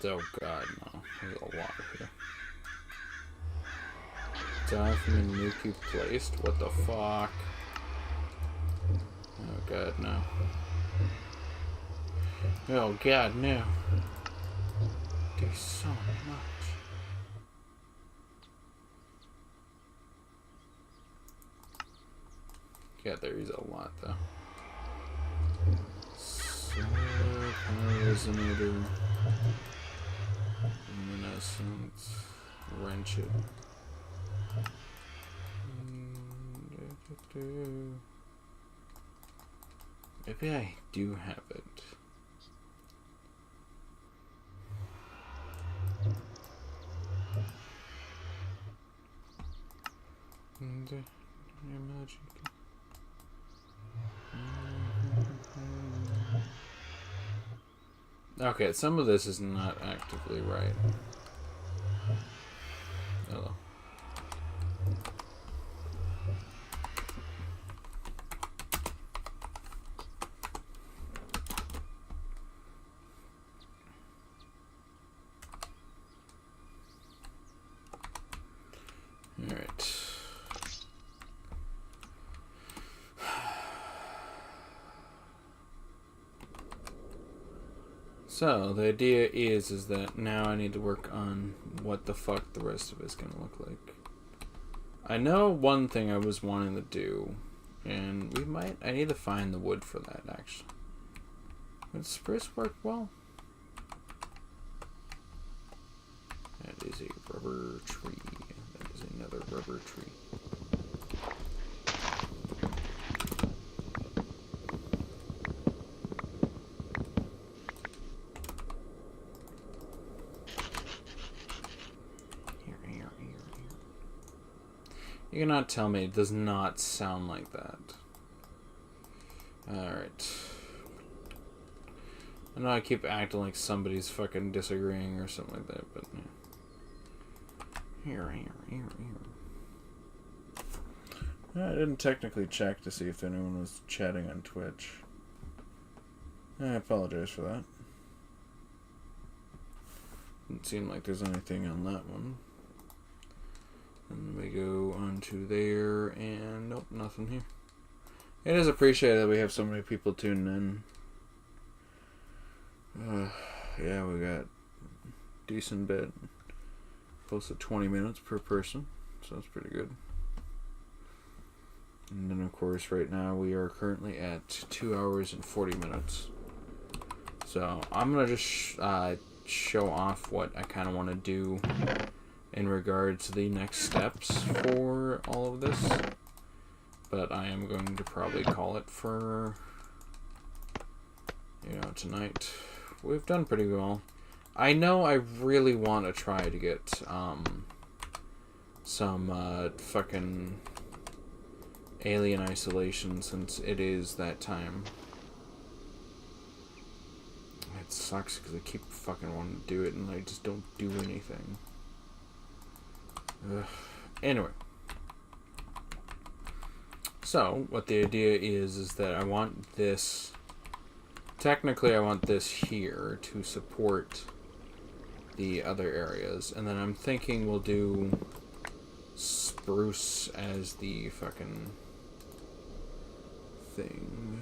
Oh god, no. There's a lot here. Die from a nuke you placed? What the fuck? Oh god, no. Oh god, no. There's so much. Yeah, there is a lot though. Solar power resonator. Luminescence. Wrench it. Maybe I do have it. Magic. Okay, some of this is not actively right. Hello. Alright. So, the idea is that now I need to work on what the fuck the rest of it's gonna look like. I know one thing I was wanting to do, and I need to find the wood for that, actually. Would spruce work well? That is a rubber tree. That is another rubber tree. You cannot tell me it does not sound like that. Alright. I know I keep acting like somebody's fucking disagreeing or something like that, but... Here. I didn't technically check to see if anyone was chatting on Twitch. I apologize for that. Didn't seem like there's anything on that one. And we go onto there, and nope, nothing here. It is appreciated that we have so many people tuning in. Yeah, we got decent bit. Close to 20 minutes per person, so that's pretty good. And then, of course, right now we are currently at 2 hours and 40 minutes. So I'm going to just show off what I kind of want to do in regards to the next steps for all of this. But I am going to probably call it for, tonight. We've done pretty well. I know I really want to try to get some fucking alien isolation since it is that time. It sucks because I keep fucking wanting to do it and I just don't do anything. Ugh. Anyway. So, what the idea is that I want this... Technically, I want this here to support the other areas. And then I'm thinking we'll do spruce as the fucking thing.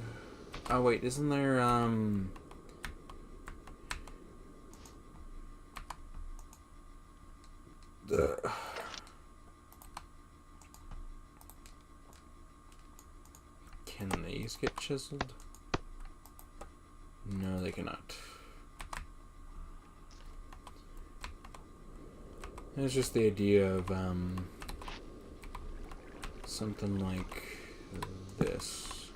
Oh, wait, isn't there, Can these get chiseled? No, they cannot. It's just the idea of something like this.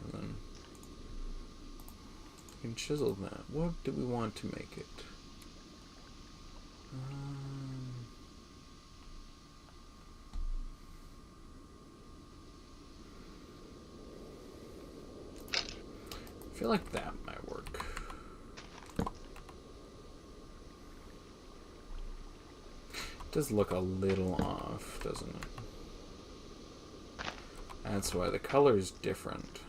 And then we can chisel that. What do we want to make it? I feel like that might work. It does look a little off, doesn't it? That's why the color is different.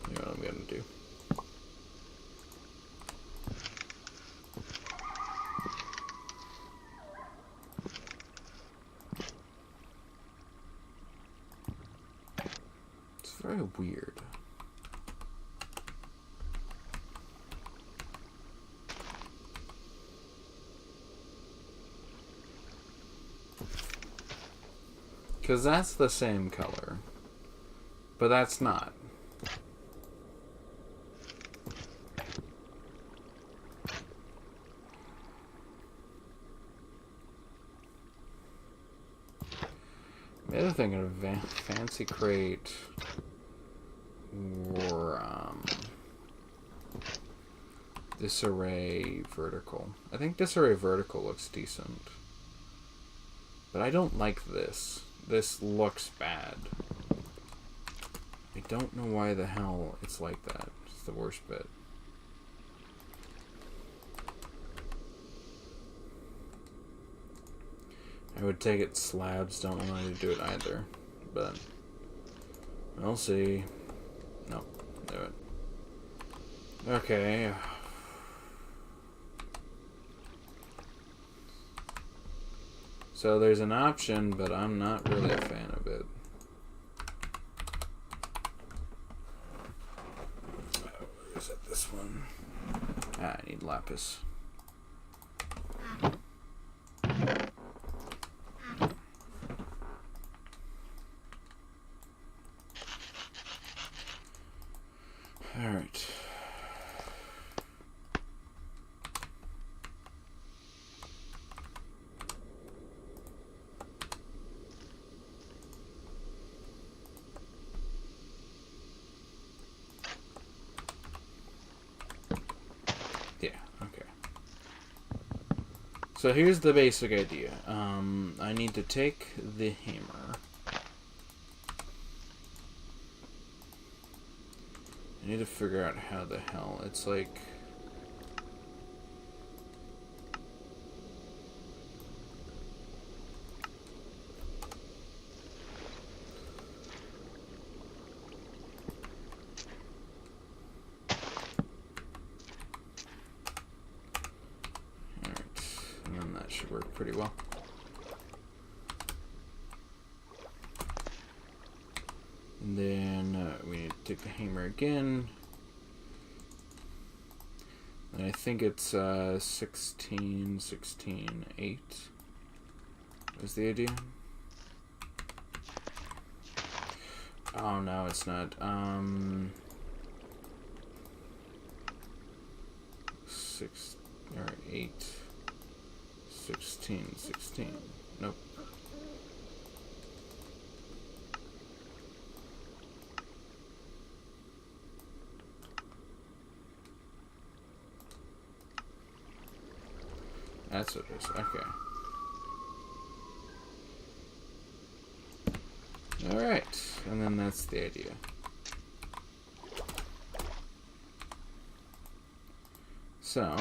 You know what I'm gonna do? It's very weird. Because that's the same color. But that's not. The other thing in a fancy crate or disarray vertical. I think disarray vertical looks decent. But I don't like this. This looks bad. I don't know why the hell it's like that. It's the worst bit. I would take it slabs, don't want to do it either. But we'll see. Nope, do it. Okay. So there's an option, but I'm not really a fan of it. Where is it? this one? I need lapis. Alright. Yeah, okay. So here's the basic idea. I need to take the hammer. I need to figure out how the hell it's like. Alright, and then that should work pretty well. And then we need to take the hammer again. And I think it's 16, 16, 8 is the idea. Oh no, it's not. 6 or 8, 16, 16. Nope. That's what it is. Okay. Alright. And then that's the idea. So.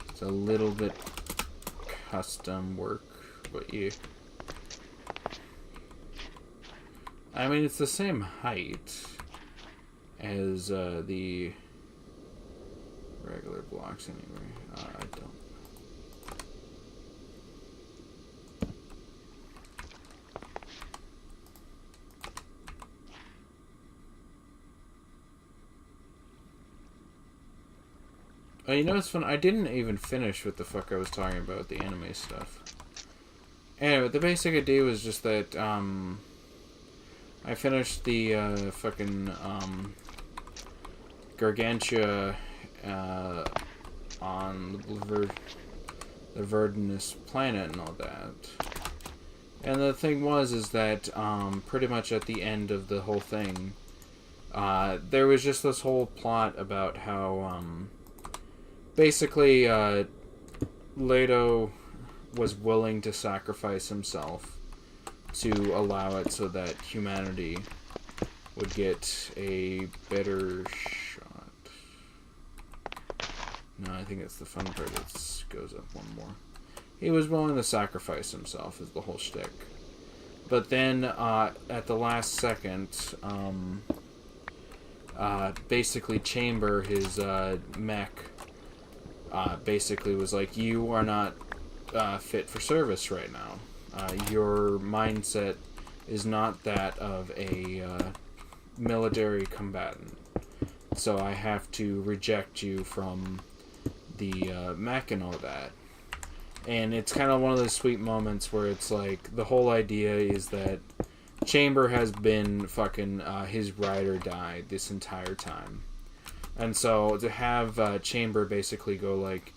It's a little bit custom work, but you... I mean, it's the same height as the regular blocks anyway. I don't... Oh, you know what's fun? I didn't even finish what the fuck I was talking about, the anime stuff. Anyway, the basic idea was just that, I finished the, fucking, Gargantua, on the Verdunous planet and all that. And the thing is that, pretty much at the end of the whole thing, there was just this whole plot about how, basically, Leto was willing to sacrifice himself to allow it so that humanity would get a better shot. No, I think it's the fun part that goes up one more. He was willing to sacrifice himself is the whole shtick. But then, at the last second, basically Chamber, his mech, basically was like, you are not fit for service right now. Your mindset is not that of a military combatant. So I have to reject you from the mech and all that. And it's kind of one of those sweet moments where it's like, the whole idea is that Chamber has been fucking his ride or die this entire time. And so to have Chamber basically go like,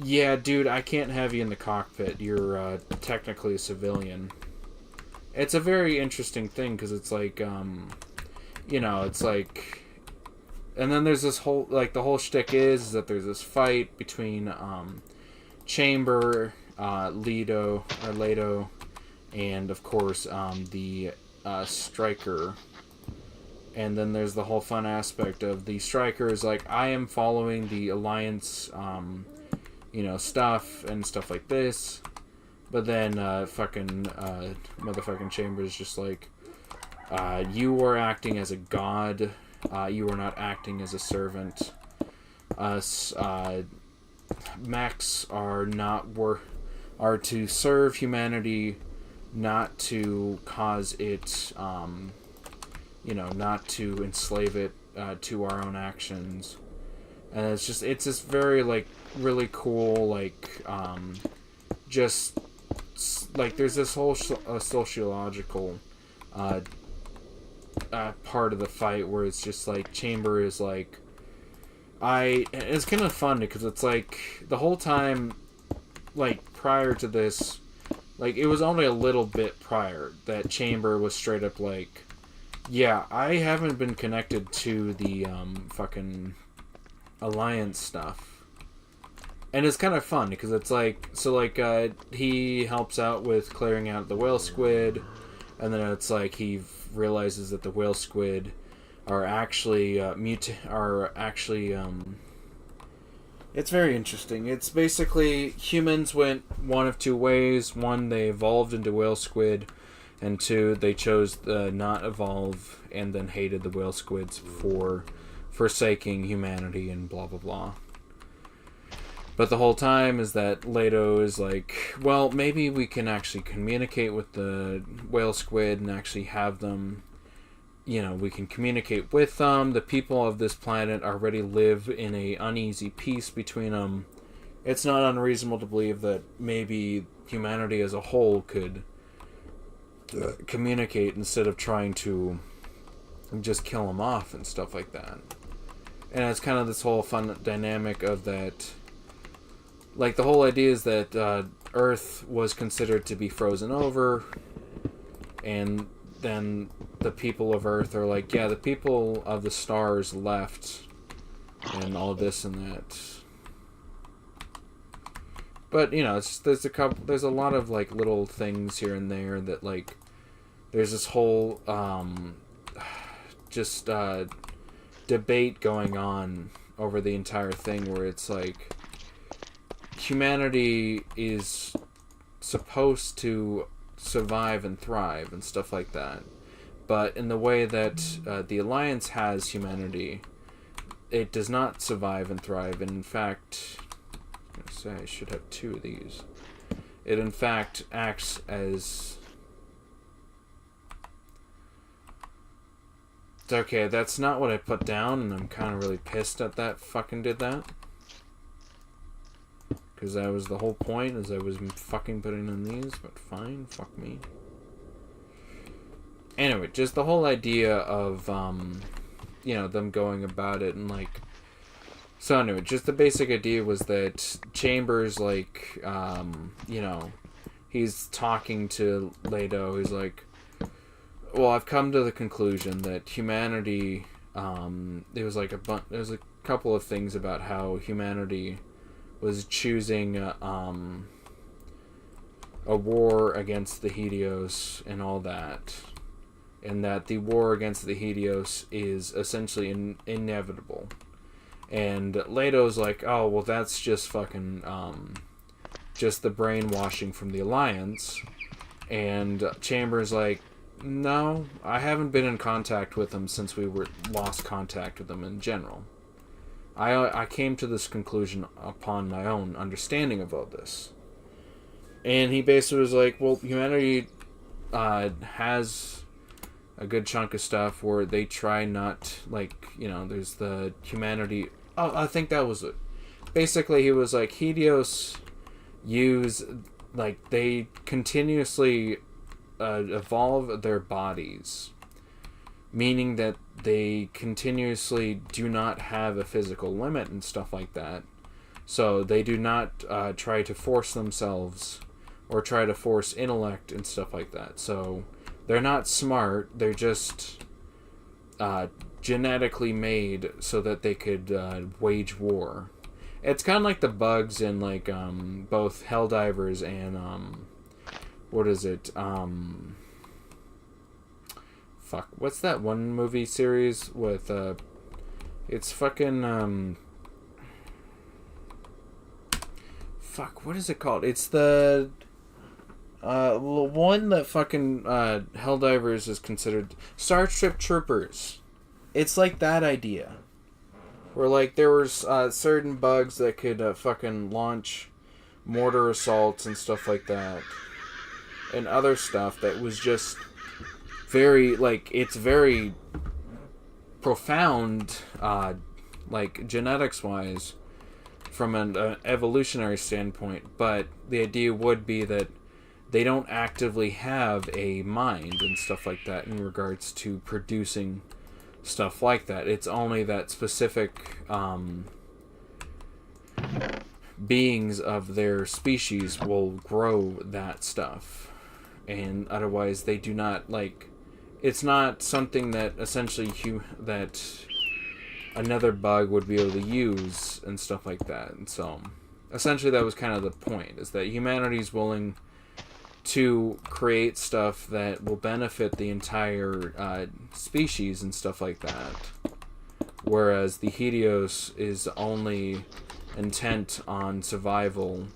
yeah, dude, I can't have you in the cockpit. You're technically a civilian. It's a very interesting thing because it's like, you know, it's like... And then there's this whole, like, the whole shtick is that there's this fight between Chamber, Leto, and, of course, the Striker. And then there's the whole fun aspect of the Striker is like, I am following the Alliance, you know, stuff and stuff like this. But then motherfucking Chamber is just like, you are acting as a god You are not acting as a servant. Us, mechs are are to serve humanity, not to cause it, not to enslave it to our own actions. And it's just very, like, really cool, like, just, like, there's this whole sociological part of the fight where it's just, like, Chamber is, like, it's kind of fun because it's, like, the whole time, like, prior to this, like, it was only a little bit prior that Chamber was straight up like, yeah, I haven't been connected to the, fucking Alliance stuff. And it's kind of fun because it's like, so, like, he helps out with clearing out the whale squid, and then it's like he realizes that the whale squid are actually, it's very interesting. It's basically humans went one of two ways. One, they evolved into whale squid, and two, they chose to not evolve and then hated the whale squids for forsaking humanity and blah blah blah. But the whole time is that Leto is like, well, maybe we can actually communicate with the whale squid and actually have them, we can communicate with them. The people of this planet already live in a uneasy peace between them. It's not unreasonable to believe that maybe humanity as a whole could communicate instead of trying to just kill them off and stuff like that. And it's kind of this whole fun dynamic of that, like, the whole idea is that Earth was considered to be frozen over, and then the people of Earth are like, yeah, the people of the stars left, and all this and that. But, there's a lot of, like, little things here and there that, like, there's this whole, debate going on over the entire thing where it's like, humanity is supposed to survive and thrive and stuff like that, but in the way that the Alliance has humanity, it does not survive and thrive. And in fact, I should have two of these. It in fact acts as, okay, that's not what I put down, and I'm kind of really pissed that fucking did that. Because that was the whole point, is I was fucking putting in these, but fine, fuck me. Anyway, just the whole idea of, them going about it, and, like, so anyway, just the basic idea was that Chambers, like, he's talking to Leto, he's like, well, I've come to the conclusion that humanity, there was a couple of things about how humanity was choosing a war against the Helios and all that, and that the war against the Helios is essentially inevitable. And Leto's like, oh, well, that's just fucking just the brainwashing from the Alliance. And Chambers like, no, I haven't been in contact with them since we lost contact with them in general. I came to this conclusion upon my own understanding of all this. And he basically was like, well, humanity has a good chunk of stuff where they try not, like, there's the humanity. Oh, I think that was it. Basically, he was like, Helios they continuously evolve their bodies, meaning that they continuously do not have a physical limit and stuff like that. So they do not try to force themselves or try to force intellect and stuff like that. So they're not smart. They're just genetically made so that they could wage war. It's kind of like the bugs in, like, both Helldivers and what is it? Fuck, what's that one movie series with it's fucking fuck, what is it called? It's the one that fucking Helldivers is considered Starship Troopers. It's like that idea. Where, like, there were certain bugs that could fucking launch mortar assaults and stuff like that. And other stuff that was just very, like, it's very profound, like, genetics-wise, from an evolutionary standpoint. But the idea would be that they don't actively have a mind and stuff like that in regards to producing stuff like that. It's only that specific beings of their species will grow that stuff, and otherwise they do not, like, it's not something that essentially that another bug would be able to use and stuff like that. And so essentially that was kind of the point, is that humanity's willing to create stuff that will benefit the entire species and stuff like that, whereas the Helios is only intent on survival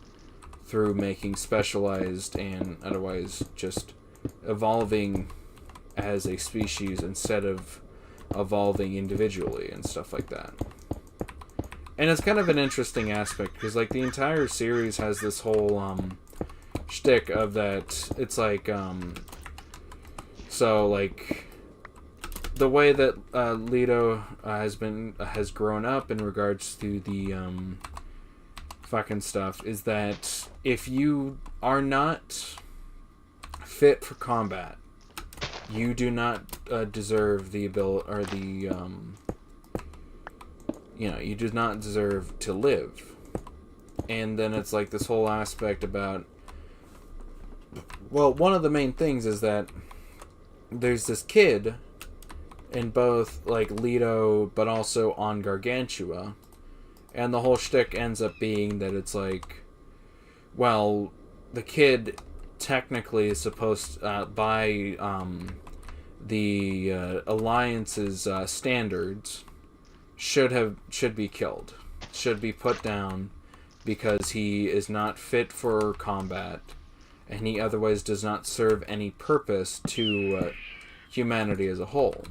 through making specialized and otherwise just evolving as a species instead of evolving individually and stuff like that. And it's kind of an interesting aspect because, like, the entire series has this whole shtick of that. It's like so, like, the way that Leto has grown up in regards to the fucking stuff is that if you are not fit for combat, you do not deserve the ability, or the you do not deserve to live. And then it's like this whole aspect about, well, one of the main things is that there's this kid in both, like, Leto, but also on Gargantua, and the whole shtick ends up being that it's like, well, the kid technically is supposed, by the Alliance's standards, should be killed, should be put down, because he is not fit for combat, and he otherwise does not serve any purpose to humanity as a whole.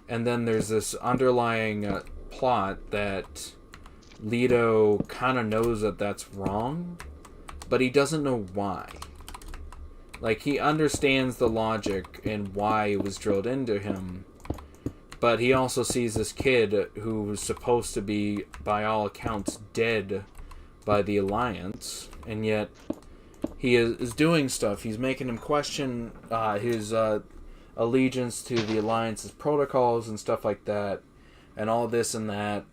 And then there's this underlying plot that Leto kind of knows that that's wrong, but he doesn't know why. Like, he understands the logic and why it was drilled into him, but he also sees this kid who was supposed to be, by all accounts, dead by the Alliance, and yet he is doing stuff. He's making him question his allegiance to the Alliance's protocols and stuff like that, and all this and that.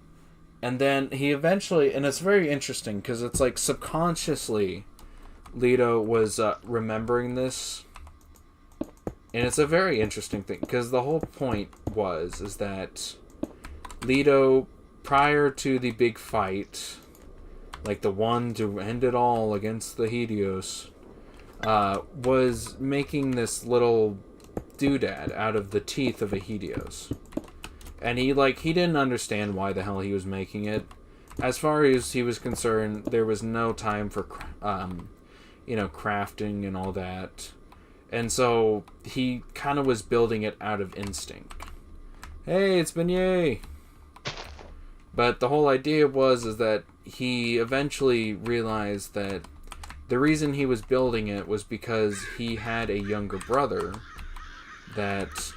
And then he eventually, and it's very interesting because it's like subconsciously Leto was remembering this, and it's a very interesting thing because the whole point is that Leto, prior to the big fight, like the one to end it all against the Helios, was making this little doodad out of the teeth of a Helios. And he didn't understand why the hell he was making it. As far as he was concerned, there was no time for, crafting and all that. And so he kind of was building it out of instinct. Hey, it's Beignet! But the whole idea is that he eventually realized that the reason he was building it was because he had a younger brother that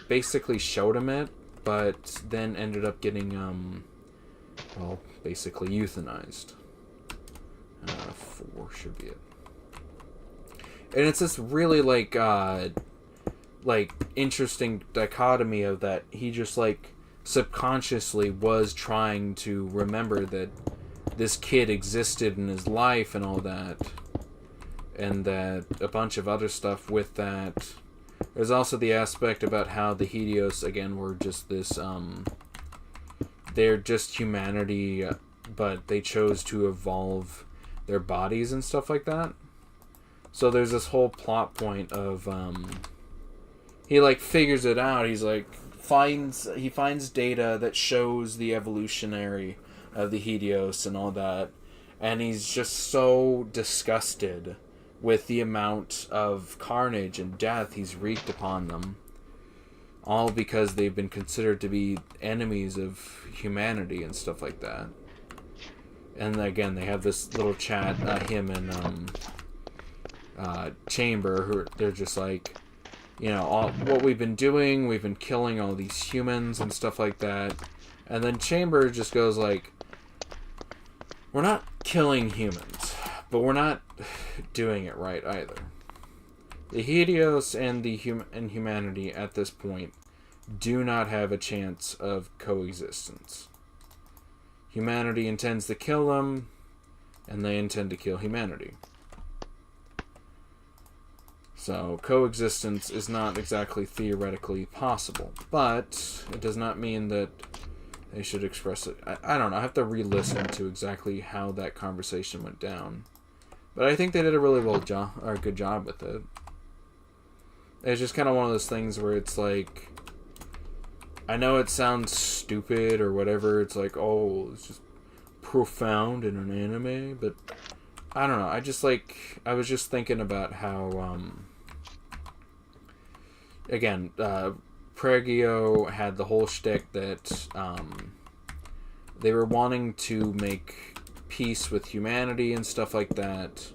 basically showed him it, but then ended up getting, basically euthanized. 4 should be it. And it's this really, interesting dichotomy of that he just, subconsciously was trying to remember that this kid existed in his life and all that. And that a bunch of other stuff with that. There's also the aspect about how the Helios, again, were just this, they're just humanity, but they chose to evolve their bodies and stuff like that. So there's this whole plot point of, he, figures it out. He's, he finds data that shows the evolutionary of the Helios and all that. And he's just so disgusted with the amount of carnage and death he's wreaked upon them, all because they've been considered to be enemies of humanity and stuff like that. And again, they have this little chat, him and Chamber, who they're just like, you know, what we've been doing, we've been killing all these humans and stuff like that. And then Chamber just goes like, we're not killing humans, but we're not doing it right either. The Helios and humanity at this point do not have a chance of coexistence. Humanity intends to kill them, and they intend to kill humanity. So coexistence is not exactly theoretically possible, but it does not mean that they should express it. I don't know. I have to re-listen to exactly how that conversation went down, but I think they did a really good job with it. It's just kind of one of those things where it's like, I know it sounds stupid or whatever. It's like, oh, it's just profound in an anime, but I don't know. I was just thinking about how, again, Pregio had the whole shtick that they were wanting to make peace with humanity and stuff like that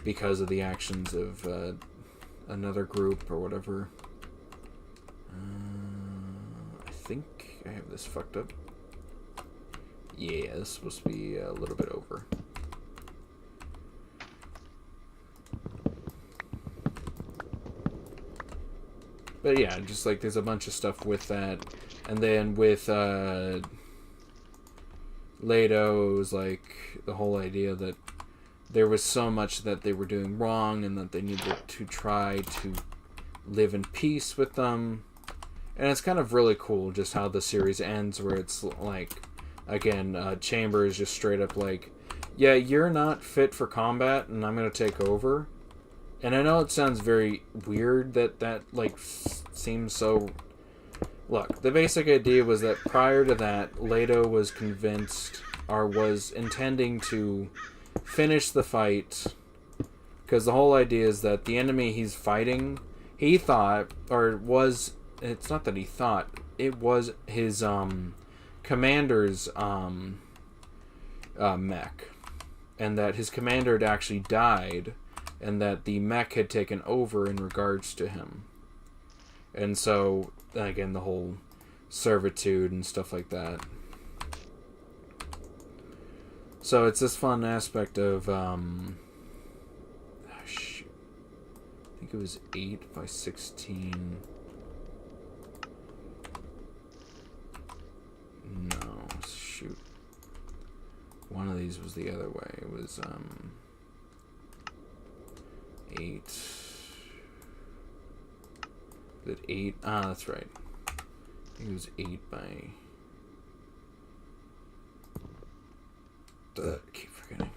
because of the actions of another group or whatever. I think I have this fucked up. Yeah, this is supposed to be a little bit over. But yeah, just like there's a bunch of stuff with that. And then with Leto, it was like the whole idea that there was so much that they were doing wrong and that they needed to try to live in peace with them. And it's kind of really cool just how the series ends, where it's like, again, Chamber is just straight up like, yeah, you're not fit for combat and I'm going to take over. And I know it sounds very weird that like seems so... Look, the basic idea was that prior to that, Leto was convinced, or was intending to finish the fight, because the whole idea is that the enemy he's fighting, he thought, or was, it's not that he thought, it was his commander's mech, and that his commander had actually died, and that the mech had taken over in regards to him. And so, again, the whole servitude and stuff like that. So it's this fun aspect of, shoot. I think it was 8 by 16. No, shoot. One of these was the other way. It was, 8. Is it 8? Ah, that's right. I think it was 8 by... I keep forgetting.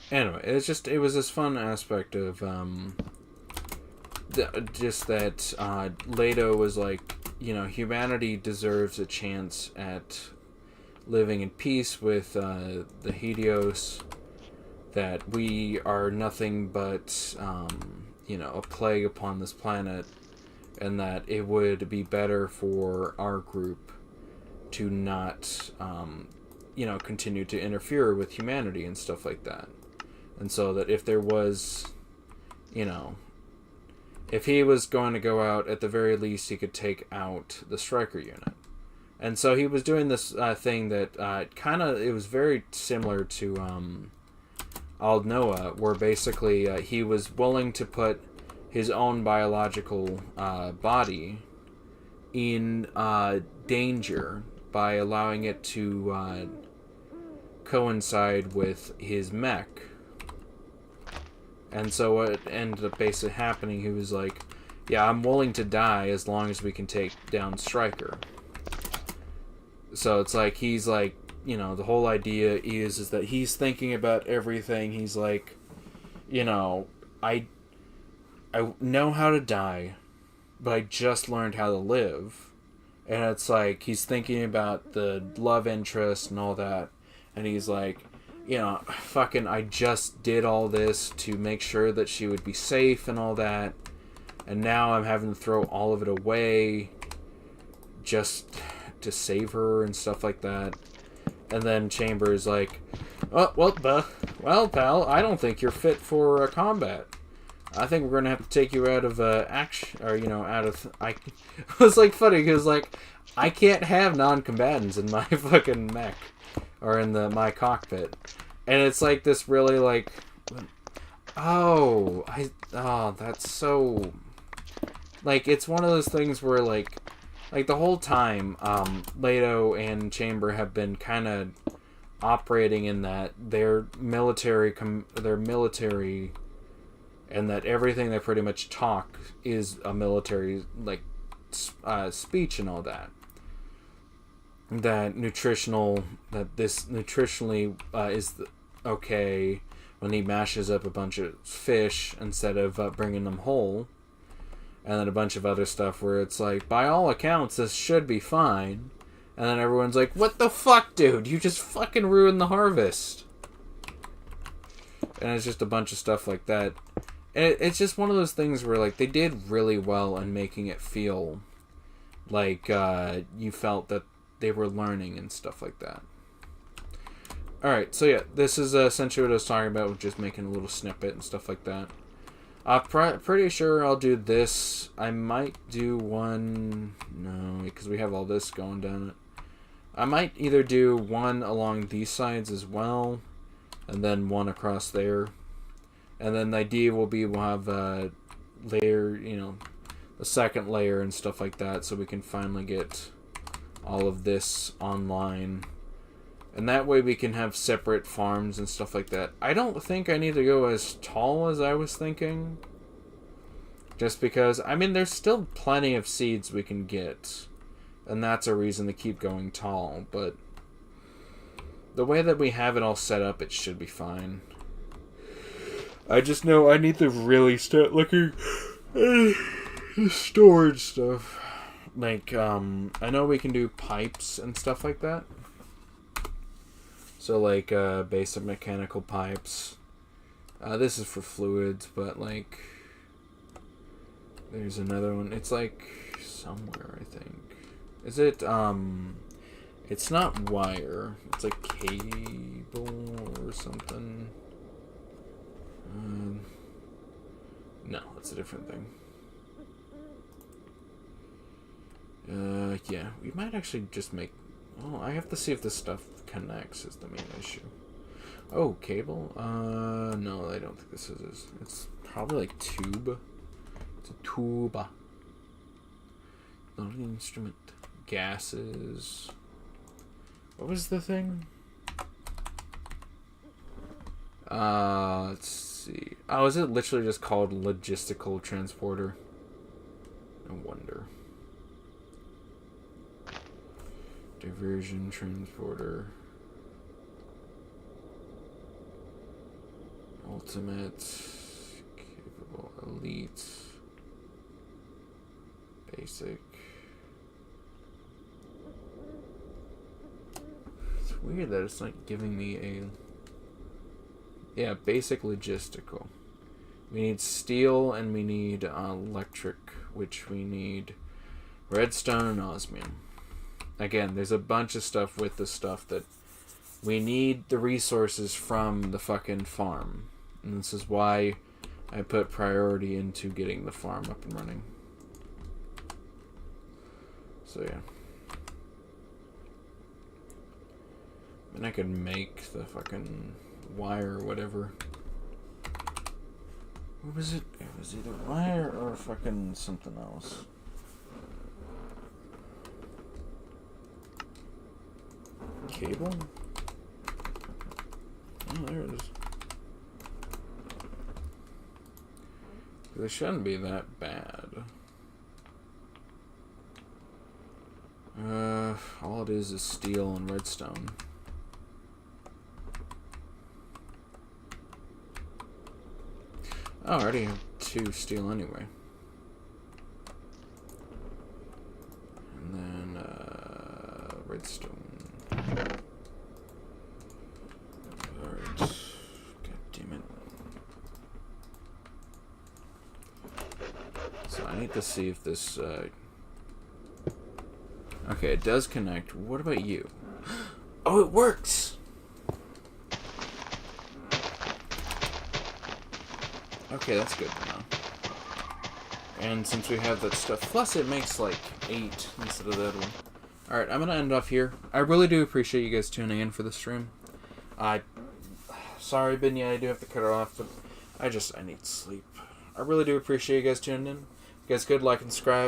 Anyway, it was this fun aspect of, just that, Leto was like, you know, humanity deserves a chance at living in peace with, the Helios, that we are nothing but, you know, a plague upon this planet, and that it would be better for our group to not, you know, continue to interfere with humanity and stuff like that. And so that if there was, you know, if he was going to go out, at the very least he could take out the striker unit. And so he was doing this thing that it was very similar to Ald Noah, where basically he was willing to put his own biological body in danger by allowing it to coincide with his mech. And so what ended up basically happening, he was like, yeah, I'm willing to die as long as we can take down Stryker. So it's like, he's like, you know, the whole idea is that he's thinking about everything. He's like, you know, I know how to die, but I just learned how to live. And it's like, he's thinking about the love interest and all that. And he's like, you know, fucking, I just did all this to make sure that she would be safe and all that, and now I'm having to throw all of it away just to save her and stuff like that. And then Chamber's like, oh, well, pal, I don't think you're fit for combat. I think we're gonna have to take you out of action, or out of. It was like funny because like I can't have non-combatants in my fucking mech or in my cockpit, and it's like this really like, that's so like it's one of those things where like the whole time Leto and Chamber have been kind of operating in that they're military and that everything they pretty much talk is a military like speech and all that. That this nutritionally is okay when he mashes up a bunch of fish instead of bringing them whole. And then a bunch of other stuff where it's like, by all accounts, this should be fine. And then everyone's like, what the fuck, dude? You just fucking ruined the harvest. And it's just a bunch of stuff like that. And it's just one of those things where, like, they did really well in making it feel like you felt that they were learning and stuff like that. Alright, so yeah, this is essentially what I was talking about with just making a little snippet and stuff like that. Pretty sure I'll do this. I might do one... No, because we have all this going down it. I might either do one along these sides as well, and then one across there. And then the idea will be we'll have a layer, the second layer and stuff like that, so we can finally get all of this online. And that way we can have separate farms and stuff like that. I don't think I need to go as tall as I was thinking. Just because, I mean, there's still plenty of seeds we can get. And that's a reason to keep going tall. But the way that we have it all set up, it should be fine. I just know I need to really start looking at storage stuff. Like, I know we can do pipes and stuff like that. So, like, basic mechanical pipes. This is for fluids, but, like, there's another one. It's, like, somewhere, I think. Is it, it's not wire. It's, like, cable or something. No, it's a different thing. Yeah, we might actually just make... Oh, I have to see if this stuff connects is the main issue. Oh, cable? No, I don't think this is. It's probably like tube. It's a tuba. Not an instrument. Gases. What was the thing? Let's see. Oh, is it literally just called logistical transporter? I wonder. Diversion transporter. Ultimate. Capable. Elite. Basic. It's weird that it's not giving me a... Yeah, basic logistical. We need steel and we need electric, which we need redstone and osmium. Again, there's a bunch of stuff with this stuff that we need the resources from the fucking farm. And this is why I put priority into getting the farm up and running. So yeah. And I could make the fucking wire or whatever. What was it? It was either wire or fucking something else. Cable? Oh, there it is. They shouldn't be that bad. All it is steel and redstone. Oh, I already have 2 steel anyway. And then, redstone. Alright. So I need to see if this... Okay, it does connect. What about you? Oh, it works! Okay, that's good to know. And since we have that stuff, plus it makes like 8 instead of that one. Alright, I'm gonna end off here. I really do appreciate you guys tuning in for the stream. Sorry, Binya, I do have to cut it off, but I need sleep. I really do appreciate you guys tuning in. You guys could like and subscribe.